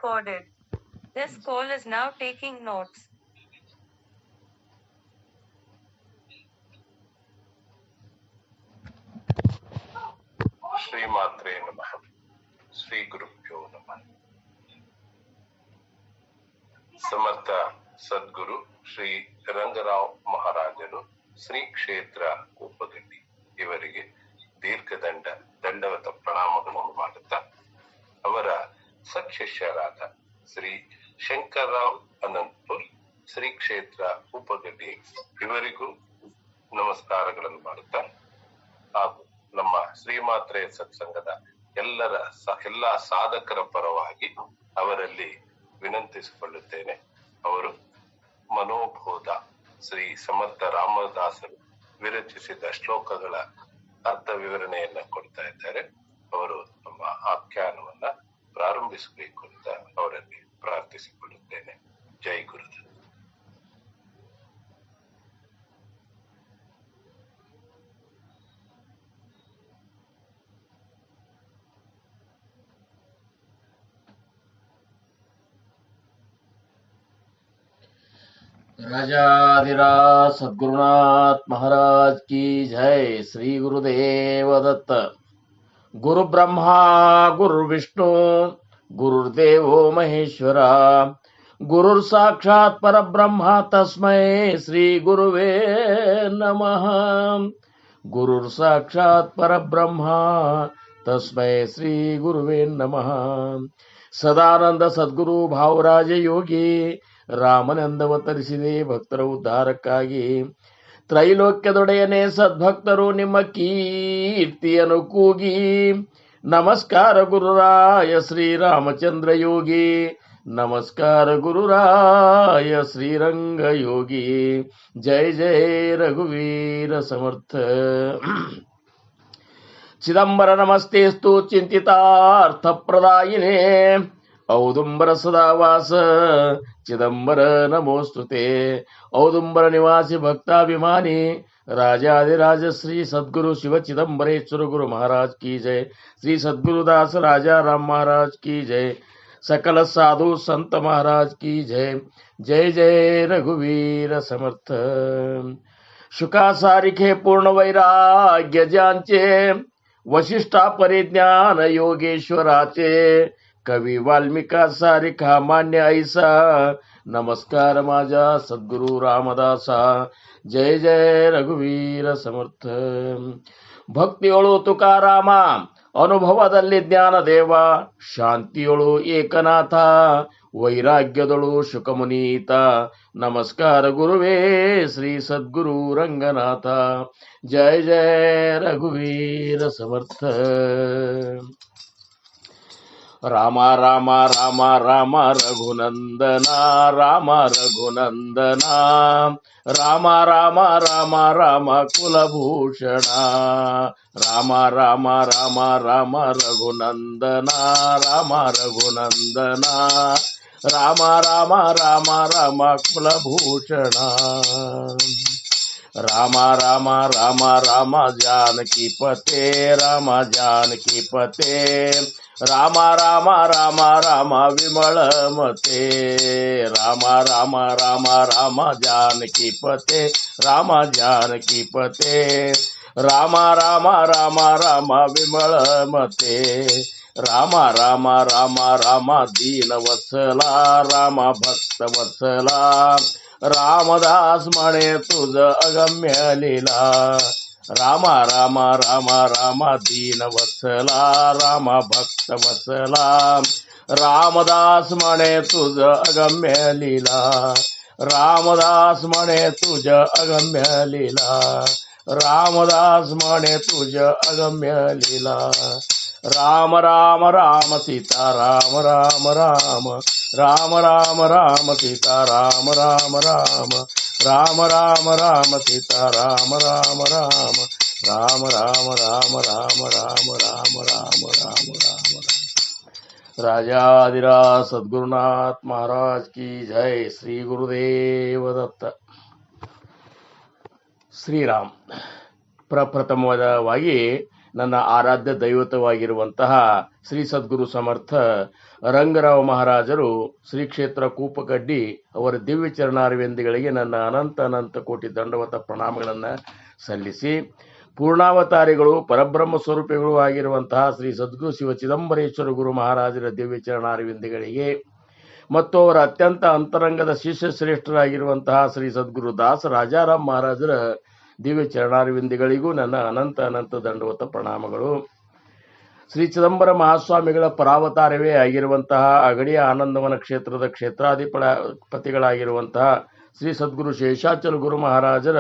recorded. This call is now taking notes. ಶ್ರೀಮಾತ್ರೆ ನಮಃ. ಶ್ರೀ ಗುರುಭ್ಯೋ ನಮಃ. ಸಮರ್ಥ ಸದ್ಗುರು ಶ್ರೀ ರಂಗರಾವ್ ಮಹಾರಾಜರು ಶ್ರೀ ಕ್ಷೇತ್ರ ಉಪಗಡ್ಡಿ ಇವರಿಗೆ ದಂಡವತ ಪ್ರಣಾಮಗಳನ್ನು ಮಾಡುತ್ತಾ, ಅವರ ಸತ್ಶಿಷ್ಯರಾದ ಶ್ರೀ ಶಂಕರರಾವ್ ಅನಂತಪುರ್ ಶ್ರೀ ಕ್ಷೇತ್ರ ಉಪಗಡ್ಡಿ ಇವರಿಗೂ ನಮಸ್ಕಾರಗಳನ್ನು ಮಾಡುತ್ತಾ, ಹಾಗೂ ನಮ್ಮ ಶ್ರೀಮಾತ್ರೆ ಸತ್ಸಂಗದ ಎಲ್ಲಾ ಸಾಧಕರ ಪರವಾಗಿ ಅವರಲ್ಲಿ ವಿನಂತಿಸಿಕೊಳ್ಳುತ್ತೇನೆ. ಅವರು ಮನೋಬೋಧ ಶ್ರೀ ಸಮರ್ಥ ರಾಮದಾಸರು ವಿರಚಿಸಿದ ಶ್ಲೋಕಗಳ ಅರ್ಥ ವಿವರಣೆಯನ್ನ ಕೊಡ್ತಾ ಇದ್ದಾರೆ. ಅವರು ನಮ್ಮ ಆಖ್ಯಾನವನ್ನ ಪ್ರಾರಂಭಿಸಬೇಕು ಅಂತ ಅವರಲ್ಲಿ ಪ್ರಾರ್ಥಿಸಿಕೊಳ್ಳುತ್ತೇನೆ. ಜೈ ಗುರುದೇವ್. राजाधिराज सद्गुरुनाथ महाराज की जय. श्री गुरुदेव दत्त. गुरु ब्रह्मा गुरु विष्णु गुरुर्देवो महेश्वरा, गुरुर साक्षात परब्रह्म तस्मै श्री गुरुवे नमः. गुरुर साक्षात परब्रह्म तस्मै श्री गुरुवे नमः. ಸದಾನಂದ ಸದ್ಗುರು ಭಾವರಾಜ ಯೋಗಿ ರಾಮನಂದವತರಿಸಿದೆ ಭಕ್ತರ ಉದ್ಧಾರಕ್ಕಾಗಿ. ತ್ರೈಲೋಕ್ಯದೊಡೆಯನೇ ಸದ್ಭಕ್ತರು ನಿಮ್ಮ ಕೀರ್ತಿಯನ್ನು ಕೂಗಿ, ನಮಸ್ಕಾರ ಗುರುರಾಯ ಶ್ರೀರಾಮಚಂದ್ರ ಯೋಗಿ, ನಮಸ್ಕಾರ ಗುರುರಾಯ ಶ್ರೀರಂಗ ಯೋಗಿ. ಜಯ ಜಯ ರಘುವೀರ ಸಮರ್ಥ. ಚಿದಂಬರ ನಮಸ್ತೆಸ್ತು ಚಿಂತಿತಾರ್ಥ ಪ್ರದಾಯಿನೇ, ಔದುಂಬರ ಸದಾವಾಸ ಚಿದಂಬರ ನಮೋಸ್ತುತೆ. ಔದುಂಬರ ನಿವಾಸಿ ಭಕ್ತಾಭಿಮಾನಿ ರಾಜಾಧಿರಾಜ ಶ್ರೀ ಸದ್ಗುರು ಶಿವ ಚಿದಂಬರೇಶ್ವರ ಗುರು महाराज की जय. श्री सद्गुरुदास राजा राम महाराज की जय. सकल साधु संत महाराज की जय. जय जय रघुवीर समर्थ. शुकासारिखे पूर्ण वैराग्य ज्यांचे, वशिष्ठा परिज्ञान योगेश्वराचे, कवी वाल्मिका सारिखा मान्य ऐसा, नमस्कार माझा सद्गुरु रामदासा. जय जय रघुवीर समर्थ. ಭಕ್ತಿಯೊಳು ತುಕಾರಾಮ, ಅನುಭವದಲ್ಲಿ ಜ್ಞಾನದೇವ, ಶಾಂತಿಯೊಳು ಏಕನಾಥ, ವೈರಾಗ್ಯದೊಳು ಶುಕಮುನೀತ, ನಮಸ್ಕಾರ ಗುರುವೇ ಶ್ರೀ ಸದ್ಗುರು ರಂಗನಾಥ. ಜಯ ಜಯ ರಘುವೀರ ಸಮರ್ಥ. ರಾಮ ರಾಮ ರಾಮ ರಾಮ ರಘುನಂದನ, ರಾಮ ರಘುನಂದನ, ರಾಮ ರಾಮ ರಾಮ ರಾಮ ಕುಲಭೂಷಣ, ರಾಮ ರಾಮ ರಾಮ ರಾಮ ರಘುನಂದನ, ರಾಮ ರಘುನಂದನ, ರಾಮ ರಾಮ ರಾಮ ರಾಮ ಕುಲಭೂಷಣ. ರಾಮ ರಾಮ ರಾಮ ರಾಮ ಜಾನಕಿ ಪತೆ, ರಾಮ ಜಾನಕಿ ಪತೆ, ರಾಮ ರಾಮ ರಾಮ ರಾಮ ವಿಮಲ ಮತೆ, ರಾಮ ರಾಮ ರಾಮ ರಾಮ ಜಾನಕಿ ಪತೆ, ರಾಮ ಜಾನಕಿ ಪತೆ, ರಾಮ ರಾಮ ರಾಮ ರಾಮ ವಿಮಲ ಮತೆ, ರಾಮ ರಾಮ ರಾಮ ರಾಮ ದೀನ ವತ್ಸಲ, ರಾಮ ಭಕ್ತ ವತ್ಸಲ, ರಾಮದಾಸ್ ಮಣೆ ತುಜ ಅಗಮ್ಯ ಲೀಲಾ. ರಾಮ ರಾಮ ರಾಮ ರಾಮ ದೀನ ವತ್ಸಲ, ರಾಮ ಭಕ್ತ ವತ್ಸಲ, ರಾಮದಾಸ್ ಮಣೆ ತುಜ ಅಗಮ್ಯ ಲೀಲಾ. ರಾಮದಾಸ್ ಮಣೆ ತುಜ ಅಗಮ್ಯ ಲೀಲಾ, ರಾಮದಾಸ್ ಮಣೆ ತುಜ ಅಗಮ್ಯ ಲೀಲಾ. ರಾಮ ರಾಮ ರಾಮ ಸೀತಾ ರಾಮ ರಾಮ ರಾಮ, ರಾಮ ರಾಮ ರಾಮ ಸೀತಾ ರಾಮ ರಾಮ ರಾಮ, ರಾಮ ರಾಮ ರಾಮ ಸೀತಾ ರಾಮ ರಾಮ ರಾಮ, ರಾಮ ರಾಮ ರಾಮ ರಾಮ ರಾಮ ರಾಮ ರಾಮ ರಾಮ ರಾಮ. ರಾಜಾಧಿರಾಜ ಸದ್ಗುರುನಾಥ ಮಹಾರಾಜ್ ಕಿ ಜೈ. ಶ್ರೀ ಗುರುದೇವ ದತ್ತ. ಶ್ರೀರಾಮ್. ಪ್ರಪ್ರಥಮವಾಗಿ ನನ್ನ ಆರಾಧ್ಯ ದೈವತವಾಗಿರುವಂತಹ ಶ್ರೀ ಸದ್ಗುರು ಸಮರ್ಥ ರಂಗರಾವ್ ಮಹಾರಾಜರು ಶ್ರೀ ಕ್ಷೇತ್ರ ಕೂಪಕಡ್ಡಿ ಅವರ ದಿವ್ಯ ಚರಣಾರವಿಂದಗಳಿಗೆ ನನ್ನ ಅನಂತ ಅನಂತ ಕೋಟಿ ದಂಡವತ ಪ್ರಣಾಮಗಳನ್ನು ಸಲ್ಲಿಸಿ, ಪೂರ್ಣಾವತಾರಿಗಳು ಪರಬ್ರಹ್ಮ ಸ್ವರೂಪಿಗಳು ಆಗಿರುವಂತಹ ಶ್ರೀ ಸದ್ಗುರು ಶಿವ ಚಿದಂಬರೇಶ್ವರ ಗುರು ಮಹಾರಾಜರ ದಿವ್ಯ ಚರಣಾರವಿಂದಗಳಿಗೆ ಮತ್ತು ಅವರ ಅತ್ಯಂತ ಅಂತರಂಗದ ಶಿಷ್ಯ ಶ್ರೇಷ್ಠರಾಗಿರುವಂತಹ ಶ್ರೀ ಸದ್ಗುರು ದಾಸ ರಾಜಾರಾಮ್ ಮಹಾರಾಜರ ದಿವ್ಯ ಚರಣಾರವಿಂದಗಳಿಗೂ ನನ್ನ ಅನಂತ ಅನಂತ ದಂಡವತ ಪ್ರಣಾಮಗಳು. ಶ್ರೀ ಚಿದಂಬರ ಮಹಾಸ್ವಾಮಿಗಳ ಪರಾವತಾರವೇ ಆಗಿರುವಂತಹ ಅಗಡಿಯ ಆನಂದವನ ಕ್ಷೇತ್ರದ ಕ್ಷೇತ್ರಾಧಿಪತಿಗಳಾಗಿರುವಂತಹ ಶ್ರೀ ಸದ್ಗುರು ಶೇಷಾಚಲ ಗುರು ಮಹಾರಾಜರ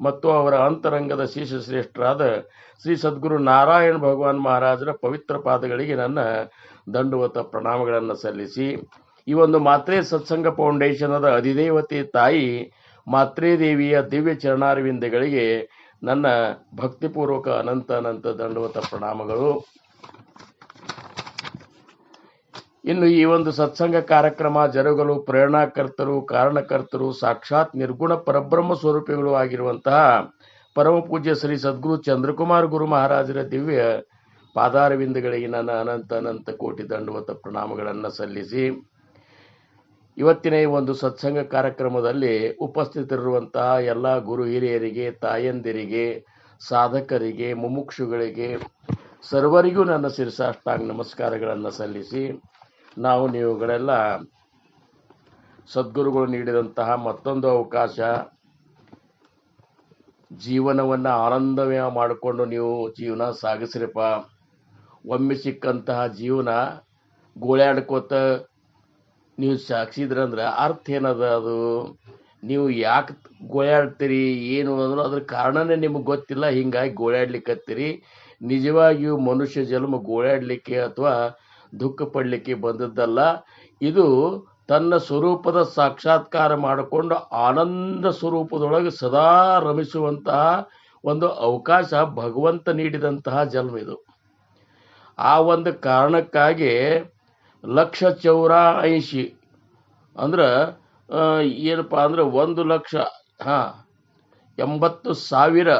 ಮತ್ತು ಅವರ ಅಂತರಂಗದ ಶಿಷ್ಯ ಶ್ರೇಷ್ಠರಾದ ಶ್ರೀ ಸದ್ಗುರು ನಾರಾಯಣ ಭಗವಾನ್ ಮಹಾರಾಜರ ಪವಿತ್ರ ಪಾದಗಳಿಗೆ ನನ್ನ ದಂಡವತ ಪ್ರಣಾಮಗಳನ್ನು ಸಲ್ಲಿಸಿ, ಈ ಒಂದು ಮಾತ್ರೆ ಸತ್ಸಂಗ ಫೌಂಡೇಶನದ ಅಧಿದೇವತೆ ತಾಯಿ ಮಾತ್ರೆ ದೇವಿಯ ದಿವ್ಯ ಚರಣಾರವಿಂದಗಳಿಗೆ ನನ್ನ ಭಕ್ತಿಪೂರ್ವಕ ಅನಂತ ಅನಂತ ದಂಡವತ ಪ್ರಣಾಮಗಳು. ಇನ್ನು ಈ ಒಂದು ಸತ್ಸಂಗ ಕಾರ್ಯಕ್ರಮ ಜರುಗಲು ಪ್ರೇರಣಾಕರ್ತರು, ಕಾರಣಕರ್ತರು ಸಾಕ್ಷಾತ್ ನಿರ್ಗುಣ ಪರಬ್ರಹ್ಮ ಸ್ವರೂಪಿಗಳು ಆಗಿರುವಂತಹ ಪರಮ ಪೂಜ್ಯ ಶ್ರೀ ಸದ್ಗುರು ಚಂದ್ರಕುಮಾರ್ ಗುರು ಮಹಾರಾಜರ ದಿವ್ಯ ಪಾದಾರವಿಂದಗಳಿಗೆ ನನ್ನ ಅನಂತ ಅನಂತ ಕೋಟಿ ದಂಡವತ ಪ್ರಣಾಮಗಳನ್ನು ಸಲ್ಲಿಸಿ, ಇವತ್ತಿನ ಈ ಒಂದು ಸತ್ಸಂಗ ಕಾರ್ಯಕ್ರಮದಲ್ಲಿ ಉಪಸ್ಥಿತರಿರುವಂತಹ ಎಲ್ಲ ಗುರು ಹಿರಿಯರಿಗೆ, ತಾಯಂದಿರಿಗೆ, ಸಾಧಕರಿಗೆ, ಮುಮುಕ್ಷುಗಳಿಗೆ ಸರ್ವರಿಗೂ ನನ್ನ ಶಿರಸಾಷ್ಟಾಂಗ ನಮಸ್ಕಾರಗಳನ್ನು ಸಲ್ಲಿಸಿ, ನಾವು ನೀವುಗಳೆಲ್ಲ ಸದ್ಗುರುಗಳು ನೀಡಿದಂತಹ ಮತ್ತೊಂದು ಅವಕಾಶ, ಜೀವನವನ್ನು ಆನಂದಮಯ ಮಾಡಿಕೊಂಡು ನೀವು ಜೀವನ ಸಾಗಿಸ್ರಿಪ್ಪ. ಒಮ್ಮೆ ಸಿಕ್ಕಂತಹ ಜೀವನ ಗೋಳ್ಯಾಡ್ಕೋತ ನೀವು ಸಾಗಿಸಿದ್ರಂದ್ರೆ ಅರ್ಥ ಏನದ? ಅದು ನೀವು ಯಾಕೆ ಗೋಳ್ಯಾಡ್ತೀರಿ ಏನು ಅಂದ್ರೆ ಅದ್ರ ಕಾರಣನೇ ನಿಮಗೆ ಗೊತ್ತಿಲ್ಲ, ಹಿಂಗಾಗಿ ಗೋಳ್ಯಾಡ್ಲಿಕ್ಕತ್ತೀರಿ. ನಿಜವಾಗಿಯೂ ಮನುಷ್ಯ ಜನ್ಮ ಗೋಳ್ಯಾಡ್ಲಿಕ್ಕೆ ಅಥವಾ ದುಃಖ ಪಡಲಿಕ್ಕೆ ಬಂದದ್ದಲ್ಲ. ಇದು ತನ್ನ ಸ್ವರೂಪದ ಸಾಕ್ಷಾತ್ಕಾರ ಮಾಡಿಕೊಂಡು ಆನಂದ ಸ್ವರೂಪದೊಳಗೆ ಸದಾ ರಮಿಸುವಂತಹ ಒಂದು ಅವಕಾಶ ಭಗವಂತ ನೀಡಿದಂತಹ ಜನ್ಮ ಇದು. ಆ ಒಂದು ಕಾರಣಕ್ಕಾಗಿ 1,84,80 ಅಂದ್ರೆ ಏನಪ್ಪ ಅಂದ್ರೆ 1,80,000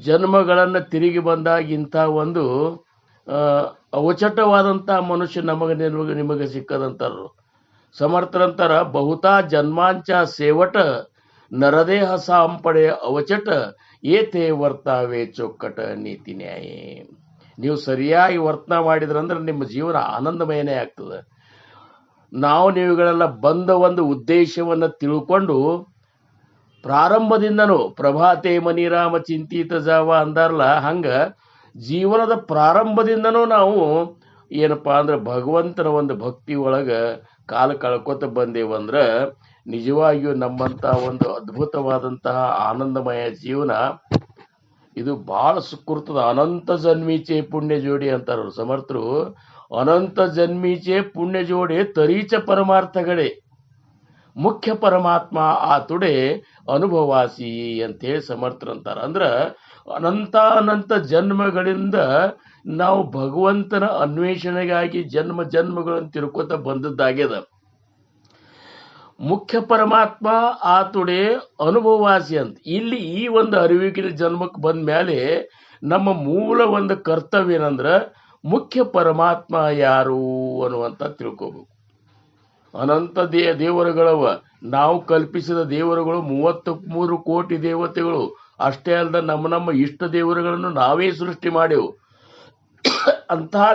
ಜನ್ಮಗಳನ್ನು ತಿರುಗಿ ಬಂದಾಗ ಇಂಥ ಒಂದು ಅವಚಟವಾದಂಥ ಮನುಷ್ಯ ನಿಮಗೆ ಸಿಕ್ಕದಂತಾರು. ಸಮರ್ಥರಂತರ ಬಹುತಾ ಜನ್ಮಾಂಚ ಸೇವಟ ನರದೇಹ ಸಾಂಪಡೆ ಅವಚಟ ಏತೆ ವರ್ತಾವೆ ಚೊಕ್ಕಟ ನೀತಿ ನ್ಯಾಯ. ನೀವು ಸರಿಯಾಗಿ ವರ್ತನೆ ಮಾಡಿದ್ರಂದ್ರೆ ನಿಮ್ಮ ಜೀವನ ಆನಂದಮಯನೇ ಆಗ್ತದೆ. ನಾವು ನೀವುಗಳೆಲ್ಲ ಬಂದ ಒಂದು ಉದ್ದೇಶವನ್ನು ತಿಳ್ಕೊಂಡು ಪ್ರಾರಂಭದಿಂದನೂ ಪ್ರಭಾತೆ ಮನಿರಾಮ ಚಿಂತಿತ ಜಾವ ಅಂದಾರಲ್ಲ, ಹಂಗ ಜೀವನದ ಪ್ರಾರಂಭದಿಂದನೂ ನಾವು ಏನಪ್ಪಾ ಅಂದ್ರೆ ಭಗವಂತನ ಒಂದು ಭಕ್ತಿ ಒಳಗೆ ಕಾಲ ಕಳ್ಕೊತ ಬಂದೇವಂದ್ರೆ ನಿಜವಾಗಿಯೂ ನಮ್ಮಂಥ ಒಂದು ಅದ್ಭುತವಾದಂತಹ ಆನಂದಮಯ ಜೀವನ ಇದು ಬಹಳ ಸುಕೃತದ. ಅನಂತ ಜನ್ಮೀಚೆ ಪುಣ್ಯ ಜೋಡಿ ಅಂತಾರ ಸಮರ್ಥರು. ಅನಂತ ಜನ್ಮೀಚೆ ಪುಣ್ಯ ಜೋಡಿ ತರೀಚ ಪರಮಾರ್ಥಗಳೇ ಮುಖ್ಯ ಪರಮಾತ್ಮ ಆತುಡೆ ಅನುಭವಾಸಿ ಅಂತೇಳಿ ಸಮರ್ಥರಂತಾರ. ಅಂದ್ರೆ ಅನಂತ ಜನ್ಮಗಳಿಂದ ನಾವು ಭಗವಂತನ ಅನ್ವೇಷಣೆಗಾಗಿ ಜನ್ಮಗಳನ್ನು ತಿಳ್ಕೊತ ಬಂದದ್ದಾಗ್ಯದ. ಮುಖ್ಯ ಪರಮಾತ್ಮ ಆತುಡೆ ಅನುಭವಾಸಿ ಅಂತ ಇಲ್ಲಿ ಈ ಒಂದು ಅರಿವಿಗಿನ ಜನ್ಮಕ್ಕೆ ಬಂದ ಮೇಲೆ ನಮ್ಮ ಮೂಲ ಒಂದು ಕರ್ತವ್ಯ ಏನಂದ್ರೆ ಮುಖ್ಯ ಪರಮಾತ್ಮ ಯಾರು ಅನ್ನುವಂತ ತಿಳ್ಕೋಬೇಕು. ಅನಂತ ದೇವರುಗಳವ. ನಾವು ಕಲ್ಪಿಸಿದ ದೇವರುಗಳು 33 ಕೋಟಿ ದೇವತೆಗಳು. ಅಷ್ಟೇ ಅಲ್ಲದ ನಮ್ಮ ಇಷ್ಟ ದೇವರುಗಳನ್ನು ನಾವೇ ಸೃಷ್ಟಿ ಮಾಡೆವು. ಅಂತಹ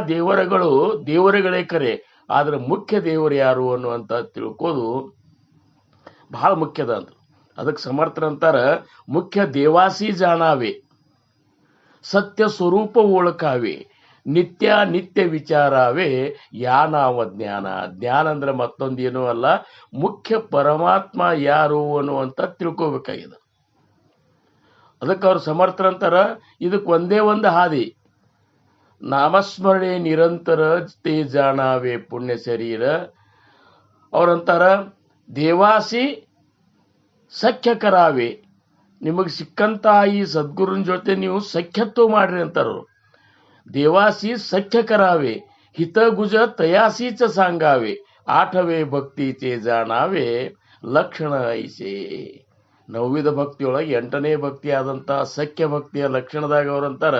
ದೇವರುಗಳೇ ಕರೆ, ಆದ್ರೆ ಮುಖ್ಯ ದೇವರು ಯಾರು ಅನ್ನುವಂತ ತಿಳ್ಕೋದು ಬಹಳ ಮುಖ್ಯದ ಅಂತ. ಅದಕ್ಕೆ ಸಮರ್ಥರಂತಾರ, ಮುಖ್ಯ ದೇವಾಸಿ ಜಾಣಾವೆ, ಸತ್ಯ ಸ್ವರೂಪ ಓಳಕಾವೆ, ನಿತ್ಯ ವಿಚಾರವೇ ಯಾನಾವ ಜ್ಞಾನ. ಜ್ಞಾನ ಅಂದ್ರೆ ಮತ್ತೊಂದೇನೂ ಅಲ್ಲ, ಮುಖ್ಯ ಪರಮಾತ್ಮ ಯಾರು ಅನ್ನುವಂತ ತಿಳ್ಕೋಬೇಕಾಗಿದೆ. ಅದಕ್ಕೆ ಅವ್ರು ಸಮರ್ಥರಂತಾರ, ಇದಕ್ಕೆ ಒಂದೇ ಒಂದು ಹಾದಿ, ನಾಮಸ್ಮರಣೆ ನಿರಂತರ ತೇ ಜಾಣಾವೆ ಪುಣ್ಯ ಶರೀರ. ಅವ್ರಂತಾರ ದೇವಾಸಿ ಸಖ್ಯಕರಾವೆ, ನಿಮಗೆ ಸಿಕ್ಕಂತಹ ಈ ಸದ್ಗುರುನ ಜೊತೆ ನೀವು ಸಖ್ಯತ್ವ ಮಾಡ್ರಿ ಅಂತಾರ. ದೇವಾಸಿ ಸಖ್ಯಕರಾವೆ, ಹಿತಗುಜ ತಯಾಸೀಚ ಸಾಂಗಾವೆ, ಆಠವೇ ಭಕ್ತಿ ಚೇ ಜಾಣಾವೆ ಲಕ್ಷಣ ಐಸೆ. ನವವಿಧ ಭಕ್ತಿಯೊಳಗೆ 8ನೇ ಭಕ್ತಿ ಆದಂತ ಸಖ್ಯ ಭಕ್ತಿಯ ಲಕ್ಷಣದಾಗ ಅವರಂತಾರ,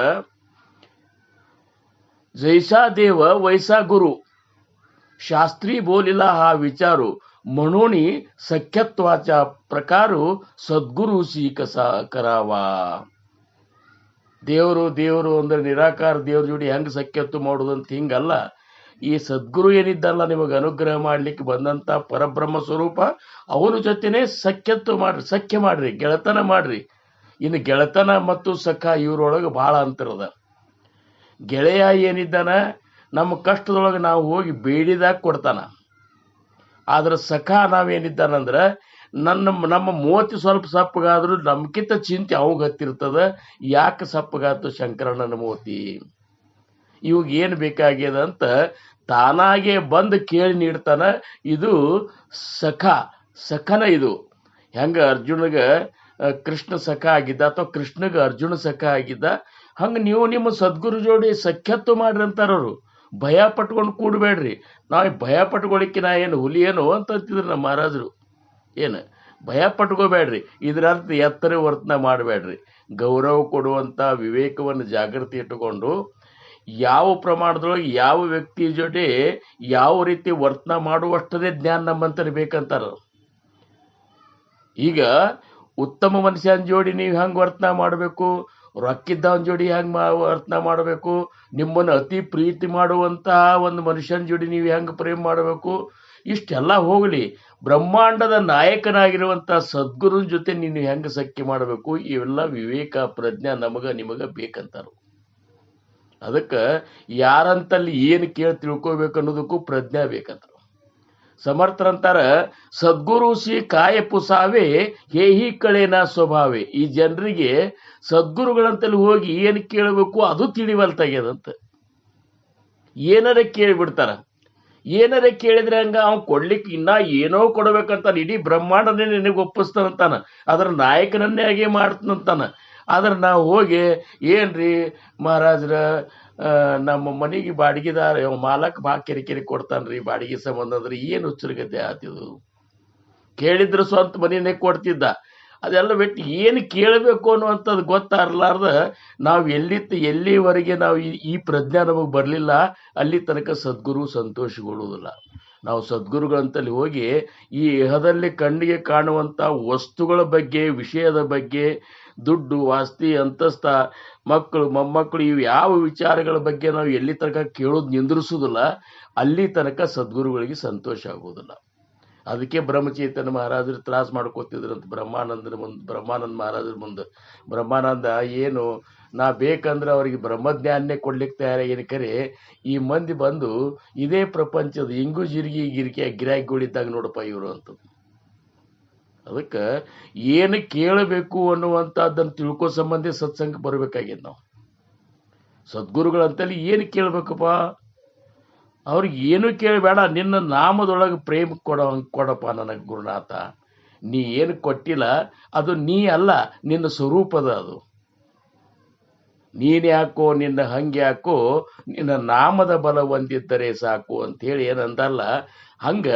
जैसा देव वैसा गुरु, शास्त्री बोलिला हा विचारू, म्हणून सख्यत्वाचा प्रकार सद्गुरुशी कसा करावा. ದೇವರು ದೇವರು ಅಂದ್ರೆ ನಿರಾಕಾರ ದೇವ್ರ ಜೋಡಿ ಹೆಂಗ್ ಸಖ್ಯತ್ವ ಮಾಡೋದಂತ ಹಿಂಗಲ್ಲ. ಈ ಸದ್ಗುರು ಏನಿದ್ದಲ್ಲ ನಿಮಗೆ ಅನುಗ್ರಹ ಮಾಡ್ಲಿಕ್ಕೆ ಬಂದಂತ ಪರಬ್ರಹ್ಮ ಸ್ವರೂಪ ಅವನ ಜೊತೆನೆ ಸಖ್ಯತ್ವ ಮಾಡ್ರಿ, ಸಖ್ಯ ಮಾಡ್ರಿ, ಗೆಳತನ ಮಾಡ್ರಿ. ಇನ್ನು ಗೆಳತನ ಮತ್ತು ಸಖ ಇವ್ರೊಳಗೆ ಬಹಳ ಅಂತರದ. ಗೆಳೆಯ ಏನಿದ್ದಾನ ನಮ್ಮ ಕಷ್ಟದೊಳಗೆ ನಾವು ಹೋಗಿ ಬೇಡಿದಾಗ ಕೊಡ್ತಾನ. ಆದ್ರೆ ಸಖ ನಾವೇನಿದ್ದಾನಂದ್ರ ನಮ್ಮ ಮೂವತ್ತು ಸ್ವಲ್ಪ ಸಪ್ಪಗಾದ್ರೂ ನಮ್ಕಿಂತ ಚಿಂತೆ ಅವಾಗ ಹತ್ತಿರ್ತದ. ಯಾಕೆ ಸಪ್ಪಗಾತು ಶಂಕರಣ್ಣನ ಮೂತಿ, ಇವಾಗ ಏನು ಬೇಕಾಗ್ಯದ ಅಂತ ತಾನಾಗೆ ಬಂದು ಕೇಳಿ ನೀಡ್ತಾನ. ಇದು ಸಖನ. ಇದು ಹೆಂಗ ಅರ್ಜುನಗ ಕೃಷ್ಣ ಸಖ ಆಗಿದ್ದ ಅಥವಾ ಕೃಷ್ಣಗ ಅರ್ಜುನ ಸಖ ಆಗಿದ್ದ, ಹಂಗ ನೀವು ನಿಮ್ಮ ಸದ್ಗುರು ಜೋಡಿ ಸಖ್ಯತ್ವ ಮಾಡ್ರಿ ಅಂತಾರವ್ರು. ಭಯ ಪಟ್ಕೊಂಡು ಕೂಡಬೇಡ್ರಿ. ನಾವು ಭಯ ಪಟ್ಕೊಳಿಕ್ಕೆ ನಾ ಏನು ಹುಲಿ ಏನು ಅಂತಿದ್ರು ನಮ್ಮ ಮಹಾರಾಜರು. ಏನು ಭಯ ಪಟ್ಕೋಬೇಡ್ರಿ, ಇದ್ರ ಅರ್ಥ ಎತ್ತರ ವರ್ತನೆ ಮಾಡಬೇಡ್ರಿ. ಗೌರವ ಕೊಡುವಂತ ವಿವೇಕವನ್ನು ಜಾಗೃತಿ ಇಟ್ಟುಕೊಂಡು ಯಾವ ಪ್ರಮಾಣದೊಳಗೆ ಯಾವ ವ್ಯಕ್ತಿ ಜೊತೆ ಯಾವ ರೀತಿ ವರ್ತನೆ ಮಾಡುವಷ್ಟದೇ ಜ್ಞಾನ ನಮ್ಮಂತಲ್ಲಿ ಬೇಕಂತಾರ. ಈಗ ಉತ್ತಮ ಮನುಷ್ಯನ ಜೋಡಿ ನೀವು ಹೆಂಗೆ ವರ್ತನೆ ಮಾಡಬೇಕು, ರೊಕ್ಕಿದ್ದವನ ಜೋಡಿ ಹೆಂಗೆ ವರ್ತನೆ ಮಾಡಬೇಕು, ನಿಮ್ಮನ್ನು ಅತಿ ಪ್ರೀತಿ ಮಾಡುವಂತಹ ಒಂದು ಮನುಷ್ಯನ ಜೋಡಿ ನೀವು ಹೆಂಗೆ ಪ್ರೇಮ ಮಾಡಬೇಕು, ಇಷ್ಟೆಲ್ಲ ಹೋಗಲಿ. ಬ್ರಹ್ಮಾಂಡದ ನಾಯಕನಾಗಿರುವಂಥ ಸದ್ಗುರುನ ಜೊತೆ ನೀನು ಹೆಂಗೆ ಸಖ್ಯ ಮಾಡಬೇಕು, ಇವೆಲ್ಲ ವಿವೇಕ ಪ್ರಜ್ಞೆ ನಿಮಗ ಬೇಕಂತಾರ. ಅದಕ್ಕೆ ಯಾರಂತಲ್ಲಿ ಏನು ಕೇಳಿ ತಿಳ್ಕೋಬೇಕು ಅನ್ನೋದಕ್ಕೂ ಪ್ರಜ್ಞೆ ಬೇಕಂತ. ಸಮರ್ಥರಂತಾರ, ಸದ್ಗುರುಸಿ ಕಾಯ ಪುಸಾವೆ ಹೇಹಿ ಕಳೆನ ಸ್ವಭಾವೇ. ಈ ಜನರಿಗೆ ಸದ್ಗುರುಗಳಂತಲ್ಲಿ ಹೋಗಿ ಏನು ಕೇಳಬೇಕು ಅದು ತಿಳಿವಲ್ತಾಗ್ಯದಂತ. ಏನಾರ ಕೇಳಿಬಿಡ್ತಾರ. ಏನಾರ ಕೇಳಿದ್ರೆ ಹಂಗ ಅವ್ನು ಕೊಡ್ಲಿಕ್ಕೆ ಇನ್ನ ಏನೋ ಕೊಡ್ಬೇಕಂತಾನ. ಇಡೀ ಬ್ರಹ್ಮಾಂಡನೇ ನಿನಗೆ ಒಪ್ಪಿಸ್ತಾನಂತಾನ, ಅದರ ನಾಯಕನನ್ನೇ ಹಾಗೆ ಮಾಡ್ತಾನಂತಾನ. ಆದ್ರೆ ನಾವು ಹೋಗಿ ಏನ್ರಿ ಮಹಾರಾಜ್ರ ನಮ್ಮ ಮನೆಗೆ ಬಾಡಿಗೆದಾರ ಮಾಲಕ್ ಬಾ ಕಿರಿಕಿರಿ ಕೊಡ್ತಾನ್ರಿ ಬಾಡಿಗೆ ಸಂಬಂಧ ಅಂದ್ರೆ ಏನು ಹುಚ್ಚರ್ಗತೆ ಆತಿದು. ಕೇಳಿದ್ರೆ ಸ್ವಂತ ಮನೆಯೇ ಕೊಡ್ತಿದ್ದ. ಅದೆಲ್ಲ ಬಿಟ್ಟು ಏನು ಕೇಳಬೇಕು ಅನ್ನುವಂಥದ್ದು ಗೊತ್ತಾರ್ಲಾರ್ದ ನಾವು ಎಲ್ಲಿವರೆಗೆ ನಾವು ಈ ಪ್ರಜ್ಞೆ ನಮಗೆ ಬರಲಿಲ್ಲ ಅಲ್ಲಿ ತನಕ ಸದ್ಗುರು ಸಂತೋಷಗೊಳ್ಳುವುದಿಲ್ಲ. ನಾವು ಸದ್ಗುರುಗಳಂತಲ್ಲಿ ಹೋಗಿ ಈ ಇಹದಲ್ಲಿ ಕಣ್ಣಿಗೆ ಕಾಣುವಂಥ ವಸ್ತುಗಳ ಬಗ್ಗೆ, ವಿಷಯದ ಬಗ್ಗೆ, ದುಡ್ಡು, ಆಸ್ತಿ, ಅಂತಸ್ತ, ಮಕ್ಕಳು, ಮೊಮ್ಮಕ್ಕಳು, ಇವು ಯಾವ ವಿಚಾರಗಳ ಬಗ್ಗೆ ನಾವು ಎಲ್ಲಿ ತನಕ ಕೇಳೋದು ನಿಂದ್ರಿಸೋದಿಲ್ಲ ಅಲ್ಲಿ ತನಕ ಸದ್ಗುರುಗಳಿಗೆ ಸಂತೋಷ ಆಗೋದಿಲ್ಲ. ಅದಕ್ಕೆ ಬ್ರಹ್ಮಚೈತನ್ಯ ಮಹಾರಾಜರು ತ್ರಾಸ ಮಾಡ್ಕೋತಿದ್ರಂತ ಬ್ರಹ್ಮಾನಂದ ಮಹಾರಾಜರ ಮುಂದೆ. ಬ್ರಹ್ಮಾನಂದ ಏನು ನಾ ಬೇಕಂದ್ರೆ ಅವ್ರಿಗೆ ಬ್ರಹ್ಮಜ್ಞಾನನೇ ಕೊಡ್ಲಿಕ್ಕೆ ತಯಾರಾಗೇನು, ಕರೆ ಈ ಮಂದಿ ಬಂದು ಇದೇ ಪ್ರಪಂಚದ ಹಿಂಗು ಗಿರಿಕೆ ಗಿರಾಕಿಗಳಿದ್ದಾಗ ನೋಡಪ್ಪ ಇವರು ಅಂತದ್ದು. ಅದಕ್ಕೆ ಏನು ಕೇಳಬೇಕು ಅನ್ನುವಂಥದ್ದನ್ನು ತಿಳ್ಕೋ ಸಂಬಂಧಿ ಸತ್ಸಂಗ ಬರಬೇಕಾಗ್ಯದ. ನಾವು ಸದ್ಗುರುಗಳಂತಲ್ಲಿ ಏನು ಕೇಳಬೇಕಪ್ಪ, ಅವ್ರಿಗೆ ಏನು ಕೇಳಬೇಡ, ನಿನ್ನ ನಾಮದೊಳಗೆ ಪ್ರೇಮ ಕೊಡಪ್ಪ ನನಗೆ ಗುರುನಾಥ. ನೀ ಏನು ಕೊಟ್ಟಿಲ್ಲ ಅದು ನೀ ಅಲ್ಲ, ನಿನ್ನ ಸ್ವರೂಪದ ಅದು. ನೀನು ಯಾಕೋ, ನಿನ್ನ ಹಂಗೆ ಯಾಕೋ, ನಿನ್ನ ನಾಮದ ಬಲ ಹೊಂದಿದ್ದರೆ ಸಾಕು ಅಂತೇಳಿ ಏನಂದಲ್ಲ. ಹಂಗ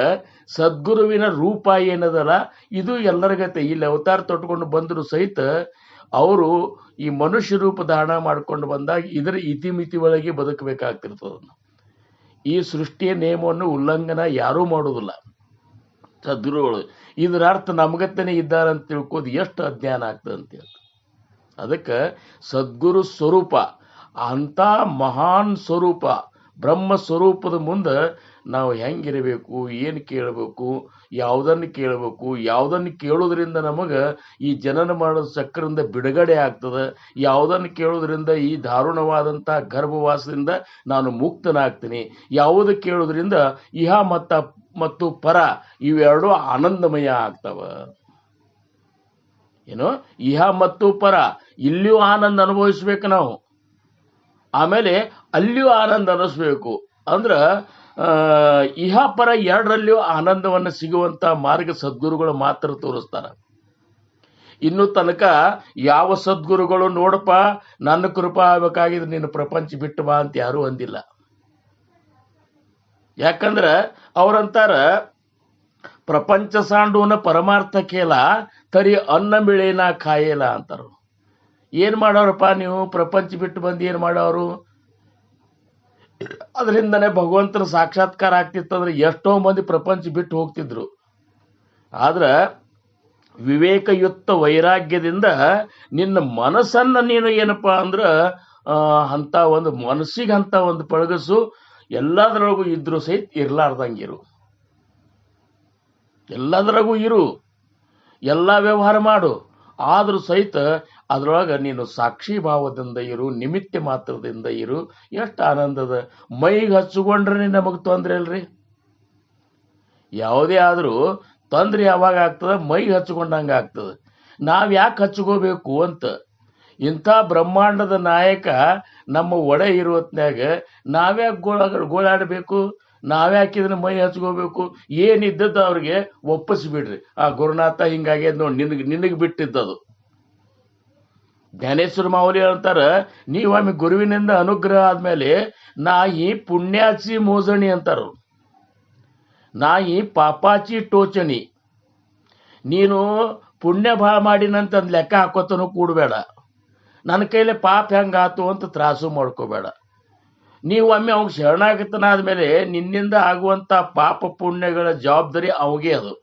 ಸದ್ಗುರುವಿನ ರೂಪ ಏನದಲ್ಲ ಇದು ಎಲ್ಲರಿಗತೆ. ಇಲ್ಲಿ ಅವತಾರ ತೊಟ್ಕೊಂಡು ಬಂದರೂ ಸಹಿತ ಅವರು ಈ ಮನುಷ್ಯ ರೂಪ ಧಾರಣ ಮಾಡ್ಕೊಂಡು ಬಂದಾಗ ಇದರ ಇತಿಮಿತಿ ಒಳಗೆ ಬದುಕಬೇಕಾಗ್ತಿರ್ತದ. ಈ ಸೃಷ್ಟಿಯ ನಿಯಮವನ್ನು ಉಲ್ಲಂಘನ ಯಾರೂ ಮಾಡೋದಿಲ್ಲ ಸದ್ಗುರುಗಳು. ಇದರ ಅರ್ಥ ನಮಗತ್ತನೇ ಇದ್ದಾರೆ ಅಂತ ತಿಳ್ಕೋದು ಎಷ್ಟು ಅಜ್ಞಾನ ಆಗ್ತದೆ ಅಂತೇಳಿ. ಅದಕ್ಕೆ ಸದ್ಗುರು ಸ್ವರೂಪ ಅಂಥ ಮಹಾನ್ ಸ್ವರೂಪ ಬ್ರಹ್ಮ ಸ್ವರೂಪದ ಮುಂದೆ ನಾವು ಹೆಂಗಿರಬೇಕು, ಏನು ಕೇಳಬೇಕು, ಯಾವುದನ್ನು ಕೇಳಬೇಕು, ಯಾವುದನ್ನು ಕೇಳೋದ್ರಿಂದ ನಮಗೆ ಈ ಜನನ ಮಾಡೋ ಚಕ್ರದಿಂದ ಬಿಡುಗಡೆ ಆಗ್ತದೆ, ಯಾವುದನ್ನು ಕೇಳೋದ್ರಿಂದ ಈ ದಾರುಣವಾದಂಥ ಗರ್ಭವಾಸದಿಂದ ನಾನು ಮುಕ್ತನಾಗ್ತೀನಿ, ಯಾವುದು ಕೇಳೋದ್ರಿಂದ ಇಹ ಮತ್ತು ಪರ ಇವೆರಡು ಆನಂದಮಯ ಆಗ್ತವ. ಏನು ಇಹ ಮತ್ತು ಪರ, ಇಲ್ಲಿಯೂ ಆನಂದ ಅನುಭವಿಸ್ಬೇಕು ನಾವು, ಆಮೇಲೆ ಅಲ್ಲಿಯೂ ಆನಂದ ಅನಿಸ್ಬೇಕು. ಅಂದ್ರೆ ಇಹ ಪರ ಎರಡರಲ್ಲಿಯೂ ಆನಂದವನ್ನು ಸಿಗುವಂತ ಮಾರ್ಗ ಸದ್ಗುರುಗಳು ಮಾತ್ರ ತೋರಿಸ್ತಾರ. ಇನ್ನು ತನಕ ಯಾವ ಸದ್ಗುರುಗಳು ನೋಡಪ್ಪ ನನ್ನ ಕೃಪಾ ಆಗ್ಬೇಕಾಗಿದ್ರೆ ನಿನ್ನ ಪ್ರಪಂಚ ಬಿಟ್ಟು ಬಾ ಅಂತ ಯಾರೂ ಅಂದಿಲ್ಲ. ಯಾಕಂದ್ರೆ ಅವರಂತಾರ ಪ್ರಪಂಚ ಸಾಂಡೂನ ಪರಮಾರ್ಥ ಕೇಲ ತರಿ ಅನ್ನ ಮಿಳೇನ ಖಾಯೇಲ ಅಂತಾರ. ಏನ್ ಮಾಡೋರಪ್ಪ ನೀವು? ಪ್ರಪಂಚ ಬಿಟ್ಟು ಬಂದು ಏನ್ ಮಾಡೋರು? ಅದರಿಂದನೇ ಭಗವಂತನ ಸಾಕ್ಷಾತ್ಕಾರ ಆಗ್ತಿತ್ತಂದ್ರೆ ಎಷ್ಟೋ ಮಂದಿ ಪ್ರಪಂಚ ಬಿಟ್ಟು ಹೋಗ್ತಿದ್ರು. ಆದ್ರ ವಿವೇಕಯುಕ್ತ ವೈರಾಗ್ಯದಿಂದ ನಿನ್ನ ಮನಸ್ಸನ್ನ ನೀನು ಏನಪ್ಪಾ ಅಂದ್ರ ಅಂತ ಒಂದು ಮನಸ್ಸಿಗೆ ಅಂತ ಒಂದು ಪಳಗಸು. ಎಲ್ಲದರೊಳಗೂ ಇದ್ರು ಸಹಿತ ಇರ್ಲಾರ್ದಂಗಿರು, ಎಲ್ಲದರಾಗೂ ಇರು, ಎಲ್ಲ ವ್ಯವಹಾರ ಮಾಡು, ಆದ್ರೂ ಸಹಿತ ಅದ್ರೊಳಗೆ ನೀನು ಸಾಕ್ಷಿ ಭಾವದಿಂದ ಇರು, ನಿಮಿತ್ತ ಮಾತ್ರದಿಂದ ಇರು. ಎಷ್ಟು ಆನಂದದ. ಮೈಗೆ ಹಚ್ಚಿಕೊಂಡ್ರೆ ನಮಗೆ ತೊಂದ್ರೆ ಅಲ್ರಿ. ಯಾವುದೇ ಆದರೂ ತೊಂದ್ರೆ ಯಾವಾಗ ಆಗ್ತದ? ಮೈಗೆ ಹಚ್ಕೊಂಡಂಗೆ ಆಗ್ತದೆ. ನಾವು ಯಾಕೆ ಹಚ್ಕೋಬೇಕು ಅಂತ. ಇಂಥ ಬ್ರಹ್ಮಾಂಡದ ನಾಯಕ ನಮ್ಮ ಒಡೆ ಇರುವತ್ನ್ಯಾಗ ನಾವ್ಯಾಕೆ ಗೋಳಾಡಬೇಕು? ನಾವ್ಯಾಕೆ ಇದನ್ನ ಮೈ ಹಚ್ಕೋಬೇಕು? ಏನಿದ್ದದ್ದು ಅವ್ರಿಗೆ ಒಪ್ಪಿಸ್ಬಿಡ್ರಿ. ಆ ಗುರುನಾಥ ಹಿಂಗಾಗಿ ನೋಡಿ, ನಿನಗೆ ಬಿಟ್ಟಿದ್ದದು. ಜ್ಞಾನೇಶ್ವರ ಮಾವಲಿ ಅಂತಾರ, ನೀವೊಮ್ಮೆ ಗುರುವಿನಿಂದ ಅನುಗ್ರಹ ಆದ್ಮೇಲೆ ನಾಯಿ ಪುಣ್ಯಾಚಿ ಮೋಜಣಿ ಅಂತಾರ. ನಾಯಿ ಪಾಪಾಚಿ ಟೋಚಣಿ. ನೀನು ಪುಣ್ಯ ಭಾಳ ಮಾಡಿನಂತ ಲೆಕ್ಕ ಹಾಕೋತನೂ ಕೂಡಬೇಡ. ನನ್ನ ಕೈಲಿ ಪಾಪ ಹೆಂಗಾತು ಅಂತ ತ್ರಾಸು ಮಾಡ್ಕೋಬೇಡ. ನೀವು ಒಮ್ಮೆ ಅವಾಗ ಶರಣಾಗತನಾದ್ಮೇಲೆ ನಿನ್ನಿಂದ ಆಗುವಂತ ಪಾಪ ಪುಣ್ಯಗಳ ಜವಾಬ್ದಾರಿ ಅವಾಗೇ ಅದು.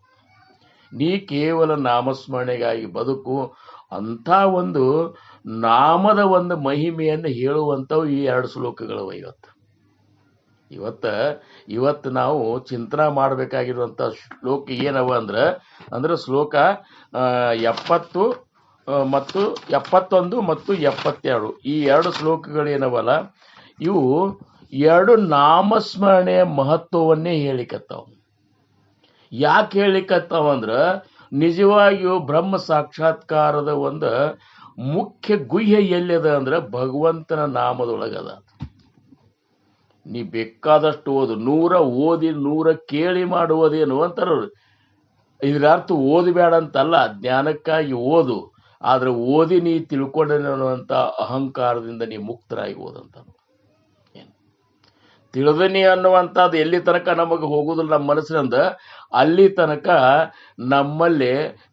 ನೀ ಕೇವಲ ನಾಮಸ್ಮರಣೆಗಾಗಿ ಬದುಕು. ಅಂಥ ಒಂದು ನಾಮದ ಒಂದು ಮಹಿಮೆಯನ್ನು ಹೇಳುವಂಥವು ಈ 2 ಶ್ಲೋಕಗಳವ. ಇವತ್ತು ನಾವು ಚಿಂತನೆ ಮಾಡಬೇಕಾಗಿರುವಂಥ ಶ್ಲೋಕ ಏನವ ಅಂದ್ರೆ ಶ್ಲೋಕ 70 ಮತ್ತು 71 ಮತ್ತು 72. ಈ 2 ಶ್ಲೋಕಗಳೇನವಲ್ಲ, ಇವು 2 ನಾಮಸ್ಮರಣೆಯ ಮಹತ್ವವನ್ನೇ ಹೇಳಿಕತ್ತಾವ. ಯಾಕೆ ಹೇಳಿಕತ್ತಾವ ಅಂದ್ರೆ ನಿಜವಾಗಿಯೂ ಬ್ರಹ್ಮ ಸಾಕ್ಷಾತ್ಕಾರದ ಒಂದು ಮುಖ್ಯ ಗುಹ್ಯ ಎಲ್ಲಿದೆ ಅಂದ್ರೆ ಭಗವಂತನ ನಾಮದೊಳಗದ. ನೀ ಬೇಕಾದಷ್ಟು ಓದು, 100 ಓದಿ 100 ಕೇಳಿ ಮಾಡುವುದೇನು ಅಂತಾರ. ಇದ್ರ ಅರ್ಥ ಓದಬೇಡ ಅಂತಲ್ಲ, ಜ್ಞಾನಕ್ಕಾಗಿ ಓದು. ಆದ್ರೆ ಓದಿ ನೀ ತಿಳ್ಕೊಂಡೇನುವಂತ ಅಹಂಕಾರದಿಂದ ನೀ ಮುಕ್ತರಾಗಿ ಓದಂತ. ತಿಳಿದನಿ ಅನ್ನುವಂಥದ್ದು ಎಲ್ಲಿ ತನಕ ನಮಗೆ ಹೋಗುದಿಲ್ಲ ನಮ್ಮ ಮನಸ್ಸಿನಿಂದ, ಅಲ್ಲಿ ತನಕ ನಮ್ಮಲ್ಲಿ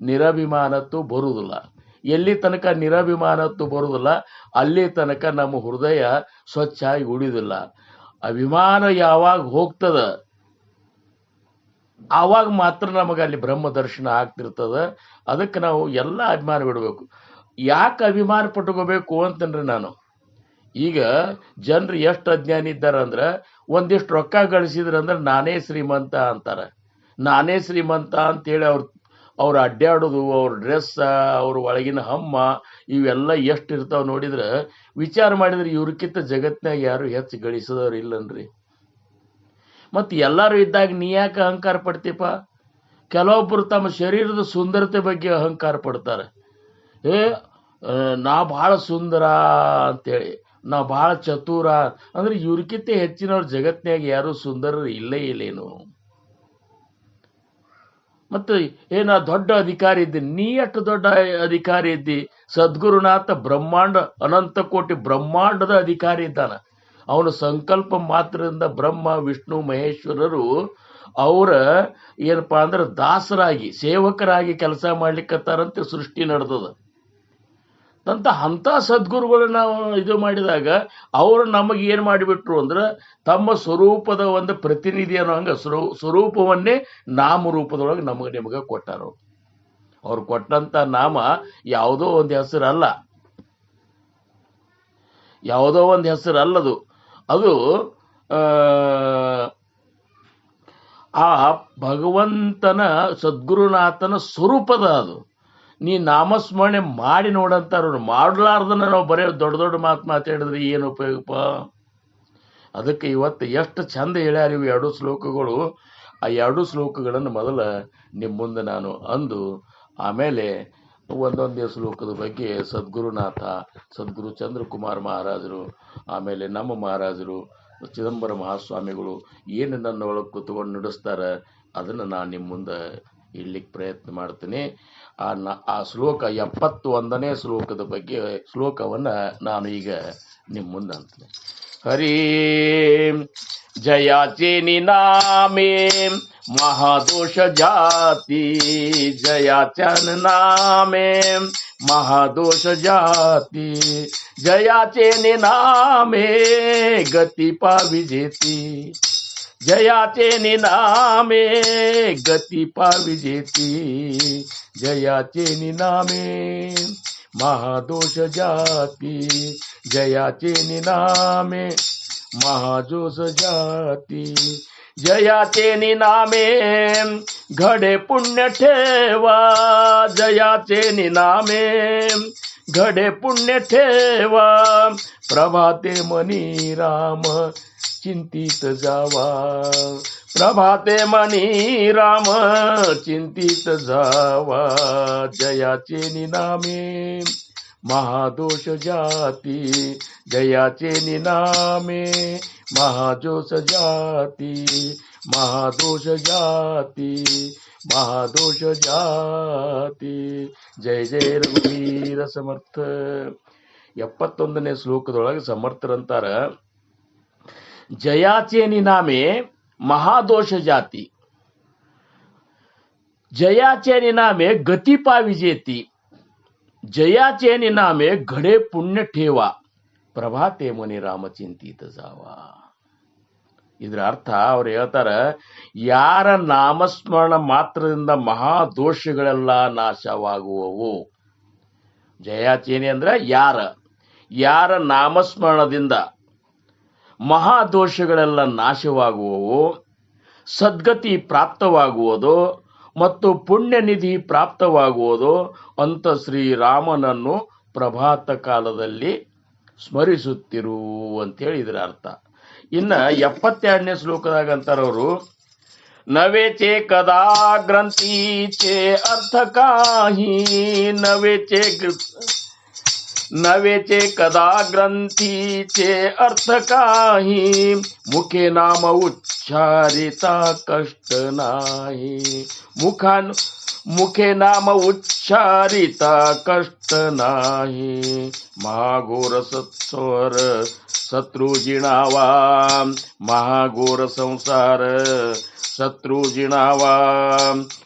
ನಿರಭಿಮಾನತ್ತು ಬರುವುದಿಲ್ಲ. ಎಲ್ಲಿ ತನಕ ನಿರಭಿಮಾನತ್ತು ಬರುವುದಿಲ್ಲ, ಅಲ್ಲಿ ತನಕ ನಮ್ಮ ಹೃದಯ ಸ್ವಚ್ಛ ಆಗಿ ಉಳಿದಿಲ್ಲ. ಅಭಿಮಾನ ಯಾವಾಗ ಹೋಗ್ತದ ಆವಾಗ ಮಾತ್ರ ನಮಗೆ ಅಲ್ಲಿ ಬ್ರಹ್ಮ ದರ್ಶನ ಆಗ್ತಿರ್ತದ. ಅದಕ್ಕೆ ನಾವು ಎಲ್ಲ ಅಭಿಮಾನ ಬಿಡಬೇಕು. ಯಾಕೆ ಅಭಿಮಾನ ಪಟ್ಕೋಬೇಕು ಅಂತಂದ್ರೆ, ನಾನು ಈಗ ಜನರು ಎಷ್ಟು ಅಜ್ಞಾನಿ ಇದ್ದಾರಂದ್ರೆ, ಒಂದಿಷ್ಟು ರೊಕ್ಕ ಗಳಿಸಿದ್ರಂದ್ರೆ ನಾನೇ ಶ್ರೀಮಂತ ಅಂತಾರೆ. ನಾನೇ ಶ್ರೀಮಂತ ಅಂತೇಳಿ ಅವ್ರು ಅಡ್ಡಾಡೋದು, ಅವ್ರ ಡ್ರೆಸ್, ಅವ್ರ ಒಳಗಿನ ಹಮ್ಮ, ಇವೆಲ್ಲ ಎಷ್ಟು ಇರ್ತಾವ ನೋಡಿದ್ರೆ ವಿಚಾರ ಮಾಡಿದ್ರೆ ಇವ್ರಕ್ಕಿಂತ ಜಗತ್ನಾಗ ಯಾರು ಹೆಚ್ಚು ಗಳಿಸಿದವ್ರು ಇಲ್ಲನ್ರಿ. ಮತ್ತು ಎಲ್ಲರೂ ಇದ್ದಾಗ ನೀ ಯಾಕೆ ಅಹಂಕಾರ ಪಡ್ತೀಪ? ಕೆಲವೊಬ್ಬರು ತಮ್ಮ ಶರೀರದ ಸುಂದರತೆ ಬಗ್ಗೆ ಅಹಂಕಾರ ಪಡ್ತಾರೆ. ನಾ ಭಾಳ ಸುಂದರ ಅಂತೇಳಿ, ನಾ ಭಾಳ ಚತುರ ಅಂದ್ರೆ ಇವ್ರಕ್ಕಿಂತ ಹೆಚ್ಚಿನವ್ರ ಜಗತ್ನಾಗ ಯಾರು ಸುಂದರರು ಇಲ್ಲೇನು. ಮತ್ತು ನಾ ದೊಡ್ಡ ಅಧಿಕಾರಿ ಇದ್ದೀನಿ. ನೀ ಎಷ್ಟು ದೊಡ್ಡ ಅಧಿಕಾರಿ ಇದ್ದಿ? ಸದ್ಗುರುನಾಥ ಬ್ರಹ್ಮಾಂಡ, ಅನಂತ ಕೋಟಿ ಬ್ರಹ್ಮಾಂಡದ ಅಧಿಕಾರಿ ಇದ್ದಾನ. ಅವನ ಸಂಕಲ್ಪ ಮಾತ್ರದಿಂದ ಬ್ರಹ್ಮ ವಿಷ್ಣು ಮಹೇಶ್ವರರು ಅವರ ಏನಪ್ಪಾ ಅಂದ್ರೆ ದಾಸರಾಗಿ ಸೇವಕರಾಗಿ ಕೆಲಸ ಮಾಡ್ಲಿಕ್ಕತ್ತಾರಂತೆ ಸೃಷ್ಟಿ ನಡೆದದ. ಅಂಥ ಸದ್ಗುರುಗಳನ್ನ ನಾವು ಇದು ಮಾಡಿದಾಗ ಅವರು ನಮಗೆ ಏನು ಮಾಡಿಬಿಟ್ರು ಅಂದ್ರೆ ತಮ್ಮ ಸ್ವರೂಪದ ಒಂದು ಪ್ರತಿನಿಧಿ ಅನ್ನೋ ಹಂಗೆ ಸ್ವರೂಪವನ್ನೇ ನಾಮರೂಪದೊಳಗೆ ನಿಮಗೆ ಕೊಟ್ಟಾರ. ಅವ್ರು ಕೊಟ್ಟಂತ ನಾಮ ಯಾವುದೋ ಒಂದು ಹೆಸರಲ್ಲ, ಯಾವುದೋ ಒಂದು ಹೆಸರಲ್ಲದು. ಅದು ಆ ಭಗವಂತನ ಸದ್ಗುರುನಾಥನ ಸ್ವರೂಪದ. ಅದು ನೀ ನಾಮಸ್ಮರಣೆ ಮಾಡಿ ನೋಡಂತಾರ. ಮಾಡಲಾರ್ದನ್ನ ನಾವು ಬರೀ ದೊಡ್ಡ ದೊಡ್ಡ ಮಾತಾಡಿದ್ರೆ ಏನು ಉಪಯೋಗಪ್ಪ? ಅದಕ್ಕೆ ಇವತ್ತು ಎಷ್ಟು ಚಂದ ಹೇಳ್ಯಾರ ಇವು 2 ಶ್ಲೋಕಗಳು. ಆ 2 ಶ್ಲೋಕಗಳನ್ನು ಮೊದಲ ನಿಮ್ಮ ಮುಂದೆ ನಾನು ಅಂದು ಆಮೇಲೆ ಒಂದೊಂದೇ ಶ್ಲೋಕದ ಬಗ್ಗೆ ಸದ್ಗುರುನಾಥ, ಸದ್ಗುರು ಚಂದ್ರಕುಮಾರ್ ಮಹಾರಾಜರು, ಆಮೇಲೆ ನಮ್ಮ ಮಹಾರಾಜರು ಚಿದಂಬರ ಮಹಾಸ್ವಾಮಿಗಳು ಏನು ನನ್ನ ಒಳಗೆ ಕೂತ್ಕೊಂಡು ನಡೆಸ್ತಾರೆ ಅದನ್ನು ನಾನು ನಿಮ್ಮ ಮುಂದೆ ಇಡ್ಲಿಕ್ಕೆ ಪ್ರಯತ್ನ ಮಾಡ್ತೀನಿ. ಆ ಶ್ಲೋಕ 71ನೇ ಶ್ಲೋಕದ ಬಗ್ಗೆ ಶ್ಲೋಕವನ್ನು ನಾನು ಈಗ ನಿಮ್ಮ ಮುಂದೆ ಅಂತೀನಿ. ಹರಿ ಜಯಾಚೇನಿ ನಾಮೇ महादोष जाती जयाच्या नामे, महादोष जाती जयाचे निनामे, गती पावी जेती जयाचे निनामे, गती पावी जेती जयाचे निनामे, महादोष जाती जयाचे निनामे, महादोष जाती जयाचे निनामे, घडे पुण्य ठेवा जयाचे निनामे, घडे पुण्य ठेवा, प्रभाते मनी राम चिंतित जावा, प्रभाते मनी राम चिंतित जावा, जयाचे निनामे, महादोष जाती जयाचे निनामे, महादोष जाती, महादोष जाती, महादोष जाती. ಜಯ ಜಯ ರಘುವೀರ ಸಮರ್ಥ. 71ನೇ ಶ್ಲೋಕದೊಳಗೆ ಸಮರ್ಥರಂತಾರ, ಜಯಾಚೆ ನಿನಾಮೆ महादोष जाती, जयाचे निनामे गती पावी जेती, जयाचे निनामे घडे पुण्य ठेवा, ಪ್ರಭಾತೆ ಮನಿ ರಾಮ ಚಿಂತಿತ ಜಾವ. ಇದರ ಅರ್ಥ ಅವ್ರು ಹೇಳ್ತಾರ, ಯಾರ ನಾಮಸ್ಮರಣ ಮಾತ್ರದಿಂದ ಮಹಾದೋಷಗಳೆಲ್ಲ ನಾಶವಾಗುವವು. ಜಯಾಚೇನಿ ಅಂದ್ರೆ ಯಾರ ನಾಮಸ್ಮರಣದಿಂದ ಮಹಾದೋಷಗಳೆಲ್ಲ ನಾಶವಾಗುವವು, ಸದ್ಗತಿ ಪ್ರಾಪ್ತವಾಗುವುದು ಮತ್ತು ಪುಣ್ಯನಿಧಿ ಪ್ರಾಪ್ತವಾಗುವುದು ಅಂತ ಶ್ರೀರಾಮನನ್ನು ಪ್ರಭಾತ ಕಾಲದಲ್ಲಿ ಸ್ಮರಿಸುತ್ತಿರು ಅಂತೇಳಿ ಇದರ ಅರ್ಥ. ಇನ್ನ 72ನೇ ಶ್ಲೋಕದಾಗ ಅಂತಾರವರು, ನವೇಚೆ ಕದಾ ಗ್ರಂಥಿಚೆ ಅರ್ಥ ಕಾಹಿ, नवेचे कदा ग्रंथीचे अर्थ काही, मुखे नाम उच्चारिता कष्ट नाही, मुखे नाम उच्चारिता कष्ट नाही, महाघोर सत्सर शत्रु जिणावा, महाघोर संसार शत्रु जिणावा,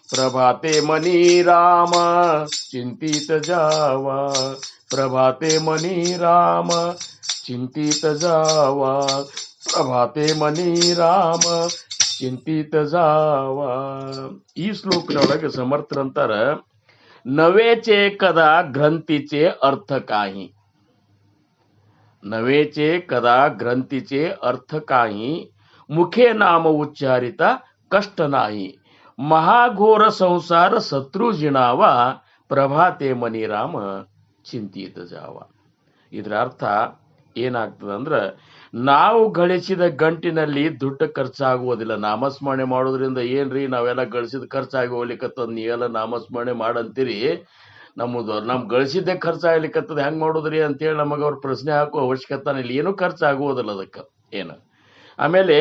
प्रभाते मनी राम चिंतित जावा, प्रभाते मनी राम चिंतित जावा, प्रभाते मनी राम चिंतित जावा. ಈ ಶ್ಲೋಕದೊಳಗೆ ಸಮರ್ಥರಂತಾರ, ನವೇಚೆ ಕದಾ ಗ್ರಂಥಿಚೆ अर्थ काही, नवेचे कदा ग्रंथीचे अर्थ काही, मुखे नाम उच्चारिता कष्ट नाही, महाघोर संसार शत्रु जिणावा, प्रभाते मनी राम ಚಿಂತಿತ ಜಾವ. ಇದರ ಅರ್ಥ ಏನಾಗ್ತದಂದ್ರೆ, ನಾವು ಗಳಿಸಿದ ಗಂಟಿನಲ್ಲಿ ದುಡ್ಡು ಖರ್ಚಾಗುವುದಿಲ್ಲ. ನಾಮಸ್ಮರಣೆ ಮಾಡೋದ್ರಿಂದ ಏನ್ರಿ ನಾವೆಲ್ಲ ಗಳಿಸಿದ ಖರ್ಚಾಗಿ ಹೋಗ್ಲಿಕ್ಕತ್ತದ, ನೀವೆಲ್ಲ ನಾಮಸ್ಮರಣೆ ಮಾಡಂತೀರಿ, ನಮ್ ಗಳಿಸಿದ್ದೇ ಖರ್ಚಾಗ್ಲಿಕ್ಕತ್ತದ, ಹೆಂಗ್ ಮಾಡೋದ್ರಿ ಅಂತೇಳಿ ನಮಗೆ ಅವ್ರ ಪ್ರಶ್ನೆ ಹಾಕೋ ಅವಶ್ಯಕತೆ ಇಲ್ಲ. ಏನೂ ಖರ್ಚಾಗುವುದಿಲ್ಲ ಅದಕ್ಕೆ ಏನು. ಆಮೇಲೆ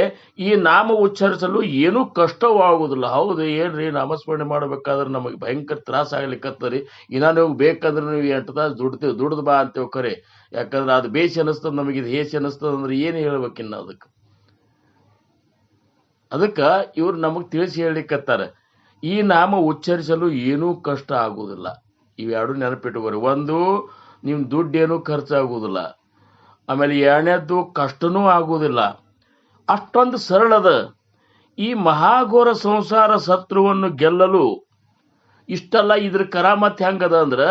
ಈ ನಾಮ ಉಚ್ಚರಿಸಲು ಏನೂ ಕಷ್ಟವಾಗುವುದಿಲ್ಲ. ಹೌದು, ಏನ್ರಿ ನಾಮಸ್ಮರಣೆ ಮಾಡ್ಬೇಕಾದ್ರೆ ನಮಗೆ ಭಯಂಕರ ತ್ರಾಸ ಆಗ್ಲಿಕ್ಕತ್ತರಿ, ಇನ್ನ ನೀವು ಬೇಕಂದ್ರೆ ನೀವು 8 ತಾಸು ದುಡ್ದು ಬಾ ಅಂತೇವ್ ಖರೆ. ಯಾಕಂದ್ರೆ ಅದು ಬೇಷ್ ಅನಿಸ್ತದ, ನಮಗೆ ಇದು ಹೇಸ್ ಅನಿಸ್ತದ ಅಂದ್ರೆ ಏನು ಹೇಳ್ಬೇಕಿನ್ನ ಅದಕ್ಕೆ ಇವ್ರು ನಮಗ್ ತಿಳಿಸಿ ಹೇಳಿಕತ್ತಾರ, ಈ ನಾಮ ಉಚ್ಚರಿಸಲು ಏನೂ ಕಷ್ಟ ಆಗುವುದಿಲ್ಲ. ಇವೆರಡು ನೆನಪಿಟ್ಟುಕೋರಿ. ಒಂದು, ನಿಮ್ ದುಡ್ಡೇನೂ ಖರ್ಚಾಗುವುದಿಲ್ಲ. ಆಮೇಲೆ ಎರಡನೇದ್ದು, ಕಷ್ಟನೂ ಆಗುವುದಿಲ್ಲ. ಅಷ್ಟೊಂದು ಸರಳದ. ಈ ಮಹಾಘೋರ ಸಂಸಾರ ಶತ್ರುವನ್ನು ಗೆಲ್ಲಲು ಇಷ್ಟೆಲ್ಲ ಇದ್ರ ಕರಾಮತ್ ಹೆಂಗದ ಅಂದ್ರ,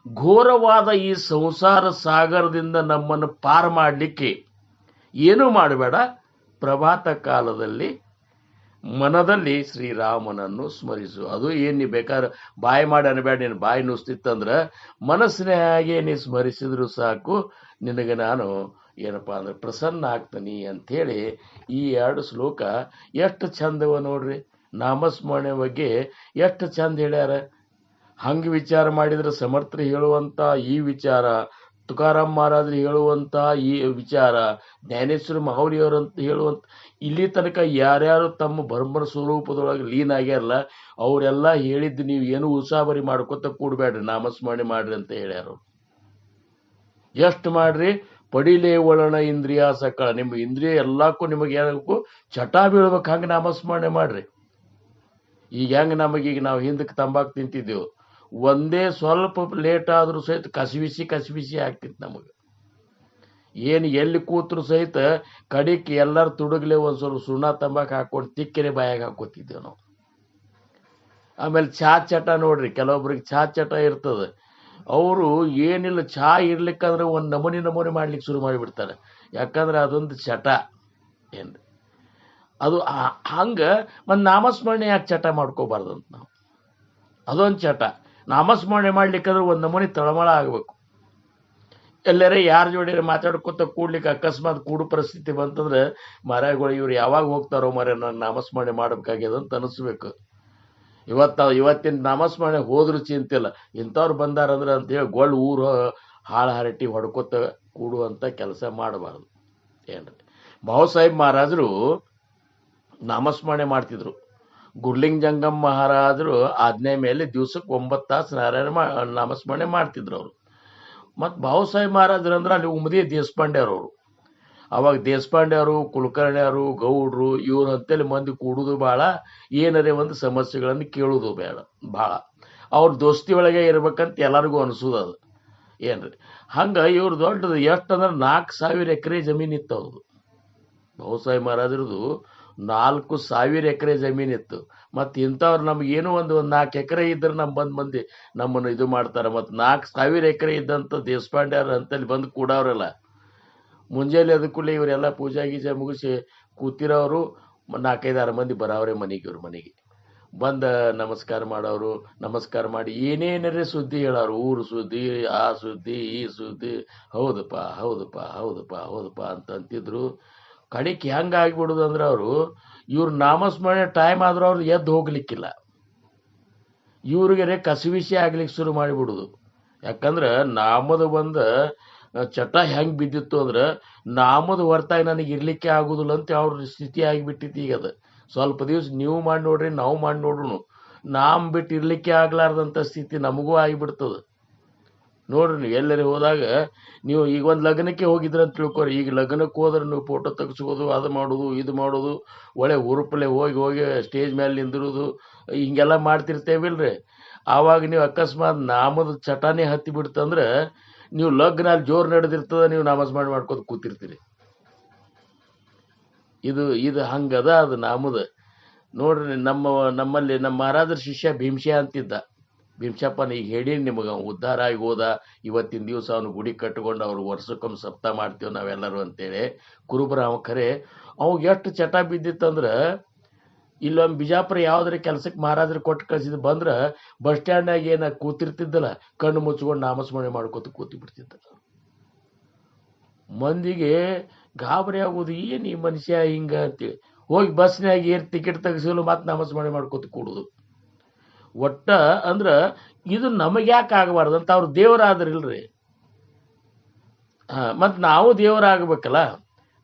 ಘೋರವಾದ ಈ ಸಂಸಾರ ಸಾಗರದಿಂದ ನಮ್ಮನ್ನು ಪಾರು ಮಾಡಲಿಕ್ಕೆ ಏನೂ ಮಾಡಬೇಡ, ಪ್ರಭಾತ ಕಾಲದಲ್ಲಿ ಮನದಲ್ಲಿ ಶ್ರೀರಾಮನನ್ನು ಸ್ಮರಿಸು. ಅದು ಏನ್ ನೀ ಬೇಕಾದ್ರೆ ಬಾಯಿ ಮಾಡಿ ಅನ್ಬೇಡ, ನೀನು ಬಾಯಿ ನುಸ್ತಿತ್ತಂದ್ರ ಮನಸ್ಸಿನಾಗೆ ನೀ ಸ್ಮರಿಸಿದ್ರು ಸಾಕು, ನಿನಗೆ ನಾನು ಏನಪ್ಪಾ ಅಂದ್ರೆ ಪ್ರಸನ್ನ ಆಗ್ತೀನಿ ಅಂಥೇಳಿ ಈ 2 ಶ್ಲೋಕ ಎಷ್ಟು ಚಂದವ ನೋಡ್ರಿ. ನಾಮಸ್ಮರಣೆ ಬಗ್ಗೆ ಎಷ್ಟು ಚಂದ ಹೇಳ್ಯಾರ. ಹಂಗೆ ವಿಚಾರ ಮಾಡಿದ್ರೆ ಸಮರ್ಥರು ಹೇಳುವಂತ ಈ ವಿಚಾರ, ತುಕಾರಾಮ್ ಮಹಾರಾಜರು ಹೇಳುವಂತ ಈ ವಿಚಾರ, ಜ್ಞಾನೇಶ್ವರ ಮಹೌಲಿಯವರಂತ ಹೇಳುವಂತ, ಇಲ್ಲಿ ತನಕ ಯಾರ್ಯಾರು ತಮ್ಮ ಬ್ರಹ್ಮನ ಸ್ವರೂಪದೊಳಗೆ ಲೀನ್ ಆಗ್ಯಾರಲ್ಲ, ಅವರೆಲ್ಲ ಹೇಳಿದ್ದು ನೀವು ಏನು ಉಸಾಬರಿ ಮಾಡ್ಕೊತ ಕೂಡಬೇಡ್ರಿ, ನಾಮಸ್ಮರಣೆ ಮಾಡ್ರಿ ಅಂತ ಹೇಳ್ಯಾರ. ಎಷ್ಟು ಮಾಡ್ರಿ? ಪಡಿಲೇ ಒಳಣ ಇಂದ್ರಿಯ ಸಕಳ, ನಿಮ್ಮ ಇಂದ್ರಿಯ ಎಲ್ಲಕ್ಕೂ ನಿಮಗೆ ಏನಕ್ಕೂ ಚಟ ಬೀಳ್ಬೇಕು, ಹಂಗೆ ನಾಮಸ್ಮರಣೆ ಮಾಡ್ರಿ. ಈಗ ಹೆಂಗೆ ನಮಗೀಗ ನಾವು ಹಿಂದಕ್ಕೆ ತಂಬಾಕು ತಿಂತಿದ್ದೆವು, ಒಂದೇ ಸ್ವಲ್ಪ ಲೇಟ್ ಆದರೂ ಸಹಿತ ಕಸಿವಿಸಿ ಆಗ್ತಿತ್ತು ನಮಗೆ. ಏನು ಎಲ್ಲಿ ಕೂತ್ರು ಸಹಿತ ಕಡಿಕ್ ಎಲ್ಲರೂ ತುಡುಗ್ಲೆ ಒಂದು ಸ್ವಲ್ಪ ಸುಣ್ಣ ತಂಬಾಕು ಹಾಕೊಂಡು ತಿಕ್ಕರೆ ಬಾಯಾಗ ಹಾಕೋತಿದ್ದೇವೆ ನಾವು. ಆಮೇಲೆ ಚಟ ನೋಡ್ರಿ, ಕೆಲವೊಬ್ರಿಗೆ ಚಟ ಇರ್ತದೆ. ಅವರು ಏನಿಲ್ಲ ಚಹಾ ಇರ್ಲಿಕ್ಕಂದ್ರೆ ಒಂದು ನಮೂನಿ ಮಾಡ್ಲಿಕ್ಕೆ ಶುರು ಮಾಡಿಬಿಡ್ತಾರೆ. ಯಾಕಂದ್ರೆ ಅದೊಂದು ಚಟ ಏನ್ರಿ ಅದು. ಹಂಗೆ ಒಂದು ನಾಮಸ್ಮರಣೆ ಯಾಕೆ ಚಟ ಮಾಡ್ಕೋಬಾರ್ದಂತ ನಾವು, ಅದೊಂದು ಚಟ. ನಾಮಸ್ಮರಣೆ ಮಾಡ್ಲಿಕ್ಕಂದ್ರೆ ಒಂದು ನಮೂನಿ ತಳಮಳ ಆಗ್ಬೇಕು. ಎಲ್ಲರೇ ಯಾರ ಜೋಡಿ ಮಾತಾಡ್ಕೊತ ಕೂಡ್ಲಿಕ್ಕೆ ಅಕಸ್ಮಾತ್ ಕೂಡು ಪರಿಸ್ಥಿತಿ ಬಂತಂದ್ರೆ ಮರಗಳು ಇವ್ರು ಯಾವಾಗ ಹೋಗ್ತಾರೋ ಮರ ನಾನು ನಾಮಸ್ಮರಣೆ ಮಾಡ್ಬೇಕಾಗ್ಯದ ಅಂತ ಅನಿಸ್ಬೇಕು. ಇವತ್ತಿನ ನಾಮಸ್ಮರಣೆ ಹೋದ್ರೂ ಚಿಂತಿಲ್ಲ, ಇಂಥವ್ರು ಬಂದಾರಂದ್ರೆ ಅಂತೇಳಿ ಗೊಳ್ಳು ಊರು ಹಾಳು ಹರಟಿ ಹೊಡ್ಕೊತ ಕೂಡುವಂಥ ಕೆಲಸ ಮಾಡಬಾರ್ದು ಏನ್ರಿ. ಬಾಬಾಸಾಹೇಬ್ ಮಹಾರಾಜರು ನಾಮಸ್ಮರಣೆ ಮಾಡ್ತಿದ್ರು. ಗುರ್ಲಿಂಗ್ ಜಂಗಮ್ ಮಹಾರಾಜರು ಆಜ್ಞೆ ಮೇಲೆ ದಿವ್ಸಕ್ಕೆ 9 ತಾಸು ನಾಮಸ್ಮರಣೆ ಮಾಡ್ತಿದ್ರು ಅವರು. ಮತ್ತು ಬಾಬಾಸಾಹೇಬ್ ಮಹಾರಾಜರು ಅಂದ್ರೆ ಅಲ್ಲಿ ಉಮದಿ ದೇಶಪಾಂಡೆ ಅವರು. ಅವಾಗ ದೇಶಪಾಂಡೆ ಅವರು, ಕುಲಕರ್ಣಿ ಅವರು, ಗೌಡ್ರು ಇವ್ರು ಅಂತೇಳಿ ಮಂದಿ ಕೂಡುದು ಭಾಳ, ಏನರೇ ಒಂದು ಸಮಸ್ಯೆಗಳನ್ನು ಕೇಳುವುದು ಭಾಳ. ಅವ್ರ ದೋಸ್ತಿ ಒಳಗೆ ಇರ್ಬೇಕಂತ ಎಲ್ಲರಿಗೂ ಅನಿಸೋದು ಅದು ಏನ್ರಿ. ಹಂಗೆ ಇವ್ರು ದೊಡ್ಡದು ಎಷ್ಟು ಅಂದ್ರೆ 4,000 ಎಕರೆ ಜಮೀನಿತ್ತು ಅವ್ರದ್ದು. ಬಾಬಾಸಾಹೇಬ್ ಮಹಾರಾಜರದು 4,000 ಎಕರೆ ಜಮೀನಿತ್ತು. ಮತ್ತು ಇಂಥವ್ರು ನಮಗೇನೋ ಒಂದು 4 ಎಕರೆ ಇದ್ರೆ ಮಂದಿ ನಮ್ಮನ್ನು ಇದು ಮಾಡ್ತಾರೆ. ಮತ್ತು 4,000 ಎಕರೆ ಇದ್ದಂಥ ದೇಶಪಾಂಡ್ಯಾರ ಅಂತಲ್ಲಿ ಬಂದು ಕೂಡವ್ರಲ್ಲ. ಮುಂಜಾನೆ ಅದಕ್ಕೂಲೆ ಇವರೆಲ್ಲ ಪೂಜಾ ಗೀಜೆ ಮುಗಿಸಿ ಕೂತಿರೋರು 4-5-6 ಮಂದಿ ಬರೋವ್ರೆ ಇವ್ರ ಮನೆಗೆ ಬಂದ ನಮಸ್ಕಾರ ಮಾಡೋರು. ನಮಸ್ಕಾರ ಮಾಡಿ ಏನೇನರೇ ಸುದ್ದಿ ಹೇಳೋರು, ಊರು ಸುದ್ದಿ, ಆ ಸುದ್ದಿ, ಈ ಸುದ್ದಿ, ಹೌದಪ್ಪ ಅಂತ ಅಂತಿದ್ರು. ಕಡೆಗೆ ಹೆಂಗೆ ಆಗಿಬಿಡುದು ಅಂದ್ರೆ ಅವರು ಇವ್ರು ನಾಮಸ್ಮರಣೆ ಟೈಮ್ ಆದ್ರೂ ಅವ್ರು ಎದ್ದು ಹೋಗ್ಲಿಕ್ಕಿಲ್ಲ. ಇವ್ರಿಗೆ ಕಸಿವಿಸಿ ಆಗ್ಲಿಕ್ಕೆ ಶುರು ಮಾಡಿಬಿಡುದು. ಯಾಕಂದ್ರೆ ನಾಮದ ಬಂದ ಚಟ ಹೆಂಗೆ ಬಿದ್ದಿತ್ತು ಅಂದ್ರೆ ನಾಮದ ಹೊರತಾಗಿ ನನಗೆ ಇರ್ಲಿಕ್ಕೆ ಆಗುದಿಲ್ಲ ಅಂತ ಅವ್ರ ಸ್ಥಿತಿ ಆಗಿಬಿಟ್ಟಿತ್ತು. ಈಗ ಅದು ಸ್ವಲ್ಪ ದಿವಸ ನೀವು ಮಾಡಿ ನೋಡ್ರಿ, ನಾವು ಮಾಡಿ ನೋಡ್ರು ನಾಮ್ ಬಿಟ್ಟು ಇರ್ಲಿಕ್ಕೆ ಆಗ್ಲಾರ್ದಂಥ ಸ್ಥಿತಿ ನಮಗೂ ಆಗಿಬಿಡ್ತದೆ. ನೋಡ್ರಿ, ನೀವು ಎಲ್ಲರೂ ಹೋದಾಗ ನೀವು ಈಗ ಒಂದು ಲಗ್ನಕ್ಕೆ ಹೋಗಿದ್ರೆ ಅಂತ ತಿಳ್ಕೊರಿ. ಈಗ ಲಗ್ನಕ್ಕೆ ಹೋದ್ರೆ ನೀವು ಫೋಟೋ ತೆಗೆಸ್ಕೋದು, ಅದು ಮಾಡೋದು, ಇದು ಮಾಡೋದು, ಒಳ್ಳೆ ಉರುಪಲೆ ಹೋಗಿ ಸ್ಟೇಜ್ ಮೇಲೆ ನಿಂದಿರೋದು, ಹಿಂಗೆಲ್ಲ ಮಾಡ್ತಿರ್ತೇವಿಲ್ರಿ. ಆವಾಗ ನೀವು ಅಕಸ್ಮಾತ್ ನಾಮದ ಚಟಾನೇ ಹತ್ತಿ ಬಿಡ್ತಂದ್ರೆ ನೀವು ಲಗ್ನ ಅಲ್ಲಿ ಜೋರು ನಡೆದಿರ್ತದ, ನೀವು ನಾಮಸ್ಮರಣೆ ಮಾಡ್ಕೋತ ಕೂತಿರ್ತೀರಿ. ಇದು ಹಂಗದ ಅದು ನಾಮದ. ನೋಡ್ರಿ, ನಮ್ಮಲ್ಲಿ ನಮ್ಮ ಮಹಾರಾಜರ ಶಿಷ್ಯ ಭೀಮಶೆ ಅಂತಿದ್ದ. ಭೀಮಶಪ್ಪನ ಈಗ ಹೇಳಿ ನಿಮಗೆ ಉದ್ಧಾರ ಆಗಿ ಹೋದ. ಇವತ್ತಿನ ದಿವಸ ಅವನು ಗುಡಿ ಕಟ್ಕೊಂಡು ಅವ್ರು ವರ್ಷಕ್ಕೊಮ್ಮೆ ಸಪ್ತಾಹ ಮಾಡ್ತೀವಿ ನಾವೆಲ್ಲರೂ ಅಂತೇಳಿ ಕುರುಬರ ಖರೆ ಅವಾಗ ಎಷ್ಟು ಚಟ ಬಿದ್ದಿತ್ತಂದ್ರೆ ಇಲ್ಲೊಮ್ಮೆ ಬಿಜಾಪುರ ಯಾವುದ್ರ ಕೆಲಸಕ್ಕೆ ಮಹಾರಾಜರು ಕೊಟ್ಟು ಕಳಿಸಿದ್ ಬಂದ್ರೆ ಬಸ್ ಸ್ಟ್ಯಾಂಡ್ನಾಗ ಏನ ಕೂತಿರ್ತಿದ್ದಲ್ಲ, ಕಣ್ಣು ಮುಚ್ಕೊಂಡು ನಾಮಸ್ಮರಣೆ ಮಾಡ್ಕೋತ ಕೂತಿ ಬಿಡ್ತಿದ್ದ. ಮಂದಿಗೆ ಗಾಬರಿ ಆಗೋದು, ಏನು ಈ ಮನುಷ್ಯ ಹಿಂಗ ಅಂತೇಳಿ ಹೋಗಿ ಬಸ್ನಾಗ ಏರ್ ಟಿಕೆಟ್ ತೆಗೆಸಲು ಮತ್ತೆ ನಾಮಸ್ಮರಣೆ ಮಾಡ್ಕೋತ ಕೂಡುದು. ಒಟ್ಟ ಅಂದ್ರೆ ಇದು ನಮಗೆ ಯಾಕೆ ಆಗಬಾರ್ದು ಅಂತ ಅವ್ರು ದೇವರಾದ್ರಿಲ್ರಿ. ಮತ್ತು ನಾವು ದೇವರಾಗಬೇಕಲ್ಲ.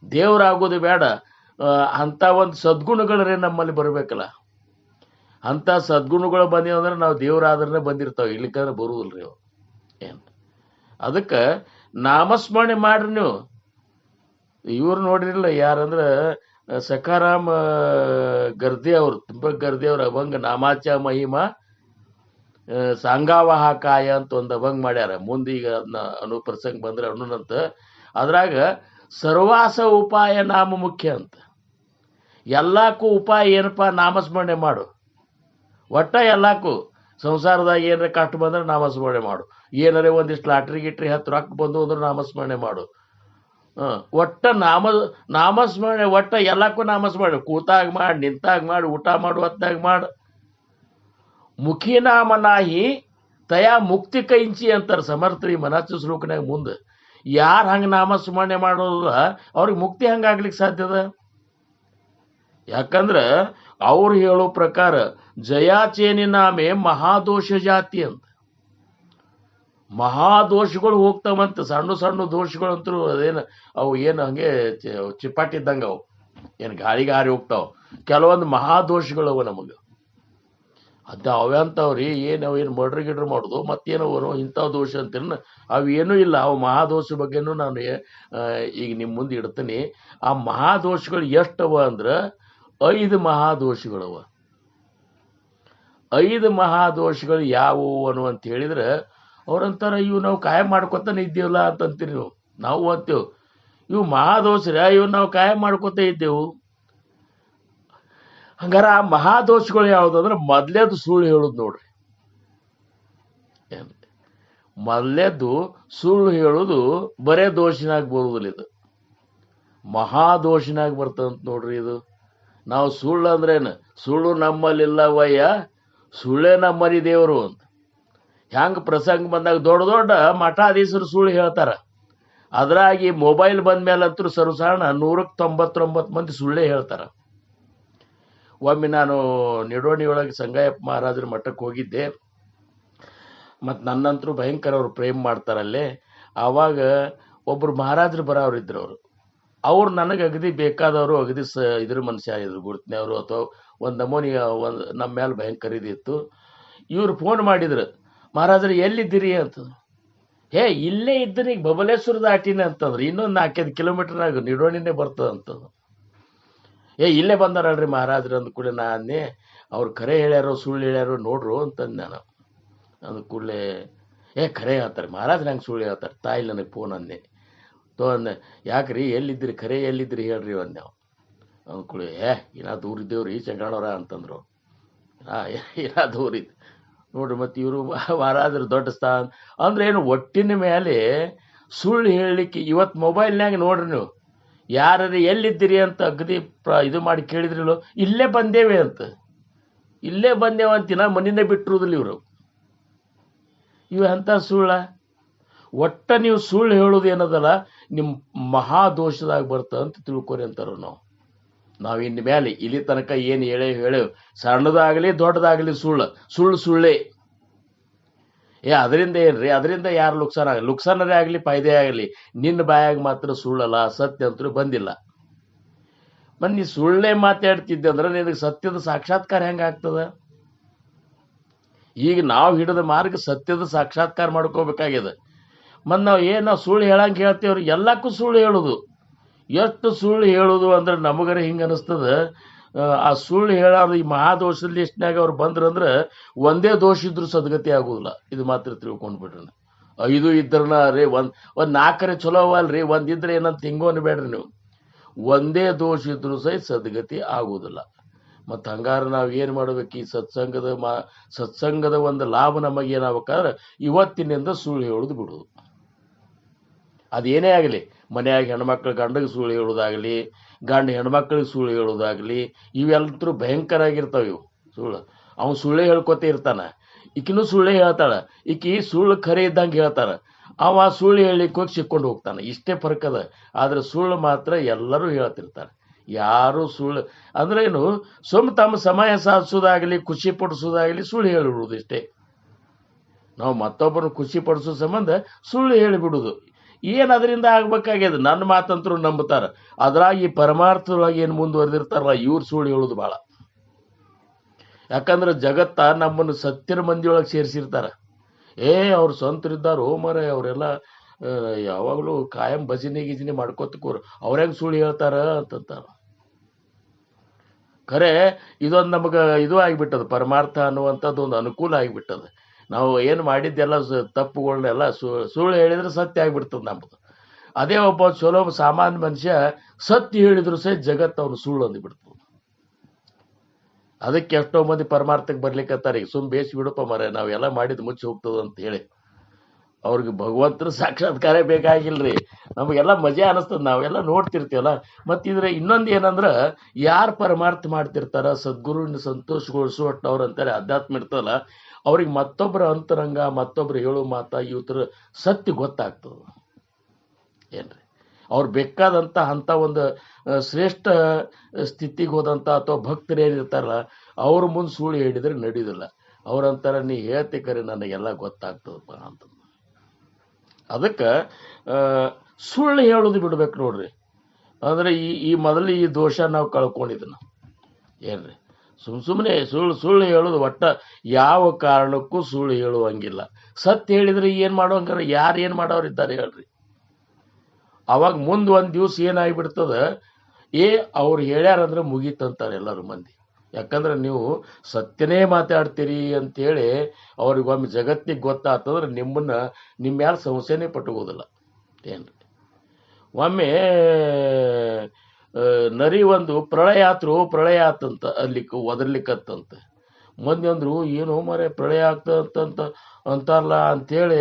ದೇವರಾಗೋದು ಬೇಡ, ಅಂಥ ಒಂದು ಸದ್ಗುಣಗಳೇ ನಮ್ಮಲ್ಲಿ ಬರಬೇಕಲ್ಲ. ಅಂಥ ಸದ್ಗುಣಗಳು ಬಂದಿವಂದ್ರೆ ನಾವು ದೇವರಾದ್ರೆ ಬಂದಿರ್ತಾವೆ, ಇಲ್ಲಿಕ್ಕಂದ್ರೆ ಬರುವುದಿಲ್ಲ ರೀ ಅವು ಏನು. ಅದಕ್ಕೆ ನಾಮಸ್ಮರಣೆ ಮಾಡ್ರಿ ನೀವು. ಇವ್ರು ನೋಡಿರಲಿಲ್ಲ ಯಾರಂದ್ರೆ ಸಖಾರಾಮ್ ಗರ್ದೆ ಅವರು, ತುಂಬ ಗರ್ದೆ ಅವ್ರು ಅಭಂಗ ನಾಮಾಚ ಮಹಿಮಾ ಸಾಂಗಾವಾಹಕಾಯ ಅಂತ ಒಂದು ಅಭಂಗ ಮಾಡ್ಯಾರ. ಮುಂದೆ ಈಗ ಅದನ್ನ ಅನುಪ್ರಸಂಗ ಬಂದ್ರೆ ಅನ್ನೋನಂತ ಅದ್ರಾಗ ಸರ್ವಾಸ ಉಪಾಯ ನಾಮ ಮುಖ್ಯ ಅಂತ. ಎಲ್ಲಕ್ಕೂ ಉಪಾಯ ಏನಪ್ಪ, ನಾಮಸ್ಮರಣೆ ಮಾಡು. ಒಟ್ಟ ಎಲ್ಲಕ್ಕೂ ಸಂಸಾರದಾಗ ಏನಾರ ಕಷ್ಟ ಬಂದ್ರೆ ನಾಮಸ್ಮರಣೆ ಮಾಡು. ಏನಾರೇ ಒಂದಿಷ್ಟು ಲಾಟ್ರಿ ಗಿಟ್ರಿ ಹತ್ತು ರೊಕ್ಕ ಬಂದು ಅಂದ್ರೆ ನಾಮಸ್ಮರಣೆ ಮಾಡು. ಒಟ್ಟ ನಾಮಸ್ಮರಣೆ, ಒಟ್ಟ ಎಲ್ಲಕ್ಕೂ ನಾಮಸ್ಮರಣೆ. ಕೂತಾಗ ಮಾಡಿ, ನಿಂತಾಗ ಮಾಡಿ, ಊಟ ಮಾಡು ಹೊತ್ತಾಗ ಮಾಡು. ಮುಖಿ ನಾಮ ನಾಹಿ ತಯಾ ಮುಕ್ತಿ ಕೈಂಚಿ ಅಂತಾರೆ ಸಮರ್ಥರಿ ಮನಾಚ ಶ್ಲೋಕನಾಗ ಮುಂದೆ. ಯಾರು ಹಂಗೆ ನಾಮಸ್ಮರಣೆ ಮಾಡೋದಿಲ್ಲ ಅವ್ರಿಗೆ ಮುಕ್ತಿ ಹಂಗಾಗ್ಲಿಕ್ಕೆ ಸಾಧ್ಯದ. ಯಾಕಂದ್ರೆ ಅವ್ರು ಹೇಳೋ ಪ್ರಕಾರ ಜಯಾಚೇನಿ ನಾಮೆ ಮಹಾದೋಷ ಜಾತಿ ಅಂತ. ಮಹಾದೋಷಗಳು ಹೋಗ್ತಾವಂತ, ಸಣ್ಣ ಸಣ್ಣ ದೋಷಗಳಂತೂ ಅದೇನು ಅವು ಏನು ಹಂಗೆ ಚಿಪ್ಪಾಟಿದ್ದಂಗೆ ಅವು ಏನು ಗಾಳಿಗೆ ಹಾರಿ ಹೋಗ್ತಾವ. ಕೆಲವೊಂದು ಮಹಾದೋಷಗಳವ ನಮಗೆ. ಅದು ಅವಂತವ್ರಿ ಏನು ಮರ್ಡ್ರ್ ಗಿಡ್ರ್ ಮಾಡೋದು ಮತ್ತೇನವನು ಇಂಥವು ದೋಷ ಅಂತೀರ, ಅವು ಏನೂ ಇಲ್ಲ. ಅವು ಮಹಾದೋಷ ಬಗ್ಗೆನೂ ನಾನು ಈಗ ನಿಮ್ಮ ಮುಂದೆ ಇಡ್ತೀನಿ. ಆ ಮಹಾದೋಷಗಳು ಎಷ್ಟವ ಅಂದ್ರೆ 5 ಮಹಾದೋಷಗಳವ. 5 ಮಹಾದೋಷಗಳು ಯಾವುವು ಅನ್ನುವಂತ ಹೇಳಿದ್ರೆ ಅವ್ರಂತಾರ ಇವು ನಾವು ಕಾಯಂ ಮಾಡ್ಕೊತಾನೆ ಇದ್ದೀವಲ್ಲ ಅಂತಂತೀರಿ ನೀವು. ನಾವು ಅಂತೀವಿ ಇವು ಮಹಾದೋಷರ, ಇವು ನಾವು ಕಾಯಂ ಮಾಡ್ಕೊತ ಇದ್ದೇವು. ಹಂಗಾರ ಆ ಮಹಾದೋಷಗಳು ಯಾವುದಂದ್ರೆ ಮೊದ್ಲೇದು ಸುಳ್ಳು ಹೇಳುದು ನೋಡ್ರಿ. ಮೊದ್ಲೇದು ಸುಳ್ಳು ಹೇಳುದು ಬರೇ ದೋಷಿನಾಗ ಬರುವುದಿಲ್ಲ, ಇದು ಮಹಾದೋಷಿನಾಗ ಬರ್ತದಂತ ನೋಡ್ರಿ. ಇದು ನಾವು ಸುಳ್ಳು ಅಂದ್ರೇನು, ಸುಳ್ಳು ನಮ್ಮಲ್ಲಿಲ್ಲವಯ್ಯ ಸುಳ್ಳೇ ನಮ್ಮಲ್ಲಿ ದೇವರು ಅಂತ. ಹೆಂಗೆ ಪ್ರಸಂಗ ಬಂದಾಗ ದೊಡ್ಡ ದೊಡ್ಡ ಮಠಾಧೀಶರು ಸುಳ್ಳು ಹೇಳ್ತಾರ. ಅದ್ರಾಗಿ ಮೊಬೈಲ್ ಬಂದ ಮೇಲಂತೂ ಸರ್ವಸಾಧಾರಣ 199 ಮಂದಿ ಸುಳ್ಳೇ ಹೇಳ್ತಾರ. ಒಮ್ಮೆ ನಾನು ನಿಡೋಣಿ ಒಳಗೆ ಸಂಗಯ್ಯಪ್ಪ ಮಹಾರಾಜರ ಮಠಕ್ಕೆ ಹೋಗಿದ್ದೆ. ಮತ್ತು ನನ್ನಂತರೂ ಭಯಂಕರ ಅವ್ರು ಪ್ರೇಮ್ ಮಾಡ್ತಾರಲ್ಲೇ. ಆವಾಗ ಒಬ್ಬರು ಮಹಾರಾಜರು ಬರೋರಿದ್ರು. ಅವ್ರು ನನಗೆ ಅಗದಿ ಬೇಕಾದವರು, ಅಗದಿ ಇದ್ರ ಮನುಷ್ಯ ಇದ್ರು, ಗುರುತಿನವರು ಅಥವಾ ಒಂದು ನಮೂನಿ ನಮ್ಮ ಮೇಲೆ ಭಯಂಕರ ಇದಿತ್ತು. ಇವ್ರು ಫೋನ್ ಮಾಡಿದ್ರು, ಮಹಾರಾಜರು ಎಲ್ಲಿದ್ದೀರಿ ಅಂತಂದ್ರು. ಇಲ್ಲೇ ಇದ್ದೀನಿ, ಈಗ ಬಬಲೇಶ್ವರ ದಾಟಿನ ಅಂತಂದ್ರೆ, ಇನ್ನೊಂದು 4-5 ಕಿಲೋಮೀಟರ್ನಾಗ ನಿಡೋಣಿನೇ ಬರ್ತದೆ ಅಂತಂದು. ಇಲ್ಲೇ ಬಂದಾರಲ್ರಿ ಮಹಾರಾಜರು ಅಂದ ಕೂಡಲೇ ನಾನೇ ಅವ್ರು ಖರೆ ಹೇಳ್ಯಾರೋ ಸುಳ್ಳು ಹೇಳ್ಯಾರೋ ನೋಡ್ರು ಅಂತಂದು ನಾನು. ಅಂದ ಕೂಡಲೇ ಖರೆ ಹೇಳ್ತಾರೆ ಮಹಾರಾಜರು, ಹೆಂಗೆ ಸುಳ್ಳು ಹೇಳ್ತಾರೆ ತಾಯಿ ನನಗೆ ಫೋನ್ ಅಂದೆ. ಅಂದೆ ಯಾಕ್ರಿ ಎಲ್ಲಿದ್ದೀರಿ, ಖರೆ ಎಲ್ಲಿದ್ದೀರಿ ಹೇಳ್ರಿ ಅಂದೆ ನಾವು. ಅಂದ್ಕೂಡಿ ಇನ್ನ ದೂರ ಇದ್ದೇವ್ರಿ ಚಂದ್ರಣ್ಣವ್ರ ಅಂತಂದ್ರು. ಇನ್ನ ದೂರ ಇದ್ದು ನೋಡ್ರಿ. ಮತ್ತು ಇವರು ಮಹಾರಾಜರು ದೊಡ್ಡ ಸ್ಥಾನ ಅಂದ್ರೆ ಏನು, ಒಟ್ಟಿನ ಮೇಲೆ ಸುಳ್ಳು ಹೇಳಲಿಕ್ಕೆ. ಇವತ್ತು ಮೊಬೈಲ್ನಾಗ ನೋಡ್ರಿ ನೀವು, ಯಾರು ಎಲ್ಲಿದ್ದೀರಿ ಅಂತ ಅಗದಿ ಇದು ಮಾಡಿ ಕೇಳಿದ್ರಿಲ್ಲೋ, ಇಲ್ಲೇ ಬಂದೇವೆ ಅಂತ, ಇಲ್ಲೇ ಬಂದೇವ ಅಂತಿನ ಮನಿನೇ ಬಿಟ್ಟಿರುವುದಿಲ್ಲ ಇವರು. ಇವು ಎಂಥ ಸುಳ್ಳ. ಒಟ್ಟ ನೀವು ಸುಳ್ಳು ಹೇಳೋದು ಏನದಲ್ಲ ನಿಮ್ಮ ಮಹಾದೋಷದಾಗ ಬರ್ತದೆ ಅಂತ ತಿಳ್ಕೊರಿ ಅಂತಾರ. ನಾವು ಇನ್ನು ಮೇಲೆ ಇಲ್ಲಿ ತನಕ ಏನು ಹೇಳೇವು, ಸಣ್ಣದಾಗಲಿ ದೊಡ್ಡದಾಗಲಿ ಸುಳ್ಳೆ. ಅದರಿಂದ ಏನ್ರಿ, ಅದರಿಂದ ಯಾರು ಲುಕ್ಸಾನರೇ ಆಗಲಿ ಫಾಯ್ದೆ ಆಗಲಿ, ನಿನ್ನ ಬಾಯಾಗ ಮಾತ್ರ ಸುಳ್ಳಲ್ಲ, ಸತ್ಯ ಅಂತೂ ಬಂದಿಲ್ಲ. ಮತ್ತು ನೀ ಸುಳ್ಳೇ ಮಾತಾಡ್ತಿದ್ದೆ ಅಂದ್ರೆ ನಿನಗೆ ಸತ್ಯದ ಸಾಕ್ಷಾತ್ಕಾರ ಹೆಂಗಾಗ್ತದ? ಈಗ ನಾವು ಹಿಡಿದ ಮಾರ್ಗ ಸತ್ಯದ ಸಾಕ್ಷಾತ್ಕಾರ ಮಾಡ್ಕೋಬೇಕಾಗ್ಯದ. ಮತ್ತು ನಾವು ಸುಳ್ಳು ಹೇಳಂಗೆ ಹೇಳ್ತೇವ್ರಿ, ಎಲ್ಲಕ್ಕೂ ಸುಳ್ಳು ಹೇಳೋದು. ಎಷ್ಟು ಸುಳ್ಳು ಹೇಳೋದು ಅಂದ್ರೆ ನಮಗರ ಹಿಂಗೆ ಅನಿಸ್ತದ. ಆ ಸುಳ್ಳು ಹೇಳೋದು ಈ ಮಹಾದೋಷದ ಲಿಸ್ಟ್ನಾಗ ಅವ್ರು ಬಂದ್ರಂದ್ರೆ ಒಂದೇ ದೋಷ ಇದ್ರು ಸದ್ಗತಿ ಆಗೋದಿಲ್ಲ. ಇದು ಮಾತ್ರ ತಿಳ್ಕೊಂಡು ಬಿಡ್ರಿ. 5 ಇದ್ರನ ರೀ, ಒಂದು 4 ಚಲೋ ಅವಲ್ರಿ, ಒಂದಿದ್ರೆ ಏನಂತ ಹಿಂಗೋ ಅನ್ಬೇಡ್ರಿ ನೀವು. ಒಂದೇ ದೋಷ ಇದ್ರು ಸಹಿತ ಸದ್ಗತಿ ಆಗೋದಿಲ್ಲ. ಮತ್ತು ಹಂಗಾರೆ ನಾವು ಏನು ಮಾಡ್ಬೇಕು, ಈ ಸತ್ಸಂಗದ ಒಂದು ಲಾಭ ನಮಗೇನಾಗಬೇಕಾದ್ರೆ ಇವತ್ತಿನಿಂದ ಸುಳ್ಳು ಹೇಳೋದು ಬಿಡೋದು. ಅದೇನೇ ಆಗಲಿ, ಮನೆಯಾಗ ಹೆಣ್ಮಕ್ಳು ಗಂಡಗೆ ಸುಳ್ಳು ಹೇಳೋದಾಗಲಿ, ಗಂಡ ಹೆಣ್ಮಕ್ಳಿಗೆ ಸುಳ್ಳು ಹೇಳೋದಾಗಲಿ, ಇವೆಲ್ಲರೂ ಭಯಂಕರ ಆಗಿರ್ತಾವೆ ಇವು ಸುಳ್ಳು. ಅವನು ಸುಳ್ಳೇ ಹೇಳ್ಕೊತ ಇರ್ತಾನೆ, ಈಕಿನೂ ಸುಳ್ಳೇ ಹೇಳ್ತಾಳೆ. ಈಕಿ ಸುಳ್ಳು ಖರೆ ಇದ್ದಂಗೆ ಹೇಳ್ತಾನೆ, ಅವ ಸುಳ್ಳು ಹೇಳಲಿಕ್ಕೆ ಹೋಗಿ ಸಿಕ್ಕೊಂಡು ಹೋಗ್ತಾನೆ. ಇಷ್ಟೇ ಫರ್ಕದ. ಆದರೆ ಸುಳ್ಳು ಮಾತ್ರ ಎಲ್ಲರೂ ಹೇಳ್ತಿರ್ತಾರೆ. ಯಾರು ಸುಳ್ಳು ಅಂದ್ರೆ ಏನು, ತಮ್ಮ ಸಮಯ ಸಾಧಿಸೋದಾಗಲಿ, ಖುಷಿ ಪಡಿಸೋದಾಗಲಿ ಸುಳ್ಳು ಹೇಳಿಬಿಡುವುದು ಇಷ್ಟೇ. ನಾವು ಮತ್ತೊಬ್ಬರನ್ನು ಖುಷಿ ಪಡಿಸೋ ಸಂಬಂಧ ಸುಳ್ಳು ಹೇಳಿಬಿಡುದು. ಏನು ಅದರಿಂದ ಆಗ್ಬೇಕಾಗ್ಯದ? ನನ್ನ ಮಾತಂತರೂ ನಂಬುತ್ತಾರೆ. ಅದ್ರಾಗ ಈ ಪರಮಾರ್ಥದೊಳಗೆ ಏನು ಮುಂದುವರೆದಿರ್ತಾರಲ್ಲ ಇವ್ರು ಸುಳ್ಳು ಹೇಳೋದು ಭಾಳ. ಯಾಕಂದ್ರೆ ಜಗತ್ತ ನಮ್ಮನ್ನು ಸತ್ಯರ ಮಂದಿಯೊಳಗೆ ಸೇರಿಸಿರ್ತಾರೆ. ಅವ್ರು ಸ್ವಂತರಿದ್ದಾರೋ ಮರ, ಅವರೆಲ್ಲ ಯಾವಾಗಲೂ ಕಾಯಂ ಗಿಜಿನಿ ಮಾಡ್ಕೋತ ಕೂರು, ಅವ್ರ ಹೆಂಗೆ ಸುಳ್ಳು ಹೇಳ್ತಾರ ಅಂತಂತಾರ. ಖರೆ ಇದೊಂದು ನಮಗೆ ಇದು ಆಗಿಬಿಟ್ಟದ, ಪರಮಾರ್ಥ ಅನ್ನುವಂಥದ್ದು ಒಂದು ಅನುಕೂಲ ಆಗಿಬಿಟ್ಟದ. ನಾವು ಏನು ಮಾಡಿದ್ದೆಲ್ಲ ತಪ್ಪುಗಳನ್ನೆಲ್ಲ ಸುಳ್ಳು ಹೇಳಿದ್ರೆ ಸತ್ಯ ಆಗಿಬಿಡ್ತದೆ ನಮ್ಮದು. ಅದೇ ಒಬ್ಬ ಚಲೋ ಸಾಮಾನ್ಯ ಮನುಷ್ಯ ಸತ್ಯ ಹೇಳಿದ್ರು ಸಹಿತ ಜಗತ್ತು ಅವನು ಸುಳ್ಳು ಅಂದ್ಬಿಡ್ತದೆ. ಅದಕ್ಕೆ ಎಷ್ಟೋ ಮಂದಿ ಪರಮಾರ್ಥಕ್ಕೆ ಬರ್ಲಿಕ್ಕತ್ತಾರೆ, ಈಗ ಬೇಸಿ ಬಿಡಪ್ಪ ಮರ, ನಾವೆಲ್ಲ ಮಾಡಿದ್ದು ಮುಚ್ಚಿ ಹೋಗ್ತದ ಅಂತ ಹೇಳಿ. ಅವ್ರಿಗೆ ಭಗವಂತನ ಸಾಕ್ಷಾತ್ಕಾರ ಬೇಕಾಗಿಲ್ರಿ, ನಮಗೆಲ್ಲ ಮಜಾ ಅನಿಸ್ತದ, ನಾವೆಲ್ಲ ನೋಡ್ತಿರ್ತೀವಲ್ಲ. ಮತ್ತು ಇದ್ರೆ ಇನ್ನೊಂದು ಏನಂದ್ರೆ, ಯಾರು ಪರಮಾರ್ಥ ಮಾಡ್ತಿರ್ತಾರ, ಸದ್ಗುರುವಿನ ಸಂತೋಷಗೊಳಿಸುವಟ್ಟು ಅವ್ರು ಅಂತಾರೆ ಅಧ್ಯಾತ್ಮ ಇರ್ತದಲ್ಲ, ಅವ್ರಿಗೆ ಮತ್ತೊಬ್ಬರ ಅಂತರಂಗ, ಮತ್ತೊಬ್ಬರು ಹೇಳೋ ಮಾತಾ ಇವತ್ತರ ಸತ್ಯ ಗೊತ್ತಾಗ್ತದೆ ಏನ್ರಿ. ಅವ್ರು ಬೇಕಾದಂಥ ಅಂಥ ಒಂದು ಶ್ರೇಷ್ಠ ಸ್ಥಿತಿಗೆ ಹೋದಂಥ ಅಥವಾ ಭಕ್ತರು ಏನಿರ್ತಾರಲ್ಲ, ಅವ್ರ ಮುಂದೆ ಸುಳ್ಳು ಹೇಳಿದ್ರೆ ನಡೆಯೋದಿಲ್ಲ. ಅವ್ರಂತಾರ ನೀ ಹೇಳ್ತಿಕರೆ ನನಗೆಲ್ಲ ಗೊತ್ತಾಗ್ತದಪ್ಪ ಅಂತ. ಅದಕ್ಕೆ ಸುಳ್ಳು ಹೇಳೋದು ಬಿಡ್ಬೇಕು ನೋಡ್ರಿ. ಅಂದರೆ ಈ ಮೊದಲು ಈ ದೋಷ ನಾವು ಕಳ್ಕೊಂಡಿದ್ದನು ಏನ್ರಿ. ಸುಮ್ಮನೆ ಸುಳ್ಳು ಹೇಳೋದು, ಒಟ್ಟ ಯಾವ ಕಾರಣಕ್ಕೂ ಸುಳ್ಳು ಹೇಳುವಂಗಿಲ್ಲ. ಸತ್ಯ ಹೇಳಿದ್ರೆ ಏನು ಮಾಡೋಂಗಾರ, ಯಾರು ಏನು ಮಾಡೋರಿದ್ದಾರೆ ಹೇಳ್ರಿ. ಅವಾಗ ಮುಂದೆ ಒಂದು ದಿವ್ಸ ಏನಾಗಿಬಿಡ್ತದ, ಅವ್ರು ಹೇಳ್ಯಾರಂದ್ರೆ ಮುಗೀತಂತಾರೆ ಎಲ್ಲರೂ ಮಂದಿ. ಯಾಕಂದ್ರೆ ನೀವು ಸತ್ಯನೇ ಮಾತಾಡ್ತೀರಿ ಅಂತೇಳಿ ಅವ್ರಿಗೊಮ್ಮೆ ಜಗತ್ತಿಗೆ ಗೊತ್ತಾಗ್ತಂದ್ರೆ ನಿಮ್ಮ ಮ್ಯಾಲ ಸಂಶಯನೇ ಪಟ್ಟುಕೋದಿಲ್ಲ. ಏನ್ರಿ ಒಮ್ಮೆ ನರಿ ಒಂದು ಪ್ರಳಯ ಆತಂತ ಅಲ್ಲಿಕ್ಕೆ ಒದರ್ಲಿಕ್ಕತ್ತಂತೆ. ಮಂದಿ ಅಂದ್ರು ಏನು ಮರೆ ಪ್ರಳಯ ಆಗ್ತದಂತ ಅಂತಾರಲ್ಲ ಅಂತೇಳಿ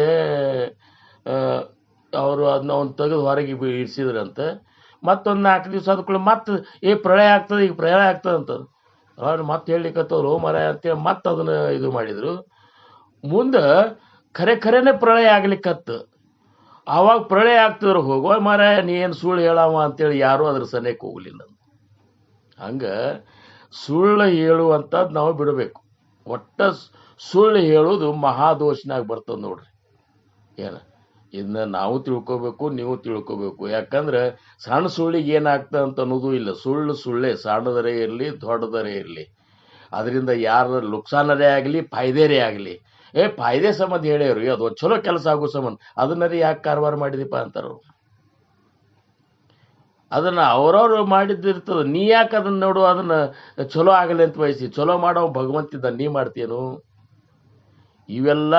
ಅವರು ಅದನ್ನ ಅವ್ನು ತೆಗೆದು ಹೊರಗೆ ಇಡ್ಸಿದ್ರಂತೆ. ಮತ್ತೊಂದು 4 ದಿವಸ ಆದ್ಕೊಳ್ಳಿ ಮತ್ತೆ ಪ್ರಳಯ ಆಗ್ತದೆ, ಈಗ ಪ್ರಳಯ ಆಗ್ತದೆ ಅಂತ ಅವ್ರು ಮತ್ತೆ ಹೇಳಲಿಕ್ಕತ್ತವ್ರು ಮರ ಅಂತೇಳಿ ಮತ್ತೆ ಅದನ್ನ ಇದು ಮಾಡಿದ್ರು. ಮುಂದೆ ಖರೆನೇ ಪ್ರಳಯ ಆಗ್ಲಿಕ್ಕತ್ತು. ಆವಾಗ ಪ್ರಳಯ ಆಗ್ತಿದ್ರು ಹೋಗುವ ಮರ ನೀ ಏನು ಸುಳ್ಳು ಹೇಳವ ಅಂತೇಳಿ ಯಾರೂ ಅದ್ರ ಸನೇಕ್ಕೆ ಹೋಗ್ಲಿಲ್ಲ. ಹಂಗ ಸುಳ್ಳು ಹೇಳುವಂಥದ್ದು ನಾವು ಬಿಡಬೇಕು. ಒಟ್ಟ ಸುಳ್ಳು ಹೇಳೋದು ಮಹಾದೋಷನಾಗ ಬರ್ತದೆ ನೋಡ್ರಿ. ಏನ ಇದನ್ನ ನಾವು ತಿಳ್ಕೊಬೇಕು, ನೀವು ತಿಳ್ಕೊಬೇಕು. ಯಾಕಂದ್ರೆ ಸಣ್ಣ ಸುಳ್ಳಿಗೆ ಏನಾಗ್ತದೆ ಅಂತ ಅನ್ನೋದು ಇಲ್ಲ. ಸುಳ್ಳೇ, ಸಣ್ಣದರೇ ಇರಲಿ ದೊಡ್ಡದರೇ ಇರಲಿ, ಅದರಿಂದ ಯಾರ ಲುಕ್ಸಾನರೇ ಆಗಲಿ ಫಾಯ್ದೇರೇ ಆಗಲಿ, ಫಾಯ್ದೆ ಸಂಬಂಧ ಹೇಳ್ಯಾವ್ರಿ, ಅದು ಒಂದು ಚಲೋ ಕೆಲಸ ಆಗೋ ಸಂಬಂಧ ಅದನ್ನರಿ ಯಾಕೆ ಕಾರವಾರ ಮಾಡಿದಿಪ್ಪ ಅಂತಾರ. ಅದನ್ನ ಅವ್ರವ್ರು ಮಾಡಿದ್ದಿರ್ತದ, ನೀ ಯಾಕೆ ಅದನ್ನ ನೋಡು ಅದನ್ನ ಚಲೋ ಆಗಲಿ ಅಂತ ಬಯಸಿ. ಚಲೋ ಮಾಡೋ ಭಗವಂತಿದ್ದ ನೀ ಮಾಡ್ತೀಯನು? ಇವೆಲ್ಲ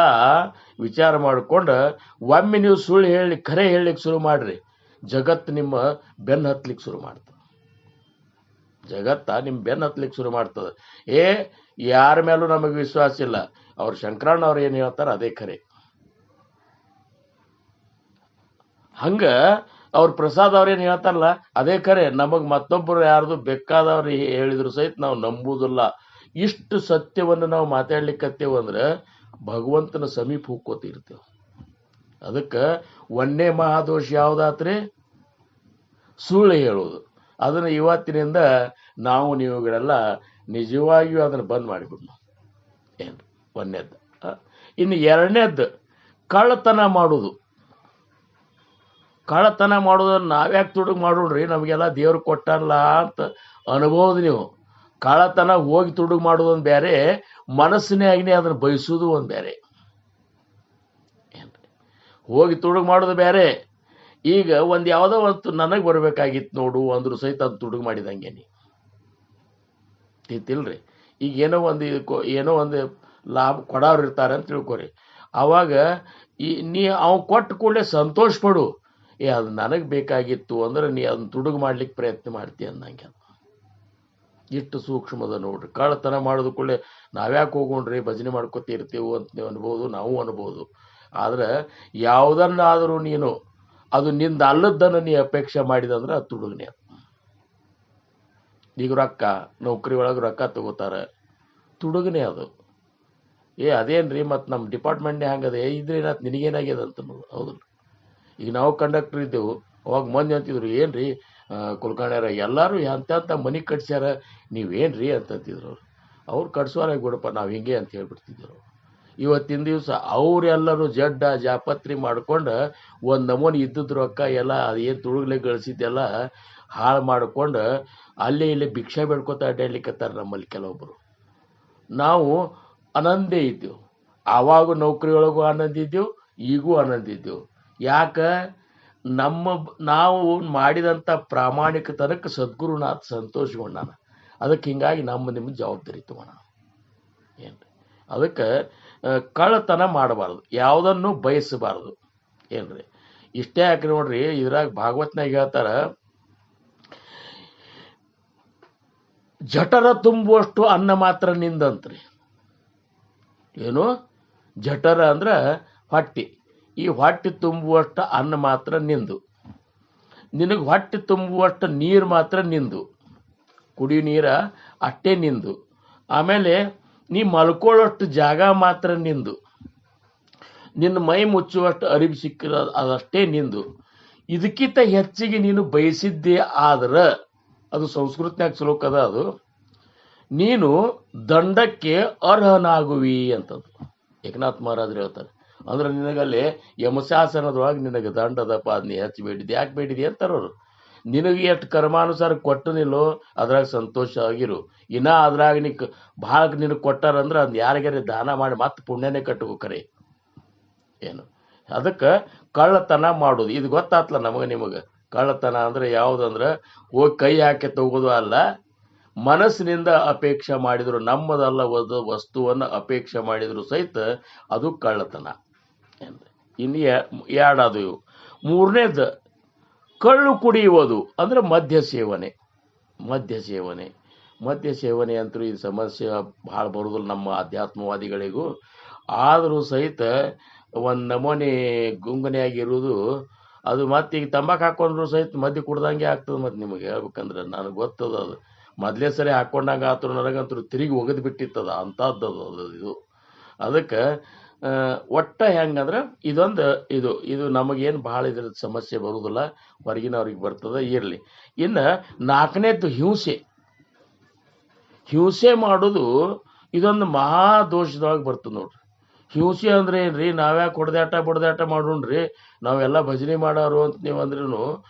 ವಿಚಾರ ಮಾಡಿಕೊಂಡು ಒಮ್ಮೆ ನೀವು ಸುಳ್ಳು ಖರೆ ಹೇಳಲಿಕ್ಕೆ ಶುರು ಮಾಡ್ರಿ, ಜಗತ್ತು ನಿಮ್ಮ ಬೆನ್ನು ಹತ್ಲಿಕ್ಕೆ ಶುರು ಮಾಡ್ತದೆ. ನಿಮ್ಮ ಬೆನ್ನು ಹತ್ಲಿಕ್ಕೆ ಶುರು ಮಾಡ್ತದೆ. ಯಾರ ಮೇಲೂ ನಮಗೆ ವಿಶ್ವಾಸ ಇಲ್ಲ. ಅವ್ರು ಶಂಕರಣ್ಣ ಅವ್ರು ಏನು ಹೇಳ್ತಾರೆ ಅದೇ ಖರೆ. ಹಂಗ ಅವ್ರ ಪ್ರಸಾದ್ ಅವ್ರೇನು ಹೇಳ್ತಾರಲ್ಲ ಅದೇ ಖರೆ. ನಮಗೆ ಮತ್ತೊಬ್ಬರು ಯಾರ್ದು ಬೇಕಾದವ್ರು ಹೇಳಿದ್ರು ಸಹಿತ ನಾವು ನಂಬುವುದಿಲ್ಲ. ಇಷ್ಟು ಸತ್ಯವನ್ನು ನಾವು ಮಾತಾಡ್ಲಿಕ್ಕತ್ತೇವೆ ಅಂದ್ರೆ ಭಗವಂತನ ಸಮೀಪ ಹೋಗ್ಕೋತಿರ್ತೇವೆ. ಅದಕ್ಕೆ ಒಂದೇ ಮಹಾದೋಷ ಯಾವುದಾತ್ರಿ? ಸುಳ್ಳು ಹೇಳೋದು. ಅದನ್ನು ಇವತ್ತಿನಿಂದ ನಾವು ನೀವುಗಳೆಲ್ಲ ನಿಜವಾಗಿಯೂ ಅದನ್ನು ಬಂದ್ ಮಾಡಿಬಿಡ್ನು. ಏನು ಒಂದನೇದ್ದು. ಇನ್ನು ಎರಡನೇದ್ದು ಕಳ್ಳತನ ಮಾಡೋದು. ಕಳ್ಳತನ ಮಾಡೋದನ್ನ ನಾವ್ಯಾಕೆ ತುಡುಗು ಮಾಡೋಣ್ರಿ, ನಮಗೆಲ್ಲ ದೇವ್ರು ಕೊಟ್ಟಲ್ಲ ಅಂತ ಅನ್ಬೋದು ನೀವು. ಕಳ್ಳತನ ಹೋಗಿ ತುಡುಗು ಮಾಡೋದೊಂದು ಬೇರೆ, ಮನಸ್ಸಿನೇ ಆಗ್ನಿ ಅದನ್ನು ಬಯಸೋದು ಒಂದು ಬೇರೆ. ಹೋಗಿ ತುಡುಗು ಮಾಡೋದು ಬೇರೆ. ಈಗ ಒಂದು ಯಾವುದೋ ಒಂದು ನನಗೆ ಬರಬೇಕಾಗಿತ್ತು ನೋಡು ಅಂದ್ರು ಸಹಿತ ಅದು ತುಡುಗು ಮಾಡಿದಂಗೆ ತಿಳ್ರಿ. ಈಗ ಏನೋ ಒಂದು ಲಾಭ ಕೊಡೋರು ಇರ್ತಾರೆ ಅಂತ ತಿಳ್ಕೊರಿ. ಆವಾಗ ನೀ ಅವ್ನು ಕೊಟ್ಟ ಕೂಡಲೇ ಸಂತೋಷ ಪಡು. ಅದು ನನಗೆ ಬೇಕಾಗಿತ್ತು ಅಂದ್ರೆ ನೀ ಅದನ್ನ ತುಡುಗು ಮಾಡ್ಲಿಕ್ಕೆ ಪ್ರಯತ್ನ ಮಾಡ್ತೀಯ ಅನ್ನಂಗೆ. ಇಷ್ಟು ಸೂಕ್ಷ್ಮದ ನೋಡ್ರಿ. ಕಳ್ಳತನ ಮಾಡೋದು ಕೂಡಲೇ ನಾವ್ಯಾಕೆ ಹೋಗೋಣ್ರಿ ಭಜನೆ ಮಾಡ್ಕೊತಿರ್ತೀವಿ ಅಂತ ನೀವು ಅನ್ಬೋದು, ನಾವು ಅನ್ಬೋದು. ಆದ್ರೆ ಯಾವುದನ್ನಾದರೂ ನೀನು ಅದು ನಿಂದ ಅಲ್ಲದ್ದನ್ನು ನೀ ಅಪೇಕ್ಷೆ ಮಾಡಿದಂದ್ರೆ ಅದು ತುಡುಗನೆ. ಈಗ ರೊಕ್ಕ ನೌಕರಿ ಒಳಗೆ ರೊಕ್ಕ ತಗೋತಾರೆ, ತುಡುಗನೆ ಅದು. ಅದೇನ್ರಿ ಮತ್ತು ನಮ್ಮ ಡಿಪಾರ್ಟ್ಮೆಂಟ್ನೇ ಹಂಗದೆ ಇದ್ರೆ ಏನಾಯ್ತು ನಿನಗೇನಾಗ್ಯದ ಅಂತ ಹೌದಲ್ಲ. ಈಗ ನಾವು ಕಂಡಕ್ಟರ್ ಇದ್ದೆವು, ಅವಾಗ ಮಂದಿ ಅಂತಿದ್ರು ಏನ್ರಿ ಕುಲ್ಕರ್ಣ್ಯಾರ ಎಲ್ಲರೂ ಎಂತ ಮನೆ ಕಟ್ಸ್ಯಾರ ನೀವೇನ್ರಿ ಅಂತಂತಿದ್ರು. ಅವ್ರು ಕಟ್ಸೋರಾಗಿ ಬಿಡಪ್ಪ ನಾವು ಹಿಂಗೆ ಅಂತ ಹೇಳ್ಬಿಡ್ತಿದ್ರು. ಇವತ್ತಿನ ದಿವಸ ಅವರೆಲ್ಲರೂ ಜಾಪತ್ರಿ ಮಾಡ್ಕೊಂಡು ಒಂದು ನಮೂನಿ ಇದ್ದದ್ದು ರೊಕ್ಕ ಎಲ್ಲ ಅದೇನು ತುಳುಗ್ಲೆ ಗಳಿಸಿದ್ದೆಲ್ಲ ಹಾಳು ಮಾಡ್ಕೊಂಡು ಅಲ್ಲೇ ಇಲ್ಲೇ ಭಿಕ್ಷೆ ಬೇಡ್ಕೊತ ಅಡ್ಡಾಡ್ಲಿಕ್ಕತ್ತಾರೆ ನಮ್ಮಲ್ಲಿ ಕೆಲವೊಬ್ಬರು. ನಾವು ಆನಂದೇ ಇದ್ದೆವು. ಆವಾಗೂ ನೌಕರಿಯೊಳಗೂ ಆನಂದ ಇದ್ದೆವು, ಈಗೂ ಆನಂದ ಇದ್ದೆವು. ಯಾಕೆ? ನಾವು ಮಾಡಿದಂಥ ಪ್ರಾಮಾಣಿಕತನಕ್ಕೆ ಸದ್ಗುರುನಾಥ್ ಸಂತೋಷಗೊಂಡಾನ. ಅದಕ್ಕೆ ಹಿಂಗಾಗಿ ನಿಮ್ಮ ಜವಾಬ್ದಾರಿ ತಗೋಣ. ಏನ್ರಿ ಅದಕ್ಕೆ ಕಳ್ಳತನ ಮಾಡಬಾರ್ದು, ಯಾವುದನ್ನು ಬಯಸಬಾರ್ದು. ಏನ್ರಿ ಇಷ್ಟೇ ಯಾಕೆ ನೋಡ್ರಿ, ಇದ್ರಾಗ ಭಾಗವತ್ನಾಗ ಹೇಳ್ತಾರ, ಜಠರ ತುಂಬುವಷ್ಟು ಅನ್ನ ಮಾತ್ರ ನಿಂದಂತ್ರಿ. ಏನು ಜಠರ ಅಂದ್ರೆ ಹೊಟ್ಟಿ. ಈ ಹೊಟ್ಟೆ ತುಂಬುವಷ್ಟು ಅನ್ನ ಮಾತ್ರ ನಿಂದು. ನಿನಗೆ ಹೊಟ್ಟೆ ತುಂಬುವಷ್ಟು ನೀರು ಮಾತ್ರ ನಿಂದು, ಕುಡಿಯೋ ನೀರ ಅಷ್ಟೇ ನಿಂದು. ಆಮೇಲೆ ನೀ ಮಲ್ಕೊಳ್ಳೋಷ್ಟು ಜಾಗ ಮಾತ್ರ ನಿಂದು. ನಿನ್ನ ಮೈ ಮುಚ್ಚುವಷ್ಟು ಅರಿವು ಸಿಕ್ಕಿರೋ ಅದಷ್ಟೇ ನಿಂದು. ಇದಕ್ಕಿಂತ ಹೆಚ್ಚಿಗೆ ನೀನು ಬಯಸಿದ್ದೇ ಆದ್ರೆ ಅದು ಸಂಸ್ಕೃತಿನಾಗ ಶ್ಲೋಕ ಅದ, ಅದು ನೀನು ದಂಡಕ್ಕೆ ಅರ್ಹನಾಗುವಿ ಅಂತದ್ದು ಏಕನಾಥ್ ಮಹಾರಾಜರು ಹೇಳ್ತಾರೆ. ಅಂದ್ರೆ ನಿನಗಲ್ಲಿ ಯಮಶಾಸನದೊಳಗೆ ನಿನಗೆ ದಂಡದಪ್ಪ ಅದನ್ನ ಹೆಚ್ಚು ಬೇಡಿದೆ, ಯಾಕೆ ಬೇಡಿದೆ ಅಂತಾರವ್ರು. ನಿನಗೆ ಎಷ್ಟು ಕರ್ಮಾನುಸಾರ ಕೊಟ್ಟು ನಿಲ್ಲೋ ಅದ್ರಾಗ ಸಂತೋಷ ಆಗಿರು. ಇನ್ನ ಅದ್ರಾಗ ಭಾಳ ನಿನಗೆ ಕೊಟ್ಟಾರಂದ್ರೆ ಅದನ್ನ ಯಾರಿಗಾರ ದಾನ ಮಾಡಿ ಮತ್ತೆ ಪುಣ್ಯನೇ ಕಟ್ಟುಕೋಕರೆ. ಏನು ಅದಕ್ಕೆ ಕಳ್ಳತನ ಮಾಡೋದು ಇದು ಗೊತ್ತಾತ್ಲ ನಮಗೆ ನಿಮಗೆ. ಕಳ್ಳತನ ಅಂದ್ರೆ ಯಾವುದಂದ್ರೆ ಹೋಗಿ ಕೈ ಹಾಕಿ ತಗೋದು ಅಲ್ಲ, ಮನಸ್ಸಿನಿಂದ ಅಪೇಕ್ಷೆ ಮಾಡಿದ್ರು, ನಮ್ಮದಲ್ಲ ವಸ್ತುವನ್ನು ಅಪೇಕ್ಷೆ ಮಾಡಿದ್ರು ಸಹಿತ ಅದು ಕಳ್ಳತನ. ಇನ್ನು ಎರಡದು ಇವು. ಮೂರನೇದು ಕಳ್ಳು ಕುಡಿಯುವುದು ಅಂದ್ರೆ ಮದ್ಯ ಸೇವನೆ. ಮದ್ಯ ಸೇವನೆ ಅಂತೂ ಈ ಸಮಸ್ಯೆ ಭಾಳ ಬರೋದಿಲ್ಲ ನಮ್ಮ ಅಧ್ಯಾತ್ಮವಾದಿಗಳಿಗೂ. ಆದರೂ ಸಹಿತ ಒಂದು ನಮೂನೆ ಗುಂಗನೆಯಾಗಿರುವುದು ಅದು. ಮತ್ತೆ ಈಗ ತಂಬಾಕು ಹಾಕೊಂಡ್ರು ಸಹಿತ ಮದ್ಯ ಕುಡ್ದಂಗೆ ಆಗ್ತದೆ. ಮತ್ತು ನಿಮಗೆ ಹೇಳ್ಬೇಕಂದ್ರೆ ನನಗೆ ಗೊತ್ತದ, ಅದು ಮೊದಲೇ ಸರಿ ಹಾಕ್ಕೊಂಡಂಗೆ ಆತರು ನನಗಂತೂ ತಿರುಗಿ ಒಗೆದು ಬಿಟ್ಟಿತ್ತದ ಅಂಥದ್ದು ಅದು ಇದು. ಅದಕ್ಕೆ ಒಟ್ಟ ಹೆಂಗಂದ್ರೆ ಇದು ನಮಗೇನು ಭಾಳ ಇದ್ರ ಸಮಸ್ಯೆ ಬರುವುದಿಲ್ಲ, ಹೊರಗಿನವ್ರಿಗೆ ಬರ್ತದೆ, ಇರಲಿ. ಇನ್ನು ನಾಲ್ಕನೇದ್ದು ಹಿಂಸೆ ಮಾಡೋದು ಇದೊಂದು ಮಹಾ ದೋಷದೊಳಗೆ ಬರ್ತದೆ ನೋಡ್ರಿ. ಹಿಂಸೆ ಅಂದ್ರೆ ಏನ್ರಿ? ನಾವ್ಯಾಕೆ ಹೊಡೆದಾಟ ಮಾಡೋಣ್ರಿ, ನಾವೆಲ್ಲ ಭಜನೆ ಮಾಡೋರು ಅಂತ ನೀವು ಅಂದ್ರೂ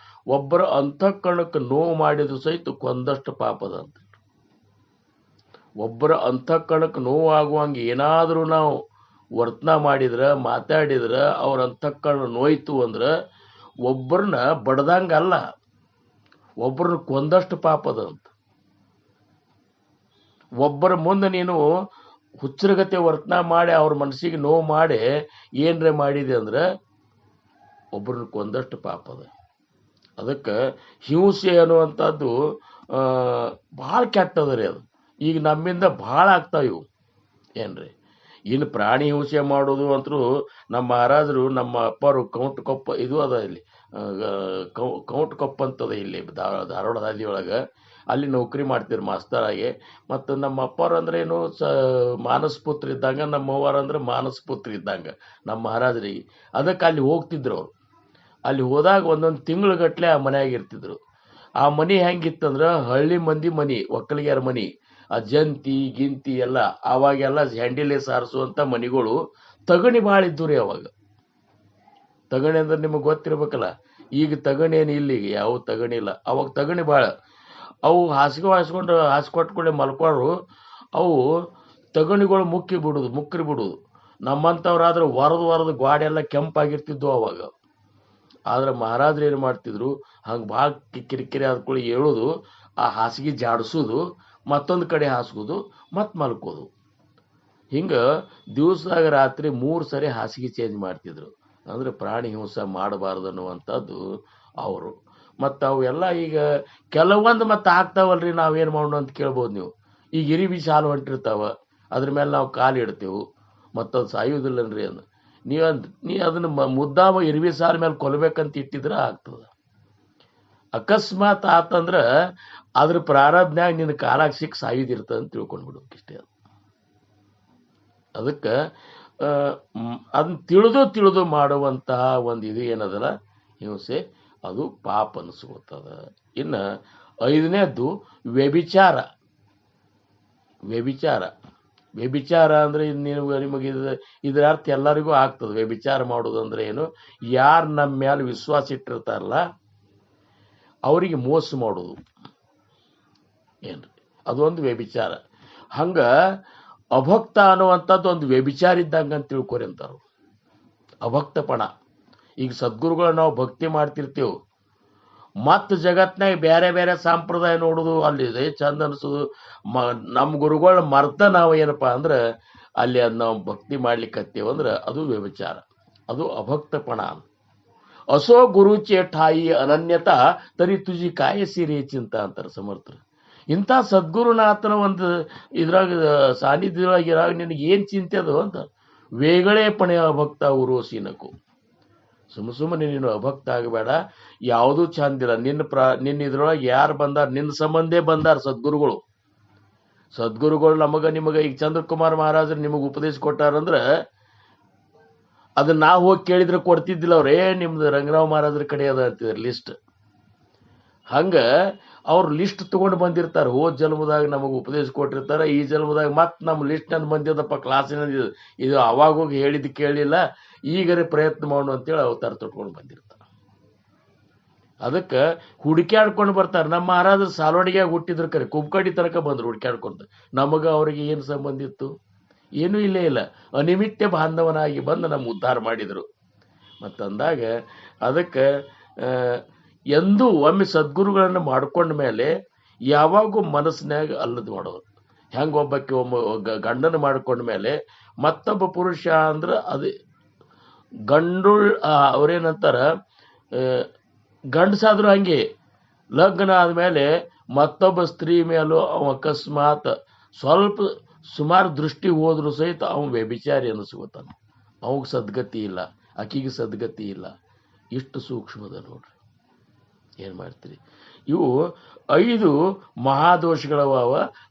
ಒಬ್ಬರ ಅಂತಃಕರಣಕ್ಕೆ ನೋವು ಮಾಡಿದ್ರು ಸಹಿತ ಕೊಂದಷ್ಟು ಪಾಪದ ಅಂತ. ಒಬ್ಬರ ಅಂತಃಕರಣಕ್ಕೆ ನೋವು ಆಗುವಂಗೆ ಏನಾದರೂ ನಾವು ವರ್ತನ ಮಾಡಿದ್ರೆ, ಮಾತಾಡಿದ್ರೆ, ಅವ್ರ ಅಂತಃಕರಣ ನೋಯ್ತು ಅಂದ್ರೆ ಒಬ್ಬರನ್ನ ಬಡ್ದಂಗಲ್ಲ, ಒಬ್ಬರನ್ನ ಕೊಂದಷ್ಟು ಪಾಪದ ಅಂತ. ಒಬ್ಬರ ಮುಂದೆ ನೀನು ಹುಚ್ಚರಗತೆ ವರ್ತನ ಮಾಡಿ ಅವ್ರ ಮನಸ್ಸಿಗೆ ನೋವು ಮಾಡಿ ಏನ್ರೆ ಮಾಡಿದೆ ಅಂದ್ರೆ ಒಬ್ಬರನ್ನ ಕೊಂದಷ್ಟು ಪಾಪದ. ಅದಕ್ಕೆ ಹಿಂಸೆ ಅನ್ನುವಂಥದ್ದು ಭಾಳ ಕೆಟ್ಟದ ರೀ. ಅದು ಈಗ ನಮ್ಮಿಂದ ಭಾಳ ಆಗ್ತಾವ ಇವು ಏನ್ರಿ. ಇನ್ನು ಪ್ರಾಣಿ ಹಿಂಸೆ ಮಾಡೋದು ಅಂತರೂ ನಮ್ಮ ಮಹಾರಾಜರು, ನಮ್ಮ ಅಪ್ಪರು ಕೌಂಟ್ಕೊಪ್ಪ ಇದು ಅದ ಇಲ್ಲಿ, ಕೌಂಟ್ಕೊಪ್ಪ ಅಂತದ ಇಲ್ಲಿ ಧಾರವಾಡ ಹಾದಿಯೊಳಗೆ. ಅಲ್ಲಿ ನೌಕರಿ ಮಾಡ್ತಿದ್ರು ಮಾಸ್ತರಾಗಿ. ಮತ್ತು ನಮ್ಮ ಅಪ್ಪರು ಅಂದ್ರೆ ಏನು ಮಾನಸ ಪುತ್ರ ಇದ್ದಂಗೆ, ನಮ್ಮ ಅವ್ವಾರ ಅಂದ್ರೆ ಮಾನಸ ಪುತ್ರ ಇದ್ದಂಗೆ ನಮ್ಮ ಮಹಾರಾಜರಿಗೆ. ಅದಕ್ಕೆ ಅಲ್ಲಿ ಹೋಗ್ತಿದ್ರು ಅವರು. ಅಲ್ಲಿ ಹೋದಾಗ ಒಂದೊಂದು ತಿಂಗಳುಗಟ್ಟಲೆ ಆ ಮನೆಯಾಗ ಇರ್ತಿದ್ರು. ಆ ಮನೆ ಹೆಂಗಿತ್ತಂದ್ರೆ ಹಳ್ಳಿ ಮಂದಿ ಮನೆ, ಒಕ್ಕಲಿಗರ ಮನೆ. ಆ ಜಂತಿ ಗಿಂತಿ ಎಲ್ಲ ಅವಾಗೆಲ್ಲ ಹ್ಯಾಂಡಿಲೆ ಸಾರಿಸುವಂಥ ಮನೆಗಳು ತಗಣಿ ಭಾಳ ಇದ್ದು ರೀ ಅವಾಗ. ತಗಣಿ ಅಂದ್ರೆ ನಿಮಗೆ ಗೊತ್ತಿರ್ಬೇಕಲ್ಲ. ಈಗ ತಗಣಿ ಏನು ಇಲ್ಲಿಗೆ ಯಾವ ತಗಣಿ ಇಲ್ಲ, ಅವಾಗ ತಗಣಿ ಭಾಳ. ಅವು ಹಾಸ್ಕೊಟ್ಕೊಂಡೆ ಮಲ್ಕೊಳ್ಳೋರು. ಅವು ತಗಣಿಗಳು ಮುಕ್ರಿ ಬಿಡುದು. ನಮ್ಮಂಥವ್ರಾದ್ರೆ ವರದು ಗೋಡೆ ಎಲ್ಲ ಕೆಂಪಾಗಿರ್ತಿದ್ವು ಅವಾಗ. ಆದ್ರೆ ಮಹಾರಾಜರು ಏನು ಮಾಡ್ತಿದ್ರು, ಹಂಗೆ ಭಾಳ ಕಿರಿಕಿರಿ ಆದ್ಕೊಳ್ಳಿ ಹೇಳೋದು, ಆ ಹಾಸಿಗೆ ಜಾಡಿಸೋದು, ಮತ್ತೊಂದು ಕಡೆ ಹಾಸ್ಕೋದು, ಮತ್ತೆ ಮಲ್ಕೋದು. ಹಿಂಗೆ ದಿವಸದಾಗ ರಾತ್ರಿ 3 ಸರಿ ಹಾಸಿಗೆ ಚೇಂಜ್ ಮಾಡ್ತಿದ್ರು. ಅಂದರೆ ಪ್ರಾಣಿ ಹಿಂಸೆ ಮಾಡಬಾರ್ದು ಅನ್ನುವಂಥದ್ದು ಅವರು. ಮತ್ತು ಅವೆಲ್ಲ ಈಗ ಕೆಲವೊಂದು ಮತ್ತೆ ಆಗ್ತಾವಲ್ರಿ, ನಾವೇನು ಮಾಡೋಣ ಅಂತ ಕೇಳ್ಬೋದು ನೀವು. ಈಗ ಇರಿಬಿ ಸಾಲು ಹೊಂಟಿರ್ತಾವ, ಅದ್ರ ಮೇಲೆ ನಾವು ಕಾಲು ಇಡ್ತೇವೆ, ಮತ್ತದು ಸಾಯೋದಿಲ್ಲನ್ರಿ. ಅಂದು ನೀ ಅದನ್ನು ಮುದ್ದಾಮ ಇರಿಬಿ ಸಾಲ ಮೇಲೆ ಕೊಲ್ಬೇಕಂತ ಇಟ್ಟಿದ್ರೆ ಆಗ್ತದೆ. ಅಕಸ್ಮಾತ್ ಆತಂದ್ರೆ ಅದ್ರ ಪ್ರಾರಬ್ಧನ್ಯಾಗ ನಿನ್ನ ಕಾಲಾಗ ಸಿಕ್ಕಿ ಸಾಯುದಿರ್ತದೆ ಅಂತ ತಿಳ್ಕೊಂಡ್ಬಿಡ್ಬೇಕು ಇಷ್ಟೇ. ಅದಕ್ಕೆ ಅದನ್ನ ತಿಳಿದು ಮಾಡುವಂತಹ ಒಂದು ಇದು ಏನದಲ್ಲ ಹಿಂಸೆ, ಅದು ಪಾಪ ಅನಿಸ್ಕೋತದ. ಇನ್ನು 5ನೇದ್ದು ವ್ಯಭಿಚಾರ ಅಂದ್ರೆ ನಿಮಗೆ ಇದರ ಅರ್ಥ ಎಲ್ಲರಿಗೂ ಆಗ್ತದೆ. ವ್ಯಭಿಚಾರ ಮಾಡೋದು ಅಂದ್ರೆ ಏನು? ಯಾರು ನಮ್ಮ ಮೇಲೆ ವಿಶ್ವಾಸ ಇಟ್ಟಿರ್ತಾರಲ್ಲ ಅವರಿಗೆ ಮೋಸ ಮಾಡೋದು ಏನ್ರಿ, ಅದೊಂದು ವ್ಯಭಿಚಾರ. ಹಂಗ ಅಭಕ್ತ ಅನ್ನುವಂಥದ್ದು ಒಂದು ವ್ಯಭಿಚಾರ ಇದ್ದಂಗೆ ಅಂತ ತಿಳ್ಕೊರಿ ಅಂತಾರು. ಅಭಕ್ತಪಣ. ಈಗ ಸದ್ಗುರುಗಳು ನಾವು ಭಕ್ತಿ ಮಾಡ್ತಿರ್ತೀವಿ, ಮತ್ತು ಜಗತ್ನಾಗ ಬೇರೆ ಬೇರೆ ಸಂಪ್ರದಾಯ ನೋಡೋದು, ಅಲ್ಲಿ ಚಂದ ಅನಿಸೋದು, ನಮ್ಮ ಗುರುಗಳ ಮರ್ತ ನಾವು ಏನಪ್ಪ ಅಂದ್ರೆ ಅಲ್ಲಿ ಅದು ನಾವು ಭಕ್ತಿ ಮಾಡ್ಲಿಕ್ಕತ್ತೇವೆ ಅಂದ್ರೆ ಅದು ವ್ಯಭಿಚಾರ, ಅದು ಅಭಕ್ತಪಣ. ಅಸೋ ಗುರುಚೆ ಠಾಯಿ ಅನನ್ಯತಾ ತರಿ ತುಜಿ ಕಾಯ ಸೀರೆ ಚಿಂತ ಅಂತಾರೆ ಸಮರ್ಥರು. ಇಂಥ ಸದ್ಗುರುನಾಥನ ಒಂದು ಇದ್ರಾಗ ಸಾನ್ನಿಧ್ಯದೊಳಗಿರಾಗ ನಿನಗೆ ಏನು ಚಿಂತೆ ಅದು ಅಂತ. ವೇಗಳೇ ಪಣೆ ಅಭಕ್ತ ಉರೋಸಿನಕು. ಸುಮ್ಮನೆ ನೀನು ಅಭಕ್ತ ಆಗಬೇಡ, ಯಾವುದೂ ಚಂದಿಲ್ಲ. ನಿನ್ನ ಇದ್ರೊಳಗೆ ಯಾರು ಬಂದಾರ, ನಿನ್ನ ಸಂಬಂಧೇ ಬಂದಾರ ಸದ್ಗುರುಗಳು ನಿಮಗೆ ಈಗ ಚಂದ್ರಕುಮಾರ್ ಮಹಾರಾಜರು ನಿಮಗೆ ಉಪದೇಶ ಕೊಟ್ಟಾರಂದ್ರೆ ಅದನ್ನ ನಾವು ಹೋಗಿ ಕೇಳಿದ್ರೆ ಕೊಡ್ತಿದ್ದಿಲ್ಲ. ಅವ್ರೇ ನಿಮ್ದು ರಂಗರಾವ್ ಮಹಾರಾಜರ ಕಡೆ ಅದ ಅಂತಿದ್ರು ಲಿಸ್ಟ್. ಹಂಗ ಅವ್ರು ಲಿಸ್ಟ್ ತಗೊಂಡು ಬಂದಿರ್ತಾರೆ. ಹೋದ ಜನ್ಮದಾಗ ನಮಗೆ ಉಪದೇಶ ಕೊಟ್ಟಿರ್ತಾರೆ, ಈ ಜನ್ಮದಾಗ ಮತ್ತೆ ನಮ್ಮ ಲಿಸ್ಟ್ ನಂದು ಬಂದಿದ್ದಪ್ಪ ಕ್ಲಾಸಿನ ಇದು ಅವಾಗ ಹೋಗಿ ಹೇಳಿದ್ದು ಕೇಳಿಲ್ಲ, ಈಗರೇ ಪ್ರಯತ್ನ ಮಾಡು ಅಂತೇಳಿ ಅವತಾರ ತೊಟ್ಕೊಂಡು ಬಂದಿರ್ತಾರೆ. ಅದಕ್ಕೆ ಹುಡುಕ್ಯಾಡ್ಕೊಂಡು ಬರ್ತಾರೆ. ನಮ್ಮ ಮಹಾರಾಜರು ಸಾಲವಾಡಿಗೆ ಹುಟ್ಟಿದ್ರು ಕರೆ, ಕುಬ್ಕಡಿ ತನಕ ಬಂದ್ರು ಹುಡುಕ್ಯಾಡ್ಕೊಂಡು. ನಮಗೆ ಅವ್ರಿಗೆ ಏನು ಸಂಬಂಧ ಇತ್ತು? ಏನೂ ಇಲ್ಲೇ ಇಲ್ಲ. ಅನಿಮಿತ್ಯ ಬಾಂಧವನಾಗಿ ಬಂದು ನಮ್ಮ ಉದ್ಧಾರ ಮಾಡಿದರು. ಮತ್ತಂದಾಗ ಅದಕ್ಕೆ ಎಂದೂ ಒಮ್ಮೆ ಸದ್ಗುರುಗಳನ್ನು ಮಾಡ್ಕೊಂಡ ಮೇಲೆ ಯಾವಾಗೂ ಮನಸ್ಸಿನಾಗ ಅಲ್ಲದ್ ಮಾಡೋದು. ಹೆಂಗ ಒಬ್ಬಕ್ಕೆ ಗಂಡನ ಮಾಡ್ಕೊಂಡ ಮೇಲೆ ಮತ್ತೊಬ್ಬ ಪುರುಷ ಅಂದ್ರೆ ಅದು ಗಂಡುಳ್ ಅವ್ರೇನಂತಾರ, ಗಂಡಸಾದ್ರು ಹಂಗೆ ಲಗ್ನ ಆದ್ಮೇಲೆ ಮತ್ತೊಬ್ಬ ಸ್ತ್ರೀ ಮೇಲೂ ಅವ ಅಕಸ್ಮಾತ್ ಸ್ವಲ್ಪ ಸುಮಾರು ದೃಷ್ಟಿ ಹೋದ್ರು ಸಹಿತ ಅವನು ವ್ಯಭಿಚಾರಿ ಅನ್ನಿಸ್ಕೋತಾನ. ಅವಾಗ ಸದ್ಗತಿ ಇಲ್ಲ, ಆಕಿಗೆ ಸದ್ಗತಿ ಇಲ್ಲ. ಇಷ್ಟು ಸೂಕ್ಷ್ಮದ ನೋಡ್ರಿ. ಏನ್ ಮಾಡ್ತೀರಿ? ಇವು 5 ಮಹಾದೋಷಗಳವ.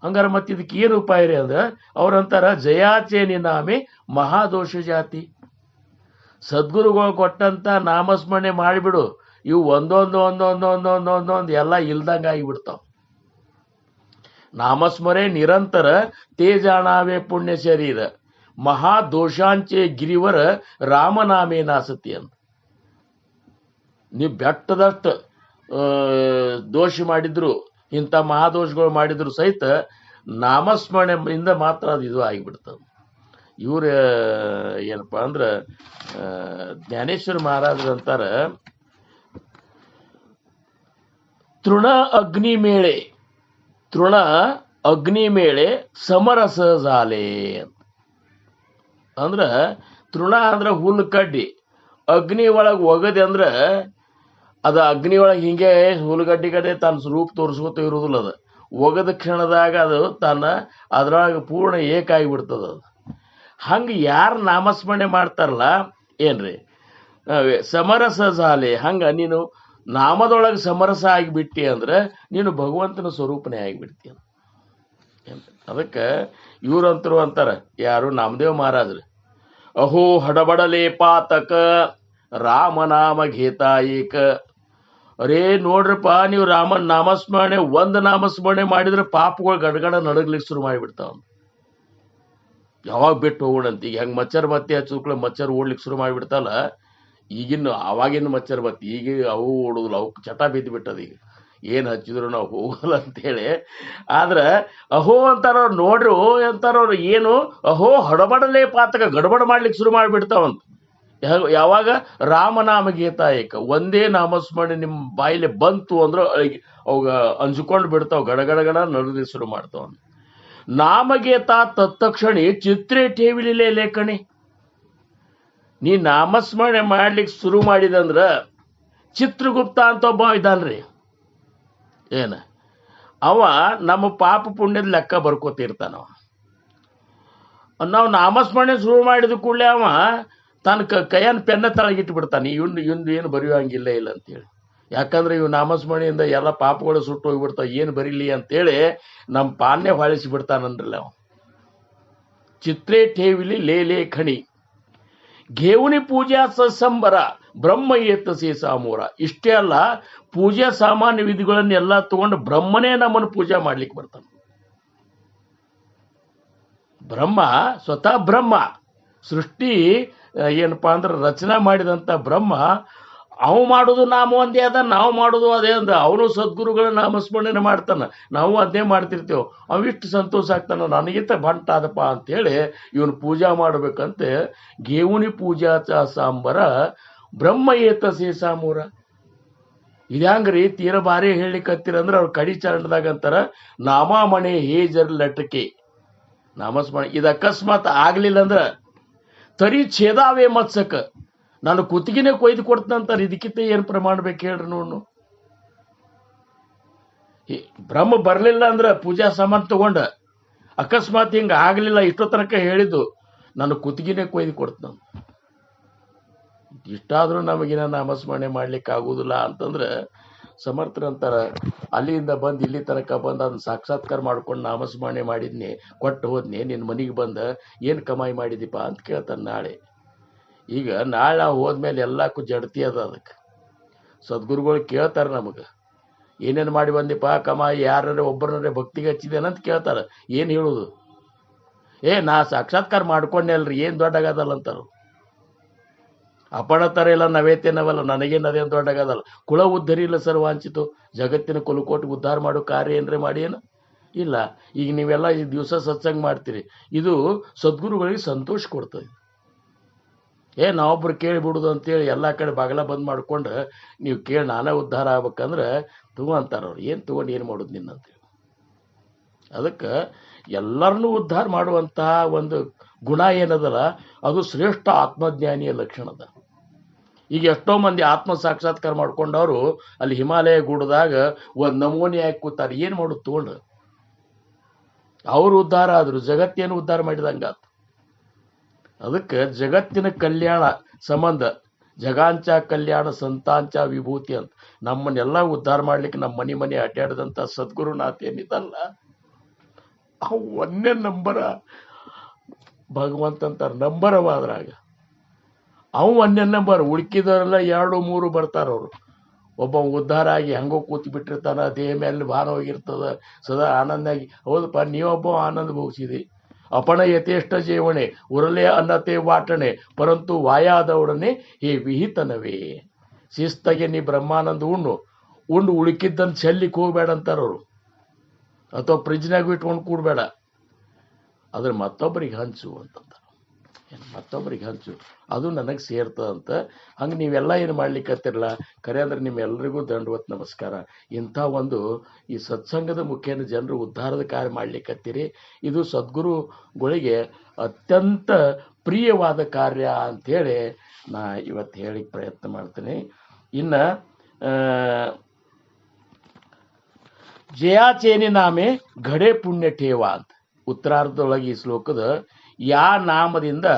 ಹಂಗಾರ ಮತ್ತೆ ಇದಕ್ಕೆ ಏನು ಉಪಾಯ ರೀ ಅಂದ್ರೆ ಅವ್ರಂತಾರ ಜಯಾಚೇನಿ ನಾಮೆ ಮಹಾದೋಷ ಜಾತಿ. ಸದ್ಗುರುಗಳು ಕೊಟ್ಟಂತ ನಾಮಸ್ಮರಣೆ ಮಾಡಿಬಿಡು, ಇವು ಒಂದೊಂದು ಎಲ್ಲ ಇಲ್ದಂಗ ಆಗಿಬಿಡ್ತಾವ. ನಾಮಸ್ಮರೆ ನಿರಂತರ ತೇಜಾಣಾವೇ ಪುಣ್ಯ ಶರೀರ ಮಹಾದೋಷಾಂಚೆ ಗಿರಿವರ ರಾಮನಾಮೇ ನಾಸತಿ ಅಂತ. ನೀವು ಬೆಟ್ಟದಷ್ಟು ದೋಷ ಮಾಡಿದ್ರು, ಇಂಥ ಮಹಾದೋಷಗಳು ಮಾಡಿದ್ರು ಸಹಿತ ನಾಮಸ್ಮರಣೆಯಿಂದ ಮಾತ್ರ ಅದು ಇದು ಆಗಿಬಿಡ್ತದೆ. ಇವ್ರ ಏನಪ್ಪಾ ಅಂದ್ರೆ ಜ್ಞಾನೇಶ್ವರ ಮಹಾರಾಜರಂತಾರ, ತೃಣ ಅಗ್ನಿಮೇಳೆ ಸಮರಸ ಜಾಲೆ ಅಂತ. ಅಂದ್ರ ತೃಣ ಅಂದ್ರ ಹುಲ್ಲು ಕಡ್ಡಿ, ಅಗ್ನಿ ಒಳಗೆ ಒಗದೆ ಅಂದ್ರ ಅದು ಅಗ್ನಿ ಒಳಗೆ ಹಿಂಗೆ ಹುಲ್ಲುಗಡ್ಡಿ ಕಡೆ ತನ್ನ ರೂಪ ತೋರಿಸ್ಕೊತ ಇರುವುದಿಲ್ಲ. ಅದು ಒಗದ ಕ್ಷಣದಾಗ ಅದು ಅದ್ರೊಳಗೆ ಪೂರ್ಣ ಏಕಾಗಿಬಿಡ್ತದ. ಅದು ಹಂಗೆ ಯಾರು ನಾಮಸ್ಮರಣೆ ಮಾಡ್ತಾರಲ್ಲ ಏನ್ರಿ ಸಮರಸ ಜಾಲೆ, ಹಂಗ ನೀನು ನಾಮದೊಳಗೆ ಸಮರಸ ಆಗಿಬಿಟ್ಟಿ ಅಂದ್ರೆ ನೀನು ಭಗವಂತನ ಸ್ವರೂಪನೇ ಆಗಿಬಿಡ್ತೀಯ. ಅದಕ್ಕೆ ಇವ್ರಂತರು ಅಂತಾರ, ಯಾರು ನಾಮದೇವ ಮಹಾರಾಜ್ರಿ, ಅಹೋ ಹಡಬಡಲೆ ಪಾತಕ ರಾಮನಾಮ ಘೇತಾಯಿಕ. ಅರೇ ನೋಡ್ರಪ್ಪ, ನೀವು ರಾಮನ್ ನಾಮಸ್ಮರಣೆ ಒಂದು ನಾಮಸ್ಮರಣೆ ಮಾಡಿದ್ರೆ ಪಾಪಗಳು ಗಡಗಡ ನಡಗ್ಲಿಕ್ಕೆ ಶುರು ಮಾಡಿಬಿಡ್ತಾವ. ಯಾವಾಗ ಬಿಟ್ಟು ಹೋಗೋಣಂತ. ಈಗ ಹೆಂಗೆ ಮಚ್ಚರ್ ಬತ್ತಿ ಹಚ್ಚುಕ್ಳ ಮಚ್ಚರ್ ಓಡ್ಲಿಕ್ಕೆ ಶುರು ಮಾಡಿಬಿಡ್ತಲ್ಲ, ಈಗಿನ ಅವಾಗಿನ ಮಚ್ಚರ್ ಬತ್ತಿ ಈಗ ಅವು ಓಡುದಿಲ್ಲ, ಅವು ಚಟ ಬಿದ್ದು ಬಿಟ್ಟದ. ಈಗ ಏನು ಹಚ್ಚಿದ್ರು ನಾವು ಹೋಗಲ್ಲ ಅಂತೇಳಿ. ಆದ್ರೆ ಅಹೋ ಅಂತಾರವ್ರು, ನೋಡ್ರಿ ಓ ಅಂತಾರವ್ರು, ಏನು ಅಹೋ ಹಡಬಡಲೇ ಪಾತಕ ಗಡಬಡ ಮಾಡ್ಲಿಕ್ಕೆ ಶುರು ಮಾಡಿಬಿಡ್ತಾವಂತ. ಯಾವಾಗ ರಾಮನಾಮ ಗೀತಾಯಕ ಒಂದೇ ನಾಮಸ್ಮರಣೆ ನಿಮ್ಮ ಬಾಯಿಲೆ ಬಂತು ಅಂದ್ರೆ ಅವಾಗ ಅಂಜ್ಕೊಂಡು ಬಿಡ್ತಾವ, ಗಡಗಡಗಡ ನಡುದಿ ಶುರು ಮಾಡ್ತಾವ. ನಾಮಗೀತ ತತ್ತಕ್ಷಣಿ ಚಿತ್ರೆ ಠೇವಿಲಿಲೆ ಲೇಖಣಿ. ನೀ ನಾಮಸ್ಮರಣೆ ಮಾಡ್ಲಿಕ್ಕೆ ಶುರು ಮಾಡಿದಂದ್ರ ಚಿತ್ರಗುಪ್ತ ಅಂತ ಒಬ್ಬ ಇದ್ದಾನ್ರಿ, ಏನ ಅವ ನಮ್ಮ ಪಾಪ ಪುಣ್ಯದ ಲೆಕ್ಕ ಬರ್ಕೋತಿರ್ತಾನವ. ನಾವು ನಾಮಸ್ಮರಣೆ ಶುರು ಮಾಡಿದ ಕೂಡಲೇ ಅವ ತನ್ನ ಕೈಯನ್ನು ಪೆನ್ನ ತಳಗಿಟ್ಟು ಬಿಡ್ತಾನೆ. ಇವ್ನು ಏನು ಬರೆಯುವಂಗಿಲ್ಲ ಇಲ್ಲ ಅಂತೇಳಿ. ಯಾಕಂದ್ರೆ ಇವ್ ನಾಮಸ್ಮರಣೆಯಿಂದ ಎಲ್ಲ ಪಾಪಗಳು ಸುಟ್ಟು ಹೋಗ್ಬಿಡ್ತಾವ, ಏನು ಬರೀಲಿ ಅಂತೇಳಿ ನಮ್ಮ ಪಾನ್ಯ ಹೊಳಿಸಿ ಬಿಡ್ತಾನಂದ್ರಲ್ಲ ಅವ. ಚಿತ್ರೇ ಠೇವಿಲಿ ಲೇ ಖಣಿ ಘೇವುನಿ ಪೂಜಾ ಸತ್ಸಂಬರ ಬ್ರಹ್ಮ ಏತ ಸೇಸಾಮೂರ. ಇಷ್ಟೇ ಅಲ್ಲ, ಪೂಜಾ ಸಾಮಾನ್ಯ ವಿಧಿಗಳನ್ನೆಲ್ಲ ತಗೊಂಡು ಬ್ರಹ್ಮನೇ ನಮ್ಮನ್ನು ಪೂಜಾ ಮಾಡ್ಲಿಕ್ಕೆ ಬರ್ತಾನೆ. ಬ್ರಹ್ಮ ಸ್ವತಃ ಬ್ರಹ್ಮ, ಸೃಷ್ಟಿ ಏನಪ್ಪಾ ಅಂದ್ರೆ ರಚನಾ ಮಾಡಿದಂಥ ಬ್ರಹ್ಮ ಅವು ಮಾಡೋದು ನಾಮ ಒಂದೇ ಅದ, ನಾವು ಮಾಡೋದು ಅದೇ ಅಂದ. ಅವನು ಸದ್ಗುರುಗಳ ನಾಮಸ್ಮರಣೆ ಮಾಡ್ತಾನ, ನಾವು ಅದೇ ಮಾಡ್ತಿರ್ತೇವೆ. ಅವಿಷ್ಟು ಸಂತೋಷ ಆಗ್ತಾನ, ನನಗಿಂತ ಬಂಟ ಆದಪ್ಪ ಅಂತೇಳಿ ಇವನು ಪೂಜಾ ಮಾಡ್ಬೇಕಂತೆ. ಗೇವುನಿ ಪೂಜಾ ಸಾಂಬರ ಬ್ರಹ್ಮ ಏತ ಸೇಸಾಮೂರ. ಇದ್ಯಾಂಗ್ರಿ ತೀರ ಬಾರಿ ಹೇಳಿಕತ್ತೀರಂದ್ರೆ ಅವ್ರ ಕಡಿ ಚರಣದಾಗ ಅಂತಾರ, ನಾಮಾಮಣೆ ಹೇಜರ್ ಲಟಕೆ ನಾಮಸ್ಮರಣೆ. ಇದು ಅಕಸ್ಮಾತ್ ಆಗ್ಲಿಲ್ಲ ಅಂದ್ರ ತರಿ ಛೇದಾವೇ ಮತ್ಸಕ, ನಾನು ಕುತ್ತಿಗೆನೆ ಕೊಯ್ದು ಕೊಡ್ತಂತಾರೆ. ಇದಕ್ಕಿಂತ ಏನು ಪ್ರಮಾಣ ಬೇಕು ಹೇಳ್ರಿ ನೋಡು. ಬ್ರಹ್ಮ ಬರ್ಲಿಲ್ಲ ಅಂದ್ರೆ ಪೂಜಾ ಸಾಮಾನು ತಗೊಂಡ ಅಕಸ್ಮಾತ್ ಹಿಂಗ ಆಗ್ಲಿಲ್ಲ, ಇಷ್ಟೋ ತನಕ ಹೇಳಿದ್ದು ನಾನು ಕುತ್ತಿಗೆನೆ ಕೊಯ್ದು ಕೊಡ್ತಾನ. ಇಷ್ಟಾದ್ರೂ ನಮಗಿನ ನಾಮಸ್ಮರಣೆ ಮಾಡ್ಲಿಕ್ಕೆ ಆಗುದಿಲ್ಲ ಅಂತಂದ್ರೆ ಸಮರ್ಥರಂತಾರ, ಅಲ್ಲಿಂದ ಬಂದು ಇಲ್ಲಿ ತನಕ ಬಂದು ಅದನ್ನ ಸಾಕ್ಷಾತ್ಕಾರ ಮಾಡ್ಕೊಂಡು ನಾಮಸ್ಮರಣೆ ಮಾಡಿದ್ನಿ, ಕೊಟ್ಟು ಹೋದ್ನಿ, ನಿನ್ನ ಮನೆಗೆ ಬಂದ ಏನು ಕಮಾಯಿ ಮಾಡಿದಿಪ್ಪ ಅಂತ ಕೇಳ್ತಾನೆ ನಾಳೆ. ಈಗ ನಾಳೆ ನಾವು ಹೋದ್ಮೇಲೆ ಎಲ್ಲಕ್ಕೂ ಜಡ್ತಿ ಅದ. ಅದಕ್ಕೆ ಸದ್ಗುರುಗಳು ಕೇಳ್ತಾರೆ ನಮಗೆ, ಏನೇನು ಮಾಡಿ ಬಂದಿಪ್ಪ ಕಮಾಯಿ, ಯಾರೇ ಒಬ್ಬರನ್ನೇ ಭಕ್ತಿಗೆ ಹಚ್ಚಿದೇನಂತ ಕೇಳ್ತಾರೆ. ಏನು ಹೇಳುದು? ನಾ ಸಾಕ್ಷಾತ್ಕಾರ ಮಾಡ್ಕೊಂಡೆ ಅಲ್ರಿ, ಏನು ದೊಡ್ಡಾಗದಲ್ಲ ಅಂತಾರು. ಅಪಣತರ ಇಲ್ಲ ನವೇತೇನವಲ್ಲ, ನನಗೇನು ಅದೇನು ದೊಡ್ಡಾಗದಲ್ಲ. ಕುಳ ಉದ್ಧರಿಲ್ಲ ಸರ್ ವಾಂಚಿತು, ಜಗತ್ತಿನ ಕುಲಕೋಟಿ ಉದ್ಧಾರ ಮಾಡೋ ಕಾರ್ಯ ಏನ್ರೆ ಮಾಡಿ ಏನು ಇಲ್ಲ. ಈಗ ನೀವೆಲ್ಲ ಈ ದಿವಸ ಸತ್ಸಂಗ ಮಾಡ್ತೀರಿ, ಇದು ಸದ್ಗುರುಗಳಿಗೆ ಸಂತೋಷ ಕೊಡ್ತದೆ. ನಾವೊಬ್ರು ಕೇಳಿಬಿಡುದು ಅಂತೇಳಿ ಎಲ್ಲ ಕಡೆ ಬಾಗಲ ಬಂದ್ ಮಾಡ್ಕೊಂಡು ನೀವು ಕೇಳಿ ನಾನೇ ಉದ್ಧಾರ ಆಗ್ಬೇಕಂದ್ರೆ ಅಂತಾರ ಅವ್ರು. ಏನು ತಗೊಂಡು ಏನು ಮಾಡೋದು ನಿನ್ನಂತೇಳಿ. ಅದಕ್ಕೆ ಎಲ್ಲರನ್ನೂ ಉದ್ಧಾರ ಮಾಡುವಂತಹ ಒಂದು ಗುಣ ಏನದಲ್ಲ, ಅದು ಶ್ರೇಷ್ಠ ಆತ್ಮಜ್ಞಾನಿಯ ಲಕ್ಷಣದ. ಈಗ ಎಷ್ಟೋ ಮಂದಿ ಆತ್ಮ ಸಾಕ್ಷಾತ್ಕಾರ ಮಾಡ್ಕೊಂಡವರು ಅಲ್ಲಿ ಹಿಮಾಲಯ ಗುಡ್ಡದಾಗ ಒಂದು ನಮೂನೆ ಹಾಕಿ ಕೂತಾರೆ. ಏನು ಮಾಡೋದು ತಗೊಂಡು? ಅವರು ಉದ್ಧಾರ ಆದ್ರು, ಜಗತ್ತೇನು ಉದ್ಧಾರ ಮಾಡಿದಂಗಾತು. ಅದಕ್ಕೆ ಜಗತ್ತಿನ ಕಲ್ಯಾಣ ಸಂಬಂಧ ಜಗಾಂಚ ಕಲ್ಯಾಣ ಸಂತಾಂಚ ವಿಭೂತಿ ಅಂತ ನಮ್ಮನ್ನೆಲ್ಲ ಉದ್ಧಾರ ಮಾಡ್ಲಿಕ್ಕೆ ನಮ್ಮ ಮನೆ ಅಡ್ಡಾಡಿದಂಥ ಸದ್ಗುರುನಾಥ ಏನಿದಲ್ಲ, ಅವು ಒಂದೇ ನಂಬರ ಭಗವಂತಂತಾರ. ನಂಬರವಾದ್ರಾಗ ಅವು ಒಂದೇ ನಂಬರ್. ಉಳ್ಕಿದವರೆಲ್ಲ 2, 3 ಬರ್ತಾರವ್ರು. ಒಬ್ಬ ಉದ್ಧಾರ ಆಗಿ ಹಂಗೋ ಕೂತು ಬಿಟ್ಟಿರ್ತಾನ, ದೇಹ ಮೇಲೆ ಭಾರ ಹೋಗಿರ್ತದ, ಸದಾ ಆನಂದಾಗಿ. ಹೌದಪ್ಪ, ನೀವೊಬ್ಬ ಆನಂದ ಭೋಗಿಸಿದಿ. ಅಪಣ ಯಥೇಷ್ಟ ಜೀವಣೆ ಉರಲೆ ಅನ್ನತೆ ವಾಟಣೆ ಪರಂತು ವಾಯಾದವಡನೆ ಹೇ ವಿಹಿತನವೇ. ಶಿಸ್ತಾಗೆ ನೀ ಬ್ರಹ್ಮಾನಂದ ಉಂಡು ಉಳುಕಿದ್ದಂತ ಚೆಲ್ಲಿಕ್ಕೆ ಹೋಗ್ಬೇಡ ಅಂತಾರವ್ರು. ಅಥವಾ ಫ್ರಿಜ್ನಾಗ ಇಟ್ಕೊಂಡು ಕೂಡಬೇಡ, ಅದ್ರ ಮತ್ತೊಬ್ಬರಿಗೆ ಹಂಚು ಅಂತಂತಾರೆ. ಮತ್ತೊಬ್ಬರಿಗೆ ಹಂಚು, ಅದು ನನಗೆ ಸೇರ್ತದಂತ. ಹಂಗೆ ನೀವೆಲ್ಲ ಏನು ಮಾಡ್ಲಿಕ್ಕತ್ತಿರಲ್ಲ, ಖರೆ ಅಂದ್ರೆ ನಿಮ್ಮೆಲ್ಲರಿಗೂ ದಂಡವತ್ ನಮಸ್ಕಾರ. ಇಂಥ ಒಂದು ಈ ಸತ್ಸಂಗದ ಮುಖೇನ ಜನರು ಉದ್ಧಾರದ ಕಾರ್ಯ ಮಾಡ್ಲಿಕ್ಕತ್ತೀರಿ. ಇದು ಸದ್ಗುರುಗಳಿಗೆ ಅತ್ಯಂತ ಪ್ರಿಯವಾದ ಕಾರ್ಯ ಅಂಥೇಳಿ ನಾ ಇವತ್ತು ಹೇಳಿಕ್ಕೆ ಪ್ರಯತ್ನ ಮಾಡ್ತೀನಿ. ಇನ್ನು ಜಯಾಚೇನಿ ನಾಮೆ ಘಡೆ ಪುಣ್ಯ ಠೇವ ಅಂತ ಉತ್ತರಾರ್ಧದೊಳಗೆ ಈ ಶ್ಲೋಕದ ಯಾ ನಾಮದಿಂದ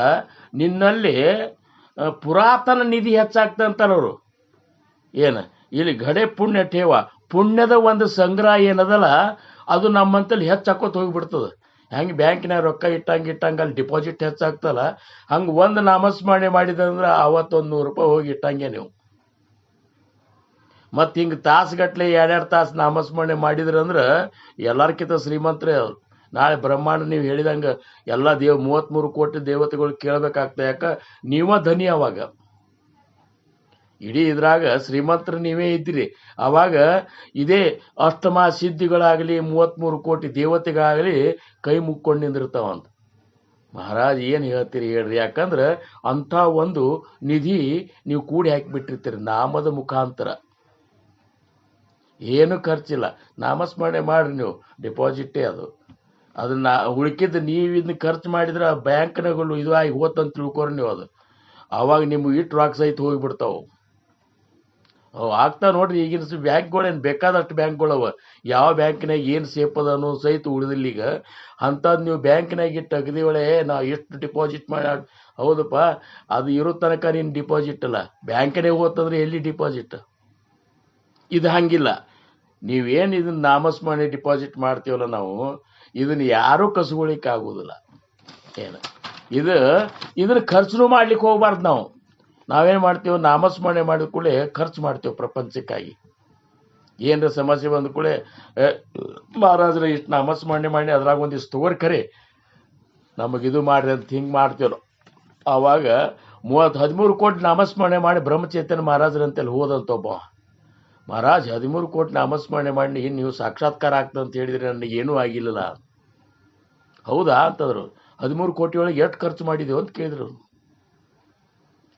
ನಿನ್ನಲ್ಲಿ ಪುರಾತನ ನಿಧಿ ಹೆಚ್ಚಾಗ್ತಂತಾರವರು. ಏನು ಇಲ್ಲಿ ಘಡೆ ಪುಣ್ಯ ಠೇವ, ಪುಣ್ಯದ ಒಂದು ಸಂಗ್ರಹ ಏನದಲ್ಲ ಅದು ನಮ್ಮಂತಲ್ಲಿ ಹೆಚ್ಚಾಕೋತ ಹೋಗಿಬಿಡ್ತದೆ. ಹೆಂಗೆ ಬ್ಯಾಂಕಿನಾಗ ರೊಕ್ಕ ಇಟ್ಟಂಗೆ ಅಲ್ಲಿ ಡಿಪಾಸಿಟ್ ಹೆಚ್ಚಾಗ್ತಲ್ಲ, ಹಂಗೆ ಒಂದು ನಾಮಸ್ಮರಣೆ ಮಾಡಿದಂದ್ರೆ ಅವತ್ತೊಂದು 100 ರೂಪಾಯಿ ಹೋಗಿ ಇಟ್ಟಂಗೆ ನೀವು. ಮತ್ತು ಹಿಂಗೆ ತಾಸುಗಟ್ಲೆ 2 ತಾಸು ನಾಮಸ್ಮರಣೆ ಮಾಡಿದ್ರಂದ್ರೆ ಎಲ್ಲರ್ಕಿಂತ ಶ್ರೀಮಂತರೇ ಅವ್ರು. ನಾಳೆ ಬ್ರಹ್ಮಾಂಡ ನೀವು ಹೇಳಿದಂಗೆ ಎಲ್ಲ 33 ಕೋಟಿ ದೇವತೆಗಳು ಕೇಳಬೇಕಾಗ್ತದೆ. ಯಾಕೆ ನೀವ ಧನಿ ಅವಾಗ. ಇಡೀ ಇದ್ರಾಗ ಶ್ರೀಮಂತರು ನೀವೇ ಇದ್ದೀರಿ. ಅವಾಗ ಇದೇ ಅಷ್ಟಮ ಸಿದ್ಧಿಗಳಾಗಲಿ 33 ಕೋಟಿ ದೇವತೆಗಾಗಲಿ ಕೈ ಮುಕ್ಕೊಂಡು ನಿಂದಿರ್ತಾವಂತ. ಮಹಾರಾಜ್ ಏನು ಹೇಳ್ತೀರಿ ಹೇಳ್ರಿ, ಯಾಕಂದ್ರೆ ಅಂಥ ಒಂದು ನಿಧಿ ನೀವು ಕೂಡಿ ಹಾಕಿಬಿಟ್ಟಿರ್ತೀರಿ ನಾಮದ ಮುಖಾಂತರ. ಏನು ಖರ್ಚಿಲ್ಲ, ನಾಮಸ್ಮರಣೆ ಮಾಡ್ರಿ ನೀವು, ಡಿಪಾಸಿಟೇ ಅದು. ಅದನ್ನ ಉಳ್ಕಿದ್ದು ನೀವು ಇದನ್ನ ಖರ್ಚು ಮಾಡಿದ್ರೆ ಬ್ಯಾಂಕ್ನಾಗಲು ಇದು ಆಗಿ ಹೋತಂತ ತಿಳ್ಕೊರಿ ನೀವು. ಅದು ಅವಾಗ ನಿಮ್ಗೆ ಇಟ್ಟು ರಾಕ್ ಸಹಿತ ಹೋಗಿಬಿಡ್ತಾವೆ. ಅವು ಆಗ್ತಾವೆ ನೋಡ್ರಿ. ಈಗಿನ ಬ್ಯಾಂಕ್ಗಳೇನು ಬೇಕಾದಷ್ಟು ಬ್ಯಾಂಕ್ಗಳವ. ಯಾವ ಬ್ಯಾಂಕ್ನಾಗ ಏನು ಸೇಫ್ ಅದ ಅನ್ನೋ ಸಹಿತ ಉಳಿದಿಲ್ಲ ಈಗ. ಅಂಥದ್ದು ನೀವು ಬ್ಯಾಂಕ್ನಾಗ ಇಟ್ಟು ಅಗದಿವಳೆ ನಾವು ಎಷ್ಟು ಡಿಪಾಸಿಟ್ ಮಾಡಿ. ಹೌದಪ್ಪ, ಅದು ಇರೋ ತನಕ ನೀನು ಡಿಪಾಸಿಟ್ ಅಲ್ಲ, ಬ್ಯಾಂಕ್ನಾಗ ಹೋತಂದ್ರೆ ಎಲ್ಲಿ ಡಿಪಾಸಿಟ್. ಇದು ಹಂಗಿಲ್ಲ. ನೀವೇನು ಇದನ್ನ ನಾಮಸ್ಮರಣೆ ಡಿಪಾಸಿಟ್ ಮಾಡ್ತೀವಲ್ಲ ನಾವು, ಇದನ್ನ ಯಾರೂ ಕಸ್ಕೊಳಿಕ್ಕೆ ಆಗೋದಿಲ್ಲ. ಏನು ಇದನ್ನ ಖರ್ಚು ಮಾಡ್ಲಿಕ್ಕೆ ಹೋಗ್ಬಾರ್ದು ನಾವು. ನಾವೇನು ಮಾಡ್ತೀವಿ, ನಾಮಸ್ಮರಣೆ ಮಾಡಿದ ಕೂಡಲೇ ಖರ್ಚು ಮಾಡ್ತೀವಿ ಪ್ರಪಂಚಕ್ಕಾಗಿ. ಏನರ ಸಮಸ್ಯೆ ಬಂದ ಕೂಡಲೇ ಮಹಾರಾಜರ ಇಷ್ಟು ನಾಮಸ್ಮರಣೆ ಮಾಡಿ ಅದ್ರಾಗ ಒಂದಿಷ್ಟು ತಗೋರಿ ಖರೆ ನಮಗಿದು ಮಾಡ್ರಿ ಅಂತ ಹಿಂಗೆ ಮಾಡ್ತೀವಲ್ಲ. ಆವಾಗ 13 ಕೋಟಿ ನಾಮಸ್ಮರಣೆ ಮಾಡಿ ಬ್ರಹ್ಮಚೇತನ ಮಹಾರಾಜರಂತೆಲ್ಲಿ ಹೋದಂತ ಒಬ್ಬ ಮಹಾರಾಜ್ 13 ಕೋಟಿ ನಾಮಸ್ಮರಣೆ ಮಾಡಿ ನೀವು ಸಾಕ್ಷಾತ್ಕಾರ ಆಗ್ತದೆ ಅಂತ ಹೇಳಿದ್ರೆ ನನಗೇನೂ ಆಗಿಲ್ಲಲ್ಲ. ಹೌದಾ ಅಂತಂದ್ರು. 13 ಕೋಟಿ ಒಳಗೆ ಎಷ್ಟು ಖರ್ಚು ಮಾಡಿದೆವು ಅಂತ ಕೇಳಿದ್ರು.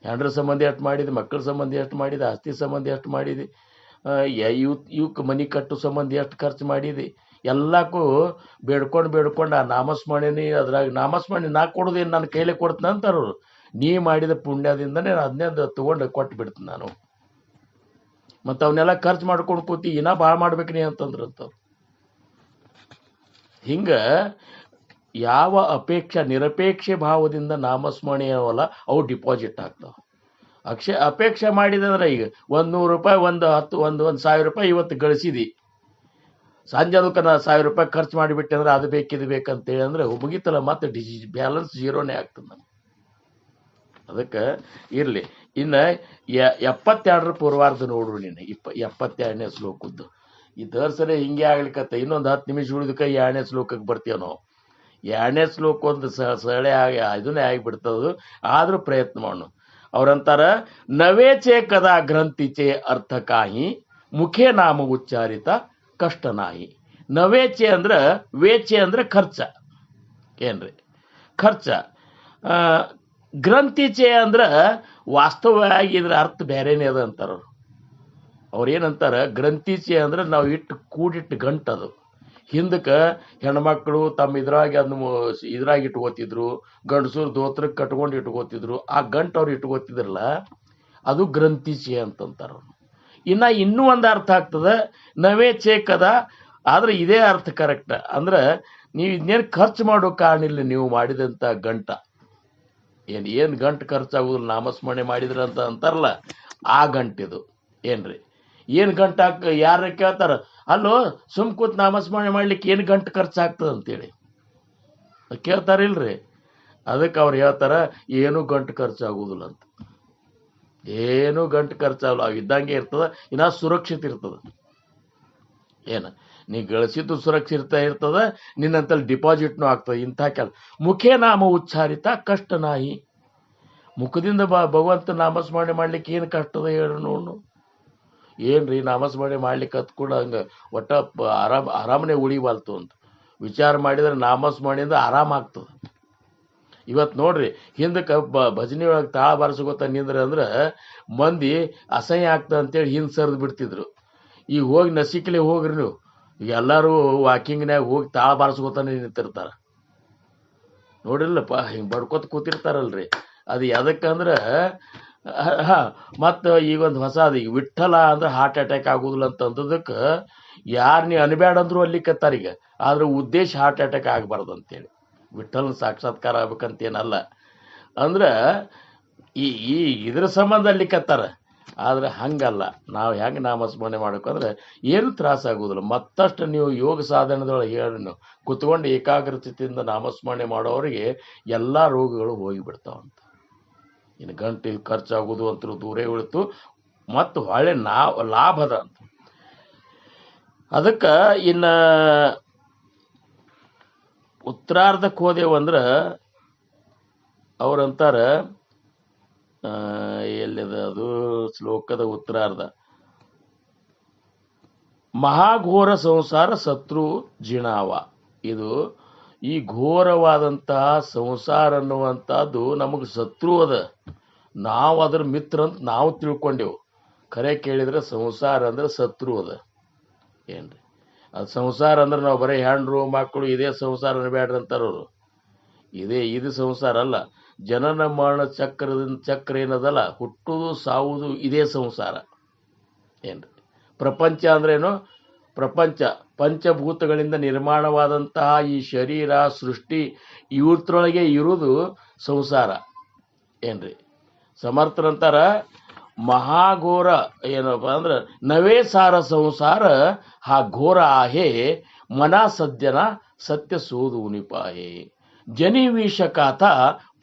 ಹೆಂಡ್ರ ಸಂಬಂಧಿ ಎಷ್ಟು ಮಾಡಿದೆ, ಮಕ್ಕಳ ಸಂಬಂಧಿ ಎಷ್ಟು ಮಾಡಿದೆ, ಆಸ್ತಿ ಸಂಬಂಧಿ ಎಷ್ಟು ಮಾಡಿದೆ, ಇವಕ್ಕೆ ಮನೆ ಕಟ್ಟು ಸಂಬಂಧಿ ಎಷ್ಟು ಖರ್ಚು ಮಾಡಿದೆ, ಎಲ್ಲಕ್ಕೂ ಬೇಡ್ಕೊಂಡು ಆ ನಾಮಸ್ಮರಣೆ ಅದ್ರಾಗ ನಾಮಸ್ಮರಣೆ ನಾ ಕೊಡೋದೇನು ನನ್ನ ಕೈಲೇ ಕೊಡ್ತೀನಿ ಅಂತಾರವ್ರು. ನೀ ಮಾಡಿದ ಪುಣ್ಯದಿಂದನೇ ಅದನ್ನೇ ತೊಗೊಂಡು ಕೊಟ್ಟು ಬಿಡ್ತೀನಿ ನಾನು. ಮತ್ತು ಅವನ್ನೆಲ್ಲ ಖರ್ಚು ಮಾಡ್ಕೊಂಡು ಕೂತಿ ಇನ್ನೂ ಭಾಳ ಮಾಡ್ಬೇಕು ನೀ ಅಂತಂದ್ರಂತವ್ರು. ಹಿಂಗೆ ಯಾವ ನಿರಪೇಕ್ಷೆ ಭಾವದಿಂದ ನಾಮಸ್ಮರಣೆ ಅವಲ್ಲ ಅವು ಡಿಪಾಸಿಟ್ ಆಗ್ತಾವೆ. ಅಪೇಕ್ಷೆ ಮಾಡಿದಂದ್ರೆ ಈಗ 100 ರೂಪಾಯಿ, 1,000 ರೂಪಾಯಿ ಇವತ್ತು ಗಳಿಸಿದಿ, ಸಂಜೆ ಅದಕ್ಕೆ ನಾ 1000 ರೂಪಾಯಿ ಖರ್ಚು ಮಾಡಿಬಿಟ್ಟೆ ಅಂದ್ರೆ ಅದು ಬೇಕಿದು ಬೇಕಂತೇಳಿ ಅಂದ್ರೆ ಮುಗಿತಲ್ಲ, ಮತ್ತೆ ಬ್ಯಾಲೆನ್ಸ್ ಜೀರೋನೇ ಆಗ್ತದೆ ನಮ್ಗೆ. ಅದಕ್ಕೆ ಇರಲಿ. ಇನ್ನು 72ರ ಪೂರ್ವಾರ್ಧ ನೋಡ್ರು ನೀನು 72ನೇ ಶ್ಲೋಕದ್ದು. ಈ ದರ್ಸನೆ ಹಿಂಗೆ ಆಗ್ಲಿಕ್ಕತ್ತ. ಇನ್ನೊಂದು 10 ನಿಮಿಷ ಉಳಿದಕ್ಕೆ 2ನೇ ಶ್ಲೋಕಕ್ಕೆ ಬರ್ತೀವಿ ನಾವು. 2ನೇ ಶ್ಲೋಕ ಒಂದು ಸಳೆ ಆಗಿ ಇದನ್ನೇ ಆಗಿಬಿಡ್ತದು. ಆದರೂ ಪ್ರಯತ್ನ ಮಾಡೋಣ. ಅವ್ರಂತಾರ, ನವೇಚೆ ಕದಾ ಗ್ರಂಥಿಚೆ ಅರ್ಥ ಕಾಹಿ ಮುಖೇ ನಾಮ ಉಚ್ಚಾರಿತ ಕಷ್ಟ ನಾಹಿ. ನವೇಚೆ ಅಂದ್ರೆ ಖರ್ಚ. ಏನ್ರಿ ಖರ್ಚ? ಗ್ರಂಥಿಚೆ ಅಂದ್ರ ವಾಸ್ತವವಾಗಿ ಇದ್ರ ಅರ್ಥ ಬೇರೆನೇ ಅದ ಅಂತಾರ ಅವ್ರು ಏನಂತಾರ. ಗ್ರಂಥಿಚೆ ಅಂದ್ರೆ ನಾವು ಕೂಡಿಟ್ಟು ಗಂಟದು. ಹಿಂದಕ್ಕೆ ಹೆಣ್ಮಕ್ಳು ತಮ್ಮ ಇದ್ರಾಗ ಇಟ್ಕೋತಿದ್ರು, ಗಂಡಸರು ದೋತ್ರಕ್ಕೆ ಕಟ್ಕೊಂಡು ಇಟ್ಕೋತಿದ್ರು. ಆ ಗಂಟು ಅವ್ರು ಇಟ್ಕೋತಿದ್ರಲ್ಲ ಅದು ಗ್ರಂಥಿಚೆ ಅಂತಂತಾರ. ಇನ್ನೂ ಒಂದು ಅರ್ಥ ಆಗ್ತದ, ನವೇ ಚೇಕ್ ಅದ, ಆದ್ರೆ ಇದೇ ಅರ್ಥ ಕರೆಕ್ಟ್. ಅಂದ್ರೆ ನೀವು ಇದನ್ನೇನು ಖರ್ಚು ಮಾಡೋ ಕಾರಣ ಇಲ್ಲ, ನೀವು ಮಾಡಿದಂಥ ಗಂಟ ಏನು ಗಂಟು ಖರ್ಚಾಗುದಿಲ್ಲ ನಾಮಸ್ಮರಣೆ ಮಾಡಿದ್ರ ಅಂತ ಅಂತಾರಲ್ಲ, ಆ ಗಂಟಿದು ಏನ್ರಿ. ಏನು ಗಂಟು ಯಾರ ಕೇಳ್ತಾರ, ಅಲ್ಲೋ ಸುಮ್ ಕೂತ್ ನಾಮಸ್ಮರಣೆ ಮಾಡ್ಲಿಕ್ಕೆ ಏನು ಗಂಟು ಖರ್ಚಾಗ್ತದೆ ಅಂತೇಳಿ ಕೇಳ್ತಾರಿಲ್ರಿ. ಅದಕ್ಕೆ ಅವ್ರು ಹೇಳ್ತಾರ ಏನು ಗಂಟು ಖರ್ಚಾಗುದಿಲ್ಲ ಅಂತ. ಏನು ಗಂಟು ಖರ್ಚಾಗಲ್ಲ, ಅವು ಇದ್ದಂಗೆ ಇರ್ತದ. ಇನ್ನ ಸುರಕ್ಷಿತ ಇರ್ತದ. ನೀ ಗಳಿಸಿದ್ದು ಸುರಕ್ಷಿತ ಇರ್ತದ, ನಿನ್ನಂತಲ್ಲಿ ಡಿಪಾಸಿಟ್ನು ಆಗ್ತದೆ. ಇಂಥ ಮುಖೇ ನಾಮ ಉಚ್ಚಾರಿತ ಕಷ್ಟ ನಾಯಿ. ಮುಖದಿಂದ ಭಗವಂತ ನಾಮಸ್ಮರಣೆ ಮಾಡ್ಲಿಕ್ಕೆ ಏನು ಕಷ್ಟದ ಹೇಳಿ ನೋಡು. ಏನ್ರಿ ನಾಮಸ್ಮರಣೆ ಮಾಡ್ಲಿಕ್ಕೆ ಹತ್ಕೊಂಡು ಹಂಗೆ ಒಟ್ಟ ಆರಾಮನೆ ಉಳಿಬಾಲ್ತು ಅಂತ ವಿಚಾರ ಮಾಡಿದ್ರೆ ನಾಮಸ್ಮರಣೆಯಿಂದ ಆರಾಮ ಆಗ್ತದೆ. ಇವತ್ತು ನೋಡ್ರಿ, ಹಿಂದಕ್ಕೆ ಭಜನೆ ಒಳಗೆ ತಾಳ ಬಾರಿಸ್ಕೊತ ನಿಂದ್ರೆ ಅಂದ್ರೆ ಮಂದಿ ಅಸಹ್ಯ ಆಗ್ತದೆ ಅಂತೇಳಿ ಹಿಂದೆ ಸರಿದು ಬಿಡ್ತಿದ್ರು. ಈಗ ಹೋಗಿ ನಸಿಕಲೆ ಹೋಗ್ರಿ ನೀವು, ಎಲ್ಲರೂ ವಾಕಿಂಗ್ನ್ಯಾಗ ಹೋಗಿ ತಾಳ ಬಾರಿಸ್ಕೊತಾನೆ ನಿಂತಿರ್ತಾರ ನೋಡಿಲ್ಲಪ್ಪ. ಹಿಂಗೆ ಬಡ್ಕೊತ ಕೂತಿರ್ತಾರಲ್ರಿ. ಅದು ಯಾವ್ದಕ್ಕಂದ್ರೆ ಮತ್ತು ಈಗೊಂದು ಹೊಸದು, ಈಗ ವಿಠಲ ಅಂದ್ರೆ ಹಾರ್ಟ್ ಅಟ್ಯಾಕ್ ಆಗೋದಿಲ್ಲ ಅಂತಂದದಕ್ಕೆ ಯಾರು ನೀ ಅನ್ಬೇಡ ಅಂದ್ರು ಅಲ್ಲಿ ಕತ್ತಾರೀಗ. ಆದ್ರೆ ಉದ್ದೇಶ ಹಾರ್ಟ್ ಅಟ್ಯಾಕ್ ಆಗಬಾರ್ದು ಅಂತೇಳಿ, ವಿಠಲನ ಸಾಕ್ಷಾತ್ಕಾರ ಆಗ್ಬೇಕಂತೇನಲ್ಲ. ಅಂದ್ರೆ ಈ ಇದ್ರ ಸಂಬಂಧ ಅಲ್ಲಿ ಕತ್ತಾರ. ಆದ್ರೆ ಹಂಗಲ್ಲ. ನಾವು ಹೆಂಗೆ ನಾಮಸ್ಮರಣೆ ಮಾಡ್ಬೇಕಂದ್ರೆ ಏನು ತ್ರಾಸ ಆಗೋದಿಲ್ಲ. ಮತ್ತಷ್ಟು ನೀವು ಯೋಗ ಸಾಧನದೊಳಗೆ ಹೇಳಿ ನೀವು ಕುತ್ಕೊಂಡು ಏಕಾಗ್ರತೆಯಿಂದ ನಾಮಸ್ಮರಣೆ ಮಾಡೋರಿಗೆ ಎಲ್ಲ ರೋಗಗಳು ಹೋಗಿಬಿಡ್ತಾವಂತ. ಇನ್ನು ಗಂಟೆ ಖರ್ಚಾಗೋದು ಅಂತೂ ದೂರೇ ಉಳಿತು, ಮತ್ತು ಹೊಳೆ ಲಾಭದ ಅಂತ. ಅದಕ್ಕೆ ಇನ್ನು ಉತ್ತರಾರ್ಧಕ್ಕೆ ಹೋದೆವಂದ್ರೆ ಅವ್ರಂತಾರ, ಎಲ್ಲಿದ ಅದು ಶ್ಲೋಕದ ಉತ್ತರಾರ್ಧ, ಮಹಾಘೋರ ಸಂಸಾರ ಶತ್ರು ಜಿಣಾವ. ಇದು ಈ ಘೋರವಾದಂತಹ ಸಂಸಾರ ಅನ್ನುವಂಥದ್ದು ನಮಗೆ ಶತ್ರು ಅದ. ನಾವು ಅದ್ರ ಮಿತ್ರ ಅಂತ ನಾವು ತಿಳ್ಕೊಂಡೆವು. ಖರೆ ಕೇಳಿದ್ರೆ ಸಂಸಾರ ಅಂದ್ರೆ ಶತ್ರು ಅದ ಏನ್ರಿ. ಅದು ಸಂಸಾರ ಅಂದ್ರೆ ನಾವು ಬರೀ ಹೆಂಡ್ರು ಮಕ್ಕಳು ಇದೇ ಸಂಸಾರ ಅನ್ಬೇಡ್ರಿ ಅಂತಾರವ್ರು. ಇದು ಸಂಸಾರ ಅಲ್ಲ. ಜನನ ಮರಣ ಚಕ್ರ ಏನದಲ್ಲ, ಹುಟ್ಟುವುದು ಸಾವುವುದು ಇದೇ ಸಂಸಾರ ಏನ್ರಿ. ಪ್ರಪಂಚ ಅಂದ್ರೇನು? ಪ್ರಪಂಚ ಪಂಚಭೂತಗಳಿಂದ ನಿರ್ಮಾಣವಾದಂತಹ ಈ ಶರೀರ ಸೃಷ್ಟಿ ಇವ್ರೊಳಗೆ ಇರುವುದು ಸಂಸಾರ ಏನ್ರಿ. ಸಮರ್ಥರಂತಾರ, ಮಹಾಘೋರ ಏನಪ್ಪ ಅಂದ್ರೆ ನವೇ ಸಾರ ಸಂಸಾರ ಹಾ ಘೋರ ಆಹೆ ಮನಾ ಸದ್ಯನ ಸತ್ಯ ಸೋದು ನಿಪಾಹೆ. ಜನಿ ವಿಷ ಕಾತ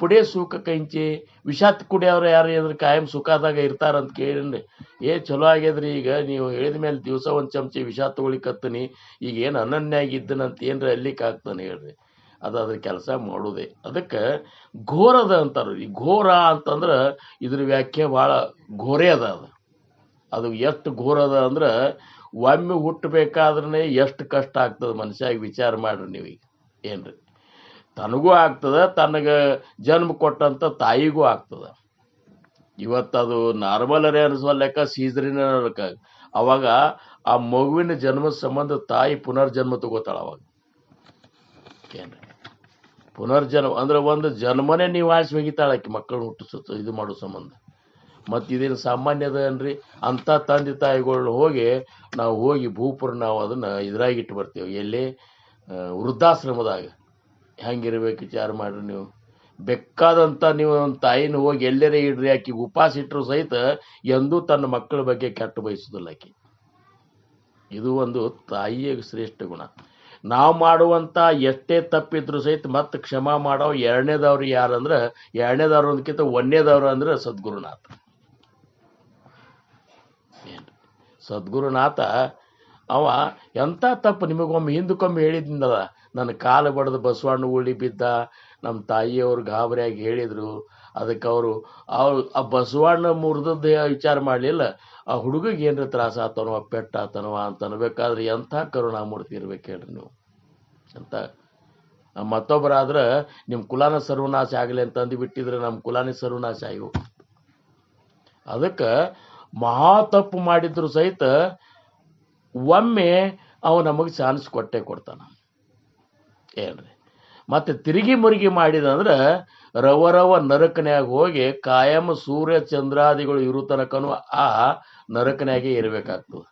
ಪುಡೆ ಸುಖ ಕೈಂಚೆ. ವಿಷ ಕುಡಿಯವ್ರು ಯಾರು ಅಂದ್ರೆ ಕಾಯಂ ಸುಖದಾಗ ಇರ್ತಾರಂತ ಕೇಳಿ ಚಲೋ ಆಗ್ಯದ್ರಿ. ಈಗ ನೀವು ಹೇಳಿದ ಮೇಲೆ ದಿವಸ ಒಂದು ಚಮಚೆ ವಿಷ ತಗೊಳಿಕತ್ತೀನಿ, ಈಗ ಏನು ಅನನ್ಯಾಗಿದ್ದನಂತ ಏನ್ರಿ ಅಲ್ಲಿಕ್ಕೆ ಆಗ್ತಾನೆ ಹೇಳ್ರಿ. ಅದ್ರ ಕೆಲಸ ಮಾಡೋದೆ. ಅದಕ್ಕೆ ಘೋರದ ಅಂತಾರ. ಈ ಘೋರ ಅಂತಂದ್ರೆ ಇದ್ರ ವ್ಯಾಖ್ಯೆ ಭಾಳ ಘೋರೇ ಅದ. ಅದು ಎಷ್ಟು ಘೋರ ಅದ ಅಂದ್ರೆ ಒಮ್ಮೆ ಹುಟ್ಟಬೇಕಾದ್ರೆ ಎಷ್ಟು ಕಷ್ಟ ಆಗ್ತದೆ ಮನುಷ್ಯಾಗಿ ವಿಚಾರ ಮಾಡ್ರಿ ನೀವೀಗ ಏನ್ರಿ. ತನಗೂ ಆಗ್ತದ, ತನಗೆ ಜನ್ಮ ಕೊಟ್ಟಂತ ತಾಯಿಗೂ ಆಗ್ತದ. ಇವತ್ತದು ನಾರ್ಮಲರೇ ಅನಿಸುವ ಲೆಕ್ಕ, ಸೀಸರಿನ ಲೆಕ್ಕ. ಅವಾಗ ಆ ಮಗುವಿನ ಜನ್ಮದ ಸಂಬಂಧ ತಾಯಿ ಪುನರ್ಜನ್ಮ ತಗೋತಾಳ. ಅವಾಗ ಏನ್ರಿ ಪುನರ್ಜನ್ಮ ಅಂದ್ರೆ ಒಂದು ಜನ್ಮನೇ ನಿವಾಳಿಸಿ ಹೋಗಿತಾಳಕ್ಕೆ ಮಕ್ಕಳು ಹುಟ್ಟಿಸ ಇದು ಮಾಡೋ ಸಂಬಂಧ. ಮತ್ತು ಇದೇನು ಸಾಮಾನ್ಯದ ಅನ್ರಿ. ಅಂಥ ತಂದೆ ತಾಯಿಗಳು ನಾವು ಹೋಗಿ ಭೂಪುರ ನಾವು ಅದನ್ನು ಇದ್ರಾಗಿಟ್ಟು ಬರ್ತೀವಿ. ಎಲ್ಲಿ? ವೃದ್ಧಾಶ್ರಮದಾಗ. ಹೆಂಗಿರ್ಬೇಕು ವಿಚಾರ ಮಾಡ್ರಿ ನೀವು. ಬೇಕಾದಂಥ ನೀವು ಒಂದು ತಾಯಿನ ಹೋಗಿ ಎಲ್ಲರೇ ಇಡ್ರಿ, ಆಕಿ ಉಪವಾಸ ಇಟ್ಟರು ಸಹಿತ ಎಂದೂ ತನ್ನ ಮಕ್ಕಳ ಬಗ್ಗೆ ಕೆಟ್ಟ ಬಯಸೋದಿಲ್ಲ ಆಕಿ. ಇದು ಒಂದು ತಾಯಿಯ ಶ್ರೇಷ್ಠ ಗುಣ. ನಾವು ಮಾಡುವಂಥ ಎಷ್ಟೇ ತಪ್ಪಿದ್ರು ಸಹಿತ ಮತ್ತೆ ಕ್ಷಮಾ ಮಾಡೋ ಎರಡನೇದವ್ರು ಯಾರಂದ್ರೆ, ಎರಡನೇದವ್ರು ಅಂದಕ್ಕಿಂತ ಒಂದನೇದವ್ರು ಅಂದ್ರೆ ಸದ್ಗುರುನಾಥ. ಸದ್ಗುರುನಾಥ ಅವ ಎಂಥ ತಪ್ಪು ನಿಮಗೊಮ್ಮೆ ಹಿಂದಕ್ಕೊಮ್ಮೆ ಹೇಳಿದ್ನದ. ನನ್ನ ಕಾಲು ಬಡ್ದು ಬಸವಣ್ಣ ಉಳಿ ಬಿದ್ದ. ನಮ್ಮ ತಾಯಿಯವ್ರು ಗಾಬರಿಯಾಗಿ ಹೇಳಿದರು. ಅದಕ್ಕೆ ಅವರು ಆ ಬಸವಣ್ಣ ಮುರಿದದ್ದು ವಿಚಾರ ಮಾಡಲಿಲ್ಲ, ಆ ಹುಡುಗಿಗೆ ಏನಾರ ತ್ರಾಸ ಆತನವ, ಪೆಟ್ಟಾತನವ ಅಂತ ಅನ್ಬೇಕಾದ್ರೆ ಎಂಥ ಕರುಣಾಮೂರ್ತಿ ಇರ್ಬೇಕು ಹೇಳ್ರಿ ನೀವು. ಅಂತ ಮತ್ತೊಬ್ಬರಾದ್ರೆ ನಿಮ್ಮ ಕುಲಾನ ಸರ್ವನಾಶ ಆಗಲಿ ಅಂತ ಅಂದು ಬಿಟ್ಟಿದ್ರೆ ನಮ್ಮ ಕುಲಾನೇ ಸರ್ವನಾಶ ಆಗಿ ಹೋಗ್ತದೆ. ಅದಕ್ಕೆ ಮಹಾ ತಪ್ಪು ಮಾಡಿದ್ರು ಸಹಿತ ಒಮ್ಮೆ ಅವ ನಮಗೆ ಚಾನ್ಸ್ ಕೊಟ್ಟೆ ಕೊಡ್ತಾನ ಏನ್ರಿ. ಮತ್ತೆ ತಿರುಗಿ ಮುರುಗಿ ಮಾಡಿದಂದ್ರೆ ರವ ನರಕನ್ಯಾಗ ಹೋಗಿ ಕಾಯಂ ಸೂರ್ಯ ಚಂದ್ರಾದಿಗಳು ಇರೋ ತನಕನೂ ಆ ನರಕನ್ಯಾಗೆ ಇರಬೇಕಾಗ್ತದೆ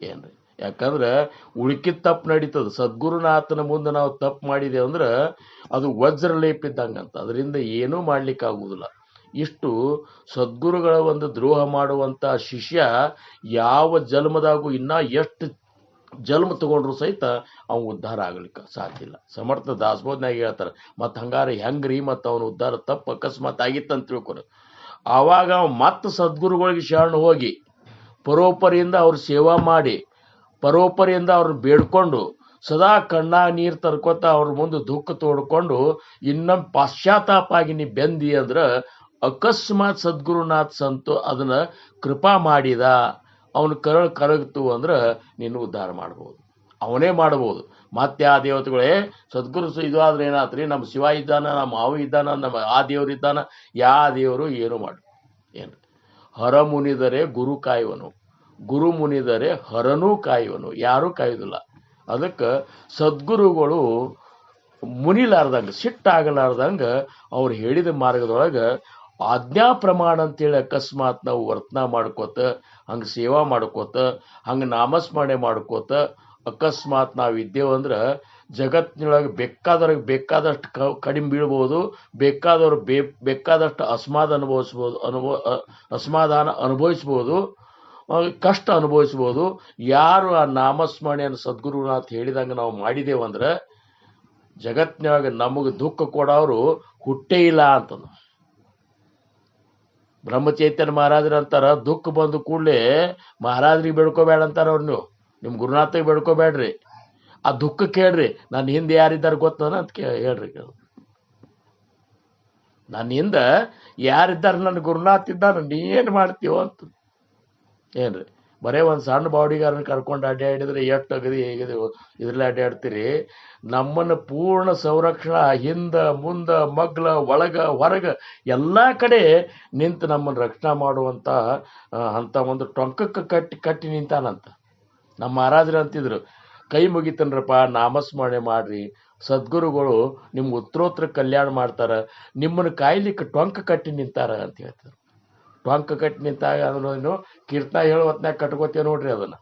ಏನ್ರಿ. ಯಾಕಂದ್ರೆ ಉಳ್ಕಿದ ತಪ್ಪು ನಡೀತದೆ. ಸದ್ಗುರುನಾಥನ ಮುಂದೆ ನಾವು ತಪ್ಪು ಮಾಡಿದೇವೆ ಅಂದ್ರೆ ಅದು ವಜ್ರ ಲೇಪಿದ್ದಂಗಂತ, ಅದರಿಂದ ಏನೂ ಮಾಡ್ಲಿಕ್ಕಾಗುವುದಿಲ್ಲ. ಇಷ್ಟು ಸದ್ಗುರುಗಳ ಒಂದು ದ್ರೋಹ ಮಾಡುವಂಥ ಶಿಷ್ಯ ಯಾವ ಜನ್ಮದಾಗೂ ಇನ್ನೂ ಎಷ್ಟು ಜನ್ಮ ತಗೊಂಡ್ರು ಸಹಿತ ಅವ್ನು ಉದ್ಧಾರ ಆಗ್ಲಿಕ್ಕೆ ಸಾಧ್ಯ ಇಲ್ಲ. ಸಮರ್ಥ ದಾಸಬೋಧನಾಗ ಹೇಳ್ತಾರೆ, ಮತ್ತು ಹಂಗಾರೆ ಹೆಂಗ್ರಿ ಮತ್ತು ಅವನ ಉದ್ಧಾರ ತಪ್ಪು ಅಕಸ್ಮಾತ್ ಆಗಿತ್ತಂತ ತಿಳ್ಕೊಡು. ಆವಾಗ ಅವ ಮತ್ತೆ ಸದ್ಗುರುಗಳಿಗೆ ಶರಣ ಹೋಗಿ ಪರೋಪರಿಯಿಂದ ಅವ್ರ ಸೇವಾ ಮಾಡಿ ಪರೋಪರಿಯಿಂದ ಅವ್ರನ್ನ ಬೇಡ್ಕೊಂಡು ಸದಾ ಕಣ್ಣಾಗ ನೀರು ತರ್ಕೋತ ಅವ್ರ ಮುಂದೆ ದುಃಖ ತೋಡ್ಕೊಂಡು ಇನ್ನೊಮ್ಮೆ ಪಾಶ್ಚಾತ್ತಾಪ ಆಗಿ ನೀ ಬೆಂದಿ ಅಂದ್ರೆ ಅಕಸ್ಮಾತ್ ಸದ್ಗುರುನಾಥ್ ಸಂತು ಅದನ್ನ ಕೃಪಾ ಮಾಡಿದ ಅವನು ಕರಗ್ತು ಅಂದ್ರೆ ನೀನು ಉದ್ಧಾರ ಮಾಡ್ಬೋದು, ಅವನೇ ಮಾಡ್ಬೋದು. ಮತ್ತೆ ಆ ದೇವತೆಗಳೇ ಸದ್ಗುರು ಇದು ಆದ್ರೆ ಏನಾತ್ರಿ, ನಮ್ಮ ಶಿವ ಇದ್ದಾನ, ನಮ್ಮ ಅವ ಇದ್ದಾನ, ನಮ್ಮ ಆ ದೇವ್ರು ಇದ್ದಾನ, ಯಾ ದೇವರು ಏನು ಮಾಡು ಏನು. ಹರ ಮುನಿದರೆ ಗುರು ಕಾಯುವನು, ಗುರು ಮುನಿದರೆ ಹರನೂ ಕಾಯುವನು, ಯಾರೂ ಕಾಯುವುದಿಲ್ಲ. ಅದಕ್ಕೆ ಸದ್ಗುರುಗಳು ಮುನಿಲಾರ್ದಂಗೆ ಸಿಟ್ಟಾಗಲಾರ್ದಂಗೆ ಅವ್ರು ಹೇಳಿದ ಮಾರ್ಗದೊಳಗೆ ಆಜ್ಞಾ ಪ್ರಮಾಣ ಅಂತೇಳಿ ಅಕಸ್ಮಾತ್ ನಾವು ವರ್ತನ ಮಾಡ್ಕೋತ ಹಂಗೆ ಸೇವಾ ಮಾಡ್ಕೋತ ಹಂಗೆ ನಾಮಸ್ಮರಣೆ ಮಾಡ್ಕೋತ ಅಕಸ್ಮಾತ್ ನಾವು ಇದ್ದೇವಂದ್ರೆ ಜಗತ್ತಿನೊಳಗೆ ಬೇಕಾದಷ್ಟು ಕಡಿಮೆ ಬೀಳ್ಬೋದು, ಬೇಕಾದಷ್ಟು ಅಸಮಾಧಾನ ಅನುಭವಿಸ್ಬೋದು, ಕಷ್ಟ ಅನುಭವಿಸ್ಬೋದು. ಯಾರು ಆ ನಾಮಸ್ಮರಣೆಯನ್ನು ಸದ್ಗುರುನಾಥ್ ಹೇಳಿದಂಗೆ ನಾವು ಮಾಡಿದೇವಂದ್ರೆ ಜಗತ್ತಿನೊಳಗೆ ನಮಗೆ ದುಃಖ ಕೊಡೋರು ಹುಟ್ಟೇ ಇಲ್ಲ ಅಂತಂದು. ಬ್ರಹ್ಮಚೈತನ್ಯ ಮಹಾರಾಜರು ಅಂತಾರ, ದುಃಖ ಬಂದು ಕೂಡಲೇ ಮಹಾರಾಜರಿಗೆ ಬೇಡ್ಕೋಬೇಡ ಅಂತಾರ ಅವ್ರು. ನೀವು ನಿಮ್ಮ ಗುರುನಾಥಿಗೆ ಬೇಡ್ಕೋಬೇಡ್ರಿ, ಆ ದುಃಖ ಕೇಳ್ರಿ. ನನ್ನ ಹಿಂದೆ ಯಾರಿದ್ದಾರೆ ಗೊತ್ತದ ಅಂತ ಹೇಳ್ರಿ. ನನ್ನ ಹಿಂದೆ ಯಾರಿದ್ದಾರೆ, ನನ್ನ ಗುರುನಾಥ್ ಇದ್ದಾನ, ನೀ ಏನು ಮಾಡ್ತೀವೋ ಅಂತ ಏನ್ರಿ. ಬರೇ ಒಂದು ಸಣ್ಣ ಬಾಡಿಗಾರನ್ನ ಕರ್ಕೊಂಡು ಅಡ್ಡಾಡಿದ್ರೆ ಎಷ್ಟು ಅಗದಿ ಹೇಗಿದೆ ಇದ್ರಲ್ಲಿ ಅಡ್ಡಾಡ್ತೀರಿ. ನಮ್ಮನ್ನು ಪೂರ್ಣ ಸಂರಕ್ಷಣಾ ಹಿಂದ ಮುಂದ ಮಗ್ಲ ಒಳಗ ಹೊರಗ ಎಲ್ಲ ಕಡೆ ನಿಂತು ನಮ್ಮನ್ನು ರಕ್ಷಣಾ ಮಾಡುವಂಥ ಅಂಥ ಒಂದು ಟೊಂಕಕ್ಕೆ ಕಟ್ಟಿ ನಿಂತಾನಂತ. ನಮ್ಮ ಮಹಾರಾಜರು ಅಂತಿದ್ರು, ಕೈ ಮುಗಿತನ್ರಪ್ಪ, ನಾಮಸ್ಮರಣೆ ಮಾಡ್ರಿ, ಸದ್ಗುರುಗಳು ನಿಮ್ಮ ಉತ್ತರೋತ್ತರ ಕಲ್ಯಾಣ ಮಾಡ್ತಾರ, ನಿಮ್ಮನ್ನು ಕಾಯ್ಲಿಕ್ಕೆ ಟೊಂಕ ಕಟ್ಟಿ ನಿಂತಾರ ಅಂತ ಹೇಳ್ತಾರೆ. ಟೊಂಕ ಕಟ್ಟಿ ನಿಂತಾಗ ಅದನ್ನು ಕೀರ್ತನ ಹೇಳೋ ಹೊತ್ನಾಗ ಕಟ್ಕೋತೇವೆ ನೋಡ್ರಿ. ಅದನ್ನು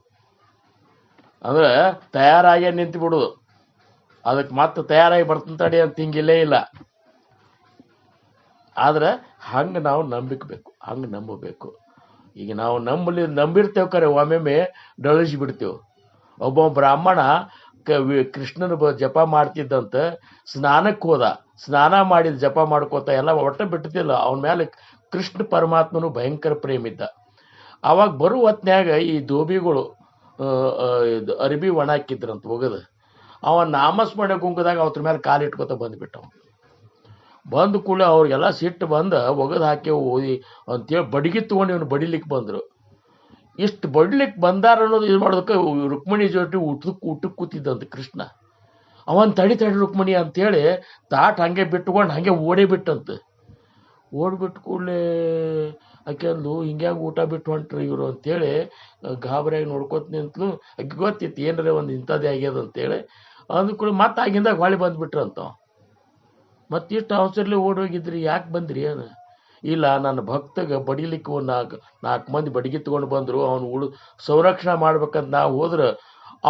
ಅಂದ್ರೆ ತಯಾರಾಗೇ ನಿಂತು ಬಿಡೋದು, ಅದಕ್ಕೆ ಮತ್ತೆ ತಯಾರಾಗಿ ಬರ್ತಂತಡಿ ಅಂತ ಹಿಂಗಿಲ್ಲೇ ಇಲ್ಲ. ಆದ್ರೆ ಹಂಗೆ ನಾವು ನಂಬಿಕಬೇಕು, ಹಂಗೆ ನಂಬಬೇಕು. ಈಗ ನಾವು ನಂಬಿರ್ತೇವೆ ಕರೆ ಒಮ್ಮೆ ಡಳಿಸಿ ಬಿಡ್ತೇವೆ. ಒಬ್ಬ ಬ್ರಾಹ್ಮಣ ಕೃಷ್ಣನ ಜಪ ಮಾಡ್ತಿದ್ದಂತ ಸ್ನಾನಕ್ಕೆ ಹೋದ, ಸ್ನಾನ ಮಾಡಿದ ಜಪ ಮಾಡ್ಕೋತ ಎಲ್ಲ ಒಟ್ಟ ಬಿಟ್ಟಿದ್ದಿಲ್ಲ. ಅವನ ಮೇಲೆ ಕೃಷ್ಣ ಪರಮಾತ್ಮನು ಭಯಂಕರ ಪ್ರೇಮಿದ್ದ. ಅವಾಗ ಬರೋ ಹೊತ್ನ್ಯಾಗ ಈ ದೋಬಿಗಳು ಅರಿಬಿ ಒಣ ಹಾಕಿದ್ರಂತ ಒಗದು. ಅವ ನಾಮಸ್ಮರಣೆ ಗುಂಗದಾಗ ಅವ್ರ ಮೇಲೆ ಕಾಲಿಟ್ಕೋತ ಬಂದುಬಿಟ್ಟವ. ಬಂದು ಕೂಡಲೇ ಅವ್ರಿಗೆಲ್ಲ ಸಿಟ್ಟು ಬಂದ ಒಗದು ಹಾಕಿ ಓದಿ ಅಂತೇಳಿ ಬಡಿಗೆ ತೊಗೊಂಡು ಇವನು ಬಡಿಲಿಕ್ಕೆ ಬಂದರು. ಇಷ್ಟು ಬಡ್ಲಿಕ್ಕೆ ಬಂದಾರ ಅನ್ನೋದು ಇದು ಮಾಡೋದಕ್ಕೆ ರುಕ್ಮಿಣಿ ಜೊತೆ ಊಟಕ್ಕೆ ಕೂತಿದ್ದಂತ ಕೃಷ್ಣ. ಅವನ್ ತಡಿ ರುಕ್ಮಿಣಿ ಅಂತೇಳಿ ತಾಟ್ ಹಂಗೆ ಬಿಟ್ಕೊಂಡು ಹಂಗೆ ಓಡೇ ಬಿಟ್ಟಂತೆ. ಓಡ್ಬಿಟ್ಟು ಕೂಡಲೇ ಆಕೆಂದು ಹಿಂಗ್ಯಾಂಗ ಊಟ ಬಿಟ್ಟು ಹೊಂಟ್ರಿ ಇವರು ಅಂತೇಳಿ ಗಾಬರಿಯಾಗಿ ನೋಡ್ಕೊತ ನಿಂತಲು. ಆಕೆ ಗೊತ್ತಿತ್ತು ಏನಾರ ಒಂದು ಇಂಥದ್ದೇ ಆಗ್ಯದ ಅಂತೇಳಿ. ಅಂದ ಕೂಡ ಮತ್ತೆ ಆಗಿಂದಾಗ ಹೊಳೆ ಬಂದುಬಿಟ್ರಂತ. ಮತ್ತಿಷ್ಟು ಅವಸರಲಿ ಓಡೋಗಿದ್ರಿ, ಯಾಕೆ ಬಂದ್ರಿ ಏನು? ಇಲ್ಲ, ನನ್ನ ಭಕ್ತಗೆ ಬಡಿಲಿಕ್ಕೆ ನಾಲ್ಕು ಮಂದಿ ಬಡಿಗೆ ತೊಗೊಂಡು ಬಂದರು, ಅವನು ಸಂರಕ್ಷಣೆ ಮಾಡ್ಬೇಕಂತ ನಾವು ಹೋದ್ರೆ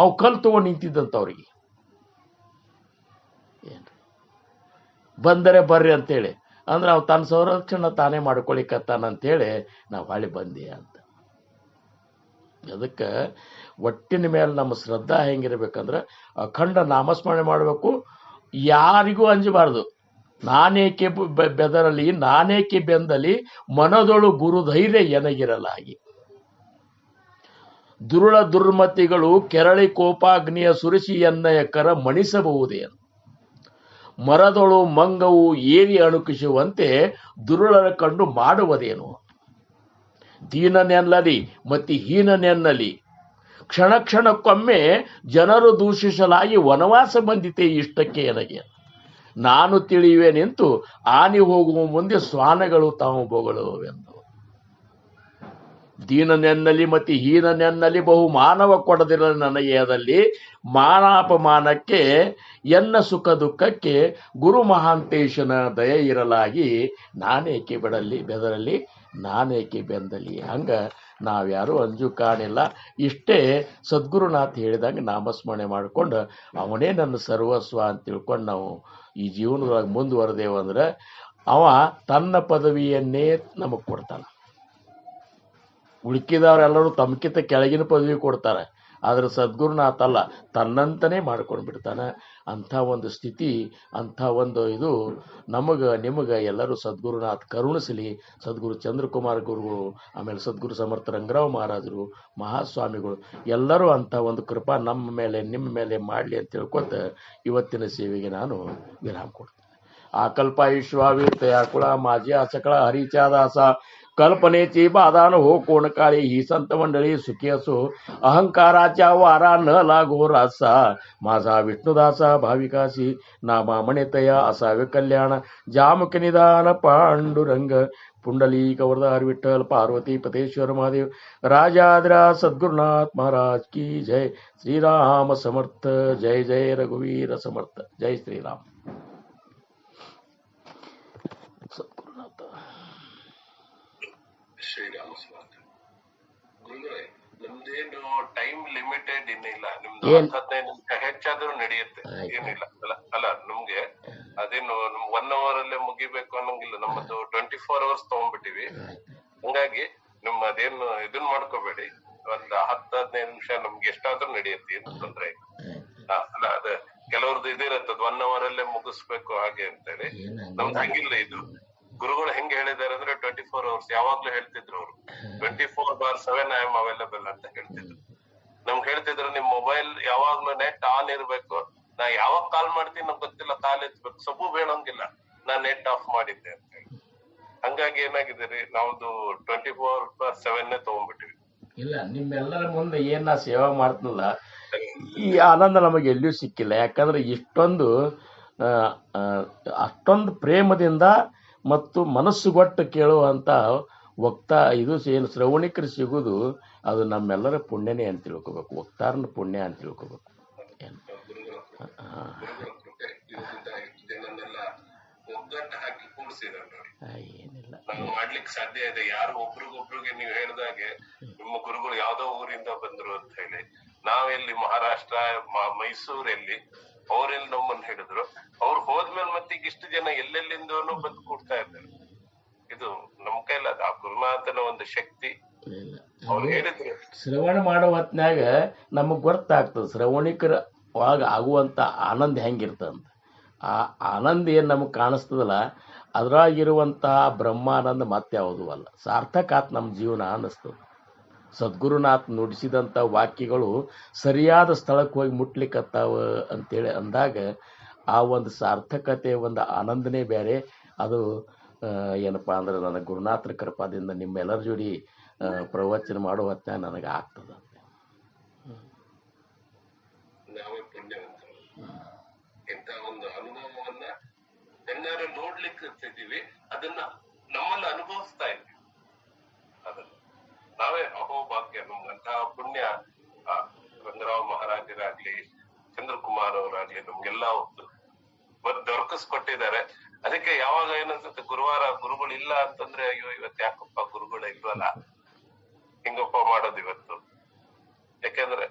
ಅವು ಕಲ್ಲು ತೊಗೊಂಡು ನಿಂತಿದ್ದಂತ ಅವ್ರಿಗೆ. ಏನು ಬಂದರೆ ಬರ್ರಿ ಅಂತೇಳಿ ಅಂದ್ರೆ ಅವು ತನ್ನ ಸಂರಕ್ಷಣೆ ತಾನೇ ಮಾಡ್ಕೊಳಿಕತ್ತಾನಂತೇಳಿ ನಾವು ಹೊಳೆ ಬಂದಿ ಅಂತ. ಅದಕ್ಕೆ ಒಟ್ಟಿನ ಮೇಲೆ ನಮ್ಮ ಶ್ರದ್ಧಾ ಹೆಂಗಿರ್ಬೇಕಂದ್ರೆ ಅಖಂಡ ನಾಮಸ್ಮರಣೆ ಮಾಡಬೇಕು, ಯಾರಿಗೂ ಅಂಜಬಾರ್ದು. ನಾನೇಕೆ ಬೆದರಲಿ, ನಾನೇಕೆ ಬೆಂದಲಿ, ಮನದೊಳು ಗುರು ಧೈರ್ಯ ಎನಗಿರಲಾಗಿ. ದುರುಳ ದುರ್ಮತಿಗಳು ಕೆರಳಿ ಕೋಪಾಗ್ನಿಯ ಸುರಿಸಿ ಎನ್ನಯ ಕರ ಮಣಿಸಬಹುದೇನು. ಮರದೊಳು ಮಂಗವು ಏರಿ ಅಣುಕಿಸುವಂತೆ ದುರುಳರ ಕಂಡು ಮಾಡುವುದೇನು. ದೀನನೆನ್ನಲಿ ಮತಿ ಹೀನನೆನ್ನಲಿ, ಕ್ಷಣ ಕ್ಷಣಕ್ಕೊಮ್ಮೆ ಜನರು ದೂಷಿಸಲಾಗಿ ವನವಾಸ ಬಂದಿತೆ ಇಷ್ಟಕ್ಕೆ ಎನಗೆ. ನಾನು ತಿಳಿಯುವೆ ನಿಂತು ಆನಿ ಹೋಗುವ ಮುಂದೆ ಸ್ವಾನಗಳು ತಾವು ಬೊಗಳುವೆಂದು. ದೀನನೆನ್ನಲಿ ಮತಿ ಹೀನನೆನ್ನಲಿ ಬಹು ಮಾನವ ಕೊಡದಿರ ನನಗೆ ಅದಲ್ಲಿ ಮಾನಾಪಮಾನಕ್ಕೆ ಎನ್ನ ಸುಖ ದುಃಖಕ್ಕೆ ಗುರು ಮಹಾಂತೇಶನ ದಯ ಇರಲಾಗಿ ನಾನೇಕೆ ಬೆದರಲಿ ನಾನೇಕೆ ಬೆಂದಲಿ. ಹಂಗ ನಾವ್ಯಾರೂ ಅಂಜು ಕಾಣಿಲ್ಲ. ಇಷ್ಟೇ ಸದ್ಗುರುನಾಥ್ ಹೇಳಿದಂಗೆ ನಾಮಸ್ಮರಣೆ ಮಾಡ್ಕೊಂಡು ಅವನೇ ನನ್ನ ಸರ್ವಸ್ವ ಅಂತ ತಿಳ್ಕೊಂಡು ನಾವು ಈ ಜೀವನದೊಳಗೆ ಮುಂದುವರೆದೇವಂದ್ರೆ ಅವ ತನ್ನ ಪದವಿಯನ್ನೇ ನಮಗೆ ಕೊಡ್ತಾನೆ. ಉಳ್ಕಿದವರೆಲ್ಲರೂ ತಮ್ಕಿಂತ ಕೆಳಗಿನ ಪದವಿ ಕೊಡ್ತಾರೆ, ಆದರೆ ಸದ್ಗುರುನಾಥ ಅಲ್ಲ, ತನ್ನಂತನೇ ಮಾಡ್ಕೊಂಡು ಬಿಡ್ತಾನೆ. ಅಂಥ ಒಂದು ಸ್ಥಿತಿ, ಅಂಥ ಒಂದು ಇದು ನಿಮಗೆ ಎಲ್ಲರೂ ಸದ್ಗುರುನಾಥ್ ಕರುಣಿಸಲಿ. ಸದ್ಗುರು ಚಂದ್ರಕುಮಾರ್ ಗುರುಗಳು, ಆಮೇಲೆ ಸದ್ಗುರು ಸಮರ್ಥ ರಂಗರಾವ್ ಮಹಾರಾಜರು, ಮಹಾಸ್ವಾಮಿಗಳು ಎಲ್ಲರೂ ಅಂಥ ಒಂದು ಕೃಪಾ ನಮ್ಮ ಮೇಲೆ ನಿಮ್ಮ ಮೇಲೆ ಮಾಡಲಿ ಅಂತ ತಿಳ್ಕೊತ ಇವತ್ತಿನ ಸೇವೆಗೆ ನಾನು ವಿರಾಮ ಕೊಡ್ತೇನೆ. आकल्पायुष्वावीर तयाकुळा माझी आचकळा हरीच्या दासा कल्पनेची बाधान हो कोण काळी ही संत मंडळी सुखी असो अहंकाराच्या वारा न लागो रासा माझा विष्णुदासा भाविकासी नामा म्हणे तया असावे कल्याण जामुख निदान पांडुरंग पुंडली कवरदार विठ्ठल पार्वती पतेश्वर महादेव राजाद्रा सद्गुरुनाथ महाराज की जय. श्रीराम समर्थ. जय जय रघुवीर समर्थ. जय श्रीराम. ಶ್ರೀರಾಮ ಸ್ವಾಮಿ ಗುರುಗಳೇ, ನಮ್ದೇನು ಟೈಮ್ ಲಿಮಿಟೆಡ್ ಏನಿಲ್ಲ. ನಿಮ್ದು 15 ನಿಮಿಷ ಹೆಚ್ಚಾದ್ರೂ ನಡೆಯುತ್ತೆ, ಏನಿಲ್ಲ ಅಲ್ಲ. ನಮ್ಗೆ ಅದೇನು 1 hour ಅಲ್ಲೇ ಮುಗಿಬೇಕು ಅನ್ನಂಗಿಲ್ಲ. ನಮ್ಮದು 24 hours ತಗೊಂಡ್ಬಿಟ್ಟಿವಿ. ಹಂಗಾಗಿ ನಿಮ್ ಅದೇನು ಇದನ್ ಮಾಡ್ಕೋಬೇಡಿ. ಒಂದ್ 10-15 ನಿಮಿಷ ನಮ್ಗೆ ಎಷ್ಟಾದ್ರೂ ನಡೆಯುತ್ತೆ, ಏನು ತೊಂದ್ರೆ ಇಲ್ಲ. ಅಲ್ಲ, ಅದ ಕೆಲವ್ರದ್ದು ಇದಿರತ್ತದ 1 hour ಅಲ್ಲೇ ಮುಗಿಸ್ಬೇಕು ಹಾಗೆ ಅಂತೇಳಿ. ನಮ್ದು ಹಂಗಿಲ್ಲ. ಇದು ಗುರುಗಳು ಹೆಂಗ್ ಹೇಳಿದಾರೆ ಅಂದ್ರೆ 24 hours ಯಾವಾಗ್ಲೂ ಹೇಳ್ತಿದ್ರು ಅವರು. 24/7 ಐ ಆಮ್ ಅವೈಲಬಲ್ ಅಂತ ಹೇಳ್ತಿದ್ರು. ನಮ್ಗೆ ಹೇಳ್ತಿದ್ರು ನಿಮ್ ಮೊಬೈಲ್ ಯಾವಾಗ್ಲೂ ನೆಟ್ ಆನ್ ಇರ್ಬೇಕು. ನಾ ಯಾವಾಗ ಕಾಲ್ ಮಾಡ್ತೀನಿ ನಮ್ಗೆ ಗೊತ್ತಿಲ್ಲ, ಕಾಲ್ ಎತ್ಬೇಕು. ಸಬು ಹೇಳಂಗಿಲ್ಲ ನಾ ನೆಟ್ ಆಫ್ ಮಾಡಿದ್ದೆ ಅಂತ ಹೇಳಿ. ಹಂಗಾಗಿ ಏನಾಗಿದೆ ರೀ, ನಾವ್ದು 24/7 ತಗೊಂಡ್ಬಿಟ್ಟಿವಿ. ಇಲ್ಲ, ನಿಮ್ಮೆಲ್ಲರ ಮುಂದೆ ಏನ್ ನಾ ಸೇವಾ ಮಾಡ್ತೀನಲ್ಲ, ಈ ಆನಂದ ನಮಗೆ ಎಲ್ಲಿಯೂ ಸಿಕ್ಕಿಲ್ಲ. ಯಾಕಂದ್ರೆ ಅಷ್ಟೊಂದು ಪ್ರೇಮದಿಂದ ಮತ್ತು ಮನಸ್ಸುಗೊಟ್ಟು ಕೇಳುವಂತ ಇದು ಏನು ಶ್ರವಣಿಕರು ಸಿಗುದು, ಅದು ನಮ್ಮೆಲ್ಲರ ಪುಣ್ಯನೇ ಅಂತ ತಿಳ್ಕೊಬೇಕು. ವಕ್ತಾರನ ಪುಣ್ಯ ಅಂತ ತಿಳ್ಕೊಬೇಕು. ಏನಿಲ್ಲ, ಮಾಡ್ಲಿಕ್ಕೆ ಸಾಧ್ಯ ಇದೆ. ಯಾರು ಒಬ್ರಿಗೊಬ್ರಿಗೆ ನೀವು ಹೇಳ್ದಾಗೆ ನಿಮ್ಮ ಗುರುಗಳು ಯಾವ್ದೋ ಊರಿಂದ ಬಂದ್ರು ಅಂತ ಹೇಳಿ, ನಾವೆಲ್ಲಿ ಮಹಾರಾಷ್ಟ್ರ ಮೈಸೂರಲ್ಲಿ ಅವ್ರೆಲ್ಲಿ ನಮ್ಮನ್ನ ಹೇಳಿದ್ರು. ಅವ್ರು ಹೋದ್ಮೇಲೆ ಮತ್ತೆ ಈಗ ಇಷ್ಟು ಜನ ಎಲ್ಲೆಲ್ಲಿಂದನೂ ಬಂದು ಕೂಡ್ತಾ ಇದ್ದಾರೆ. ಇದು ನಮ್ ಕೈಲದ ಆ ಗುರುನಾಥನ ಒಂದು ಶಕ್ತಿ. ಅವ್ರು ಹೇಳಿದ್ರು ಶ್ರವಣ ಮಾಡೋ ಹೊತ್ನ್ಯಾಗ ನಮಗ್ ಗೊತ್ತಾಗ್ತದ ಶ್ರವಣಿಕರವಾಗ ಆಗುವಂತ ಆನಂದ ಹೆಂಗಿರ್ತಂತ. ಆ ಆನಂದ ಏನ್ ನಮಗ್ ಕಾಣಿಸ್ತದಲ್ಲ, ಅದ್ರಾಗಿರುವಂತಹ ಬ್ರಹ್ಮಾನಂದ ಮತ್ತೆ ಯಾವುದೂ ಅಲ್ಲ. ಸಾರ್ಥಕ ಆತ್ ನಮ್ಮ ಜೀವನ ಅನ್ನಿಸ್ತದ. ಸದ್ಗುರುನಾಥ್ ನುಡಿಸಿದಂಥ ವಾಕ್ಯಗಳು ಸರಿಯಾದ ಸ್ಥಳಕ್ಕೆ ಹೋಗಿ ಮುಟ್ಲಿಕ್ಕತ್ತಾವ ಅಂತೇಳಿ ಅಂದಾಗ ಆ ಒಂದು ಸಾರ್ಥಕತೆ, ಒಂದು ಆನಂದನೇ ಬೇರೆ. ಅದು ಏನಪ್ಪಾ ಅಂದ್ರೆ ನನಗೆ ಗುರುನಾಥರ ಕೃಪಾದಿಂದ ನಿಮ್ಮೆಲ್ಲರ ಜೋಡಿ ಪ್ರವಚನ ಮಾಡೋ ಹೊತ್ತ ನನಗೆ ಆಗ್ತದ. ನಾವೇ ಪುಣ್ಯವಂತರು. ಇಂಥ ಒಂದು ಅನುಭವವನ್ನ ಎಲ್ಲರೂ ನೋಡ್ಲಿಕ್ಕೆ ಇರ್ತಿದೀವಿ, ಅದನ್ನ ನಮ್ಮಲ್ಲಿ ಅನುಭವಿಸ್ತಾ ಇದ್ವಿ. ಅದನ್ನ ನಾವೇ ಅಹೋಭಾಗ್ಯ. ನಮ್ಗಂತಹ ಪುಣ್ಯ ರಂಗರಾವ್ ಮಹಾರಾಜರಾಗ್ಲಿ, ಚಂದ್ರಕುಮಾರ್ ಅವರಾಗ್ಲಿ ನಮ್ಗೆಲ್ಲ ದೊರಕಿಸ್ಕೊಟ್ಟಿದ್ದಾರೆ. ಅದಕ್ಕೆ ಯಾವಾಗ ಏನನ್ಸುತ್ತೆ, ಗುರುಗಳು ಇಲ್ಲ ಅಂತಂದ್ರೆ ಅಯ್ಯೋ ಇವತ್ತು ಯಾಕಪ್ಪ ಗುರುಗಳ ಇಲ್ವಲ್ಲ, ಹಿಂಗಪ್ಪ ಮಾಡೋದು ಇವತ್ತು. ಯಾಕಂದ್ರೆ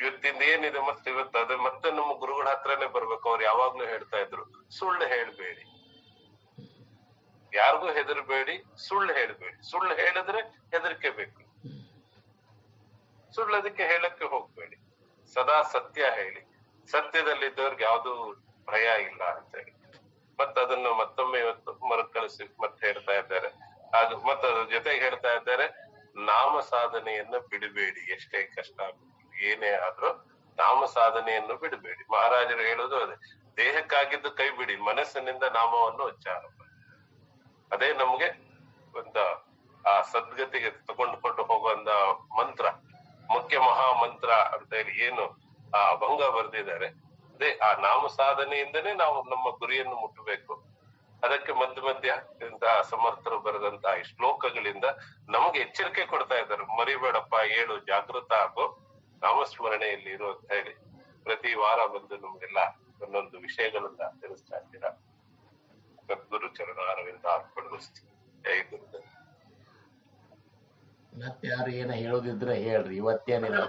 ಇವತ್ತಿಂದ ಏನಿದೆ ಮತ್ತೆ ಇವತ್ತು ಅದು ಮತ್ತೆ ನಮ್ಮ ಗುರುಗಳ ಹತ್ರನೇ ಬರ್ಬೇಕು. ಅವ್ರು ಯಾವಾಗ್ಲೂ ಹೇಳ್ತಾ ಇದ್ರು, ಸುಳ್ಳು ಹೇಳ್ಬೇಡಿ, ಯಾರಿಗೂ ಹೆದರ್ಬೇಡಿ, ಸುಳ್ಳು ಹೇಳ್ಬೇಡಿ. ಸುಳ್ಳು ಹೇಳಿದ್ರೆ ಹೆದರಿಕೆ ಬೇಕು, ಸುಳ್ಳು ಅದಕ್ಕೆ ಹೇಳಕ್ಕೆ ಹೋಗ್ಬೇಡಿ. ಸದಾ ಸತ್ಯ ಹೇಳಿ, ಸತ್ಯದಲ್ಲಿದ್ದವ್ರಿಗೆ ಯಾವ್ದು ಭಯ ಇಲ್ಲ ಅಂತ ಹೇಳಿ ಮತ್ತೆ ಅದನ್ನು ಮತ್ತೊಮ್ಮೆ ಇವತ್ತು ಮರುಕಳಿಸಿ ಮತ್ತೆ ಹೇಳ್ತಾ ಇದ್ದಾರೆ. ಮತ್ತೆ ಅದ್ರ ಜೊತೆಗೆ ಹೇಳ್ತಾ ಇದ್ದಾರೆ, ನಾಮ ಸಾಧನೆಯನ್ನ ಬಿಡಬೇಡಿ. ಎಷ್ಟೇ ಕಷ್ಟ ಏನೇ ಆದ್ರೂ ನಾಮ ಸಾಧನೆಯನ್ನು ಬಿಡಬೇಡಿ. ಮಹಾರಾಜರು ಹೇಳೋದು ಅದೇ, ದೇಹಕ್ಕಾಗಿದ್ದು ಕೈ ಬಿಡಿ, ಮನಸ್ಸಿನಿಂದ ನಾಮವನ್ನು ಉಚ್ಚಾರ ಮಾಡಿ. ಅದೇ ನಮ್ಗೆ ಒಂದು ಆ ಸದ್ಗತಿಗೆ ತಗೊಂಡುಕೊಂಡು ಹೋಗುವಂತ ಮಂತ್ರ, ಮುಖ್ಯ ಮಹಾ ಮಂತ್ರ ಅಂತ ಹೇಳಿ ಏನು ಆ ಅಭಂಗ ಬರ್ದಿದ್ದಾರೆ, ಅದೇ ಆ ನಾಮ ಸಾಧನೆಯಿಂದನೇ ನಾವು ನಮ್ಮ ಗುರಿಯನ್ನು ಮುಟ್ಟಬೇಕು. ಅದಕ್ಕೆ ಮಧ್ಯ ಮಧ್ಯ ಇಂತಹ ಸಮರ್ಥರು ಬರೆದಂತಹ ಈ ಶ್ಲೋಕಗಳಿಂದ ನಮಗೆ ಎಚ್ಚರಿಕೆ ಕೊಡ್ತಾ ಇದ್ದಾರೆ. ಮರಿಬೇಡಪ್ಪ, ಏಳು, ಜಾಗೃತ ಆಗೋ, ನಾಮಸ್ಮರಣೆಯಲ್ಲಿ ಇರೋ ಅಂತ ಹೇಳಿ ಪ್ರತಿ ವಾರ ಬಂದು ನಮ್ಗೆಲ್ಲ ಒಂದೊಂದು ವಿಷಯಗಳನ್ನ ತಿಳಿಸ್ತಾ ಇದ್ದೀರಾ. ಸದ್ಗುರು ಚರಣ ಅರವಿಂದ ಅರ್ಪಣಿಸ್ತೀವಿ. ಜೈ ಗುರುದೇವ್. ಮತ್ತೆ ಯಾರು ಏನ ಹೇಳೋದಿದ್ರೆ ಹೇಳ್ರಿ, ಇವತ್ತೇನಿಲ್ಲ.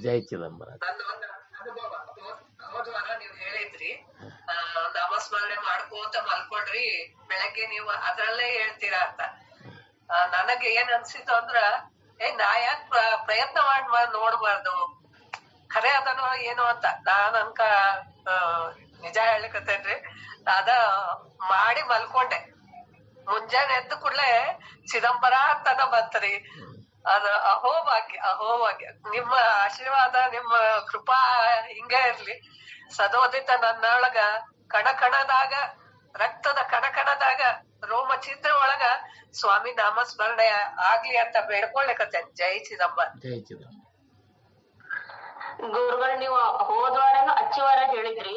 ಜೈ ಚಿದಂಬರ. ನೀವ್ ಹೇಳಿದ್ರಿ ನಾಮಸ್ಮರಣೆ ಮಾಡ್ಕೋತ ಮಲ್ಕೊಡ್ರಿ, ಬೆಳಗ್ಗೆ ನೀವು ಅದ್ರಲ್ಲೇ ಹೇಳ್ತೀರಾ ಅಂತ. ನನಗೆ ಏನ್ ಅನ್ಸಿತ್ತು ಅಂದ್ರ, ನಾ ಯಾಕೆ ಪ್ರಯತ್ನ ಮಾಡಿ ನೋಡ್ಬಾರ್ದು, ಖರೆ ಅದನೋ ಏನೋ ಅಂತ ನಾನ್ ಅನ್ಕ ನಿಜ ಹೇಳ್ಲಿಕತ್ತೇನ್ರಿ. ಅದ ಮಾಡಿ ಮಲ್ಕೊಂಡೆ. ಮುಂಜಾನೆ ಎದ್ದ ಕೂಡ್ಲೆ ಚಿದಂಬರ ಅಂತನ ಬಂತ್ರಿ. ಅದ ಅಹೋಭಾಗ್ಯ, ಅಹೋಭಾಗ್ಯ. ನಿಮ್ಮ ಆಶೀರ್ವಾದ, ನಿಮ್ಮ ಕೃಪಾ ಹಿಂಗ ಇರ್ಲಿ. ಸದೋದಿತ ನನ್ನೊಳಗ ಕಣಕಣದಾಗ, ರಕ್ತದ ಕಣಕಣದಾಗ, ರೋಮ ಚಿತ್ರ ಒಳಗ ಸ್ವಾಮಿ ನಾಮಸ್ಮರಣೆ ಆಗ್ಲಿ ಅಂತ ಬೇಡ್ಕೊಳ್ಲಿಕತ್ತೇನೆ. ಜೈ ಚಿದಂಬರ. ಜೈ ಚಿದಂಬರ. ಗುರುಗಳು, ನೀವು ಹೋದ್ವಾರನು ಅಚ್ಚಿವಾರ ಹೇಳಿದ್ರಿ,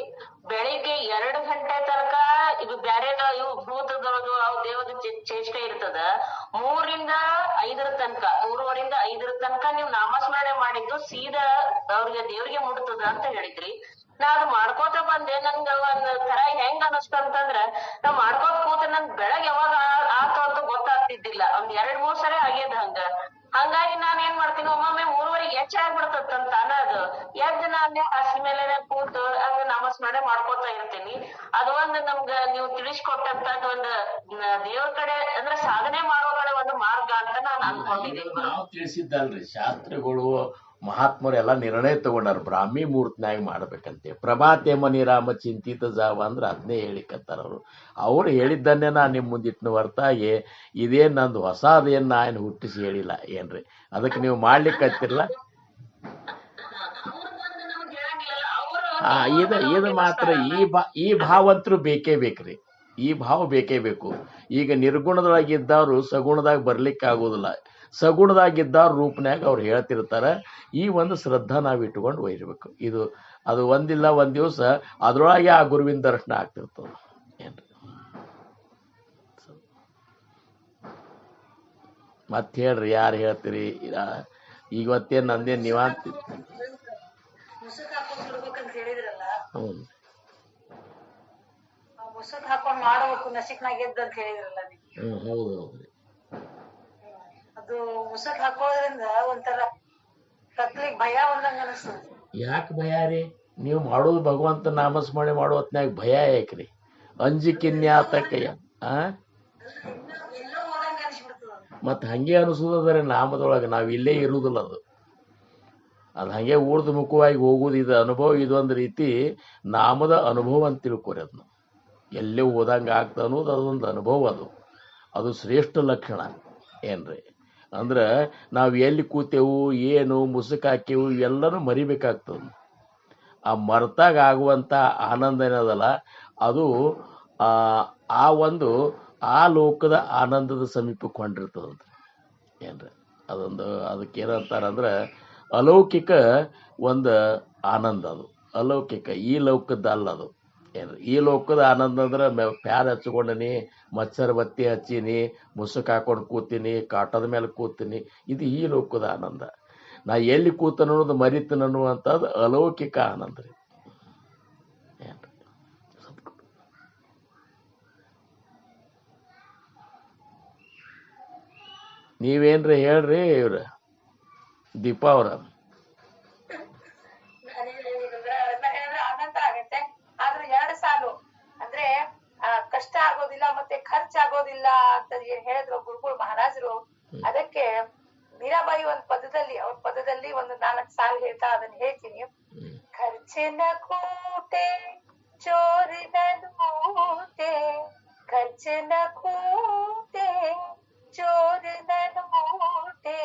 ಬೆಳಿಗ್ಗೆ 2 ಗಂಟೆ ತನಕ ಇದು ಬ್ಯಾರೆ ಇವು ಭೂತದೊಳಗು ಅವ್ ದೇವದ ಚೇಷ್ಟೆ ಇರ್ತದ. 3ರಿಂದ 5 ತನಕ, 3:15 5 ತನಕ ನೀವು ನಾಮಸ್ಮರಣೆ ಮಾಡಿದ್ದು ಸೀದಾ ದೇವ್ರಿಗೆ ಮುಟ್ತದ ಅಂತ ಹೇಳಿದ್ರಿ. ನಾ ಅದು ಮಾಡ್ಕೋತ ಬಂದೆ. ನನ್ಗ ಒಂದ್ ತರ ಹೆಂಗ್ ಅನಸ್ತು ಅಂತಂದ್ರ, ನಾವ್ ಮಾಡ್ಕೋತ ಕೂತ ನನ್ ಬೆಳಗ್ ಯಾವಾಗ ಆತು ಅಂತ ಗೊತ್ತಾಗ್ತಿದ್ದಿಲ್ಲ. ಒಂದ್ 2-3 ಸರಿ ಆಗ್ಯದ ಹಂಗ. ಹಂಗಾಗಿ ನಾನ್ ಏನ್ ಮಾಡ್ತೀನಿ, ಒಮ್ಮೊಮ್ಮೆ 3:30 ಹೆಚ್ಚಾಗ್ಬಿಡ್ತಂತ ಅನ್ನೋದು. ಎದ್ದು ನಾನೇ ಹಸಿ ಮೇಲೆ ಕೂತು ಹಂಗ ನಾಮಸ್ಮರಣೆ ಮಾಡ್ಕೋತಾ ಇರ್ತೀನಿ. ಅದು ಒಂದು ನಮ್ಗ ನೀವು ತಿಳಿಸ್ಕೊಟ್ಟಂತದ್ ಒಂದು ದೇವ್ರ ಕಡೆ ಅಂದ್ರೆ ಸಾಧನೆ ಮಾಡೋ ಕಡೆ ಒಂದು ಮಾರ್ಗ ಅಂತ ನಾನ್ ಅನ್ಕೊಂಡಿದ್ದೀನಿ. ನಾವು ತಿಳಿಸಿದ್ದಲ್ರಿ, ಶಾಸ್ತ್ರಿಗಳು ಮಹಾತ್ಮರು ಎಲ್ಲಾ ನಿರ್ಣಯ ತಗೊಂಡಾರ ಬ್ರಾಹ್ಮಿ ಮುಹೂರ್ತನ್ಯಾಗ ಮಾಡ್ಬೇಕಂತೆ. ಪ್ರಭಾತೆ ಮನಿ ರಾಮ ಚಿಂತಿತ ಜಾವ ಅಂದ್ರ ಅದನ್ನೇ ಹೇಳಿಕತ್ತಾರ ಅವ್ರು ಹೇಳಿದ್ದನ್ನೇ ನಾ ನಿಮ್ ಮುಂದಿಟ್ನ ಹೊರತಾಗಿ ಇದೇನ್ ನಂದು ಹೊಸಾದೇನ್ ನಾ ಏನ್ ಹುಟ್ಟಿಸಿ ಹೇಳಿಲ್ಲ ಏನ್ರಿ. ಅದಕ್ಕೆ ನೀವು ಮಾಡ್ಲಿಕ್ಕೆ ಹತ್ತಿರಲ್ಲ. ಇದು ಮಾತ್ರ ಈ ಭಾವಂತರು ಬೇಕೇ ಬೇಕ್ರಿ. ಈ ಭಾವ ಬೇಕೇ ಬೇಕು. ಈಗ ನಿರ್ಗುಣದೊಳಗಿದ್ದವ್ರು ಸಗುಣದಾಗ ಬರ್ಲಿಕ್ಕೆ ಆಗೋದಿಲ್ಲ. ಸಗುಣದಾಗಿದ್ದವ್ರ ರೂಪನ್ಯಾಗ ಅವ್ರು ಹೇಳ್ತಿರ್ತಾರ. ಈ ಒಂದು ಶ್ರದ್ಧಾ ನಾವ್ ಇಟ್ಕೊಂಡು ಒಯ್ಯಬೇಕು. ಅದು ಒಂದಿಲ್ಲ ಒಂದ್ ದಿವಸ ಅದ್ರೊಳಗೆ ಆ ಗುರುವಿನ ದರ್ಶನ ಆಗ್ತಿರ್ತದ ಏನ್ರಿ. ಮತ್ ಹೇಳ್ರಿ, ಯಾರು ಹೇಳ್ತೀರಿ? ಇವತ್ತೇನ್ ನಂದೇನ್ ನೀವಾಂತ. ಹ್ಞೂ, ಮುಸುಕ್ ಹಾಕೊಂಡ್ ಮಾಡ್ಬೇಕು ನಸಿಕ್ನಾಗ ಎದ್ದ ಅಂತ ಹೇಳಿದ್ರಲ್ಲ ನೀವು. ಹೌದು ಹೌದ್ರಿ. ಅದು ಮುಸುಕ್ ಹಾಕೋದ್ರಿಂದ ಒಂಥರ ಕತ್ಲಿಗ್ ಭಯ ಒಂದಂಗ ಅನಿಸ್ತದ. ಯಾಕೆ ಭಯ ರೀ? ನೀವು ಮಾಡೋದು ಭಗವಂತ ನಾಮಸ್ಮರಣೆ ಮಾಡೋ ಹೊತ್ನ್ಯಾಗ ಭಯ ಯಾಕ್ರಿ? ಅಂಜಿಕಿನ್ಯಾತಕಯ್ಯ ಎಲ್ಲೋ ಹೋದಂಗ ಅನಿಸ್ಬಿಡ್ತದ. ಮತ್ ಹಂಗೆ ಅನಿಸೋದ್ರೆ ನಾಮದೊಳಗೆ ನಾವ್ ಇಲ್ಲೇ ಇರುವುದಿಲ್ಲ. ಅದು ಹಂಗೆ ಊರ್ದ ಮುಖವಾಗಿ ಹೋಗುದು. ಇದು ಅನುಭವ, ಇದೊಂದು ರೀತಿ ನಾಮದ ಅನುಭವ ಅಂತ ತಿಳ್ಕೊರಿ. ಅದನ್ನ ಎಲ್ಲೇ ಹೋದಂಗ ಆಗ್ತ ಅನ್ನೋದು ಅದೊಂದು ಅನುಭವ. ಅದು ಶ್ರೇಷ್ಠ ಲಕ್ಷಣ ಏನ್ರಿ. ಅಂದ್ರೆ ನಾವು ಎಲ್ಲಿ ಕೂತೆವು, ಏನು ಮುಸುಕ್ ಹಾಕೆವು, ಇವೆಲ್ಲನೂ ಮರಿಬೇಕಾಗ್ತದ. ಆ ಮರ್ತಾಗ ಆಗುವಂತ ಆನಂದ ಏನದಲ್ಲ, ಅದು ಆ ಲೋಕದ ಆನಂದದ ಸಮೀಪಕ್ಕೆ ಹೊಂದಿರ್ತದಂತ ಏನ್ರಿ. ಅದಕ್ಕೇನಂತಾರಂದ್ರೆ ಅಲೌಕಿಕ ಒಂದು ಆನಂದ. ಅದು ಅಲೌಕಿಕ, ಈ ಲೋಕದ ಅಲ್ಲ ಅದು ಏನ್ರಿ. ಈ ಲೋಕದ ಆನಂದ ಅಂದ್ರೆ ಪ್ಯಾರ್ ಹಚ್ಕೊಂಡನಿ, ಮಚ್ಚರ ಬತ್ತಿ ಹಚ್ಚೀನಿ, ಮುಸುಕ್ ಹಾಕೊಂಡು ಕೂತೀನಿ, ಕಾಟದ ಮೇಲೆ ಕೂತೀನಿ, ಇದು ಈ ಲೋಕದ ಆನಂದ. ನಾ ಎಲ್ಲಿ ಕೂತನ ಅನ್ನೋದು ಮರಿತನ ಅನ್ನುವಂಥದ್ದು ಅಲೌಕಿಕ ಆನಂದ ರೀ ಏನ್ರಿ. ನೀವೇನ್ರಿ ಹೇಳ್ರಿ ಇವ್ರ ದೀಪಾ ಅವ್ರ? ಆನಂದ ಆಗತ್ತೆ. ಆದ್ರೆ 2 ಸಾಲು ಅಂದ್ರೆ ಕಷ್ಟ ಆಗೋದಿಲ್ಲ, ಮತ್ತೆ ಖರ್ಚಾಗೋದಿಲ್ಲ ಅಂತ ಹೇಳಿದ್ರು ಗುರುಗಳು ಮಹಾರಾಜರು. ಅದಕ್ಕೆ ಮೀರಾಬಾಯಿ ಅವ್ರ ಪದದಲ್ಲಿ ಒಂದು 4 ಸಾಲು ಹೇಳ್ತಾ ಅದನ್ನ ಹೇಳ್ತೀನಿ. ಖರ್ಚಿನ ಕೂಟೆ ಚೋರಿನ ನೂಟೆ, ಖರ್ಚಿನ ಕೂಟೆ ಚೋರಿನ ನೂಟೆ,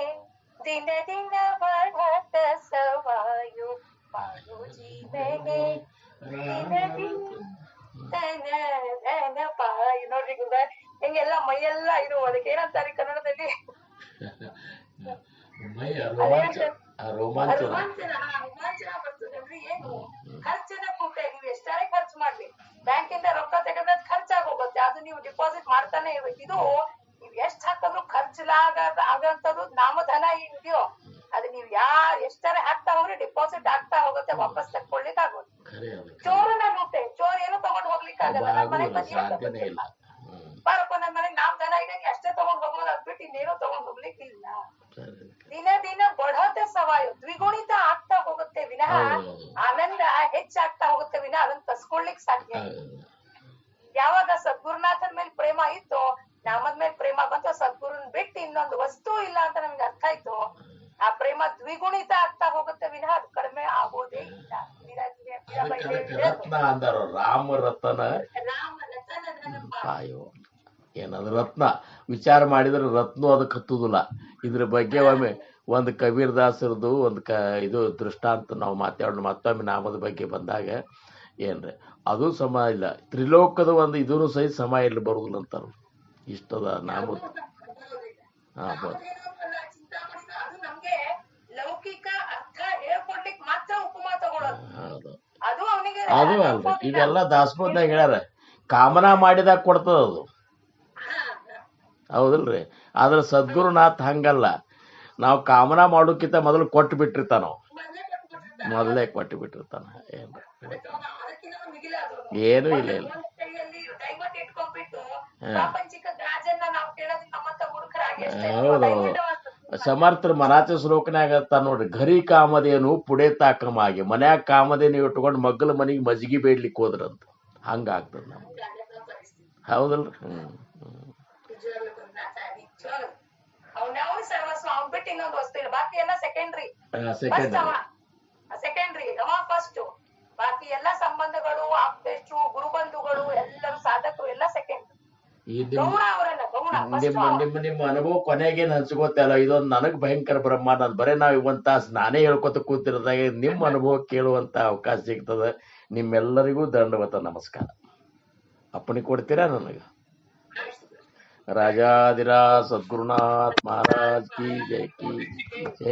ದಿನ ದಿನ ಬಡತ ಸವಾಯು ಮಾಡು ಜೀವನೆ, ದಿನ ದಿನ ನೋಡ್ರಿ ಗುರುಗ ಹಿಂಗೆಲ್ಲ ಮೈಯೆಲ್ಲ ಇದು. ಅದಕ್ಕೆ ಏನಂತಾರೆ ಕನ್ನಡದಲ್ಲಿ? ರೋಮಾಂಚನ ರೋಮಾಂಚನ ಬರ್ತದೆ ಅಂದ್ರೆ ಏನು ಖರ್ಚಿನ ಕೂಟೆ. ನೀವು ಎಷ್ಟಾರೆ ಖರ್ಚು ಮಾಡ್ಲಿ, ಬ್ಯಾಂಕಿಂದ ರೊಕ್ಕ ತೆಗೆದ್ರೆ ಖರ್ಚಾಗಿ ಹೋಗುತ್ತೆ, ಅದು ನೀವು ಡಿಪಾಸಿಟ್ ಮಾಡ್ತಾನೆ ಇರ್ಬೇಕು. ಇದು ನೀವ್ ಎಷ್ಟ್ ಹಾಕಿದ್ರು ಖರ್ಚಿಲಾಗಂತದ್ದು ನಾಮಧನ ಇದೆಯೋ ಅದು ನೀವ್ ಎಷ್ಟಾರೆ ಹಾಕ್ತಾ ಹೋಗ್ರಿ ಡಿಪಾಸಿಟ್ ಆಗ್ತಾ ಹೋಗುತ್ತೆ, ವಾಪಸ್ ತಕ್ಕೊಳ್ಲಿಕ್ಕೆ ಆಗೋದು. ಚೋರನ ಲೂಟೆ, ಚೋರ್ ಏನು ತಗೊಂಡ್ ಹೋಗ್ಲಿಕ್ಕೆ ಆಗಲ್ಲ. ನನ್ ಮನೆಗ್ ಸಾಧ್ಯನೇ ಇಲ್ಲ. ಬಾರಪ್ಪ ನನ್ ಮನೆಗ್ ನಾಮಧನ ಇದೆ, ಅಷ್ಟೇ ತಗೊಂಡ್ ಹೋಗೋದು, ಅದ್ಬಿಟ್ಟು ಇನ್ನೇನು ತಗೊಂಡ್ ಹೋಗ್ಲಿಕ್ಕೆ ಇಲ್ಲ. ದಿನ ದಿನ ಬಢೋತೆ ಸವಾಯು ದ್ವಿಗುಣಿತ ಆಗ್ತಾ ಹೋಗುತ್ತೆ ವಿನಃ ಆನಂದ ಹೆಚ್ಚಾಗ್ತಾ ಹೋಗುತ್ತೆ ವಿನಃ ಅದನ್ನ ಕಸ್ಕೊಳ್ಲಿಕ್ ಸಾಧ್ಯ ಇಲ್ಲ. ಯಾವಾಗ ಸದ್ಗುರುನಾಥನ್ ಮೇಲೆ ಪ್ರೇಮ ಇತ್ತು, ನಾಮದ ಮೇಲೆ ಪ್ರೇಮ ಬಂತು, ಸದ್ಗುರುನ್ ಬಿಟ್ಟು ಇನ್ನೊಂದು ವಸ್ತು ಇಲ್ಲ ಅಂತ ನಮ್ಗೆ ಅರ್ಥ ಆಯ್ತು, ಆ ಪ್ರೇಮ ದ್ವಿಗುಣಿತ ಆಗ್ತಾ ಹೋಗುತ್ತೆ ವಿನಃ ಅದು ಕಡಿಮೆ ಆಗೋದೇ ಇಲ್ಲ. ರತ್ನ ಅಂದಾರ, ರಾಮ ರತನ ರಾಮ ರತನ ನೆನಪ. ಅಯ್ಯೋ ಏನದು ರತ್ನ ವಿಚಾರ ಮಾಡಿದ್ರೆ ರತ್ನ ಅದಕ್ಕೆ ಹತ್ತುದಿಲ್ಲ. ಇದ್ರ ಬಗ್ಗೆ ಒಮ್ಮೆ ಒಂದು ಕಬೀರ್ ದಾಸರದು ಒಂದು ಇದು ದೃಷ್ಟಾಂತ ನಾವು ಮತ್ತೊಮ್ಮೆ ನಾಮದ ಬಗ್ಗೆ ಬಂದಾಗ ಏನ್ರಿ ಅದು ಸಮ ಇಲ್ಲ, ತ್ರಿಲೋಕದ ಒಂದು ಇದೂ ಸಹಿತ ಸಮ ಇಲ್ಲಿ ಬರುದಿಲ್ಲ ಅಂತಾರ. ಇಷ್ಟದ ನಾಮದ ಅದು ನಮ್ಗೆ ಲೌಕಿಕ ಅರ್ಥ ಹೇಳ್ಕೊಡ್ಲಿಕ್ಕೆ ಮಾತ್ರ ಉಪಮ ತಗೊಳ್ಳೋದು. ಹೌದು, ಅದು ಅವನಿಗೆ ಅದು ಅಲ್ರಿ. ಇದೆಲ್ಲ ದಾಸಬೋಧದಾಗ ಹೇಳ್ಯಾರ, ಕಾಮನಾ ಮಾಡಿದಾಗ ಕೊಡ್ತದ ಅದು, ಹೌದಲ್ರಿ. ಆದ್ರೆ ಸದ್ಗುರುನಾಥ್ ಹಂಗಲ್ಲ, ನಾವು ಕಾಮನಾ ಮಾಡೋಕ್ಕಿಂತ ಮೊದಲು ಕೊಟ್ಟು ಬಿಟ್ಟಿರ್ತಾನ, ಮೊದಲೇ ಕೊಟ್ಟು ಬಿಟ್ಟಿರ್ತಾನ. ಏನು ಇಲ್ಲ ಇಲ್ಲ ಹೌದೌದು. ಸಮರ್ಥರು ಮರಾಠಿ ಶ್ಲೋಕನಾಗ ನೋಡ್ರಿ, ಘರಿ ಕಾಮದೇನು ಪುಡೆ ತಾಕಮಾಗಿ, ಮನ್ಯಾಗ ಕಾಮದೇನು ಇಟ್ಕೊಂಡು ಮಗ್ಗಲ ಮನಿಗೆ ಮಜ್ಗಿ ಬೇಡ್ಲಿಕ್ಕೆ ಹೋದ್ರಂತ. ಹಂಗಾಗ್ತದ ನಮ್ಗೆ, ಹೌದಲ್ರಿ. ಬಿಟ್ಟು ಇನ್ನೊಂದು ವಸ್ತು ಇಲ್ಲ, ಬಾಕಿ ಎಲ್ಲ ಸೆಕೆಂಡ್ರಿ. ಸೆಕೆಂಡ್ರಿ ಅವ ಫಸ್ಟ್, ಬಾಕಿ ಎಲ್ಲ ಸಂಬಂಧಗಳು, ಆಪ್ತೇಶು, ಗುರುಬಂಧುಗಳು, ಎಲ್ಲರೂ ಸಾಧಕರು ಎಲ್ಲ ಸೆಕೆಂಡ್. ನಿಮ್ಮ ಅನುಭವ ಕೊನೆಗೇನು ಹಂಚ್ಕೋತಲ್ಲ, ಇದೊಂದು ನನಗ್ ಭಯಂಕರ ಬ್ರಹ್ಮಾಂಡ. ಬರೇ ನಾವ್ ಒಂದ್ ತಾಸು ನಾನೇ ಹೇಳ್ಕೊತ ಕೂತಿರೋದಾಗ ನಿಮ್ಮ ಅನುಭವ ಕೇಳುವಂತ ಅವಕಾಶ ಸಿಗ್ತದ. ನಿಮ್ಮೆಲ್ಲರಿಗೂ ದಂಡವತ ನಮಸ್ಕಾರ. ಅಪ್ಪಣೆ ಕೊಡ್ತೀರಾ ನನಗ? ರಾಜಾದಿರಾಜ ಸದ್ಗುರುನಾಥ್ ಮಹಾರಾಜ್ ಕಿ ಜೈ.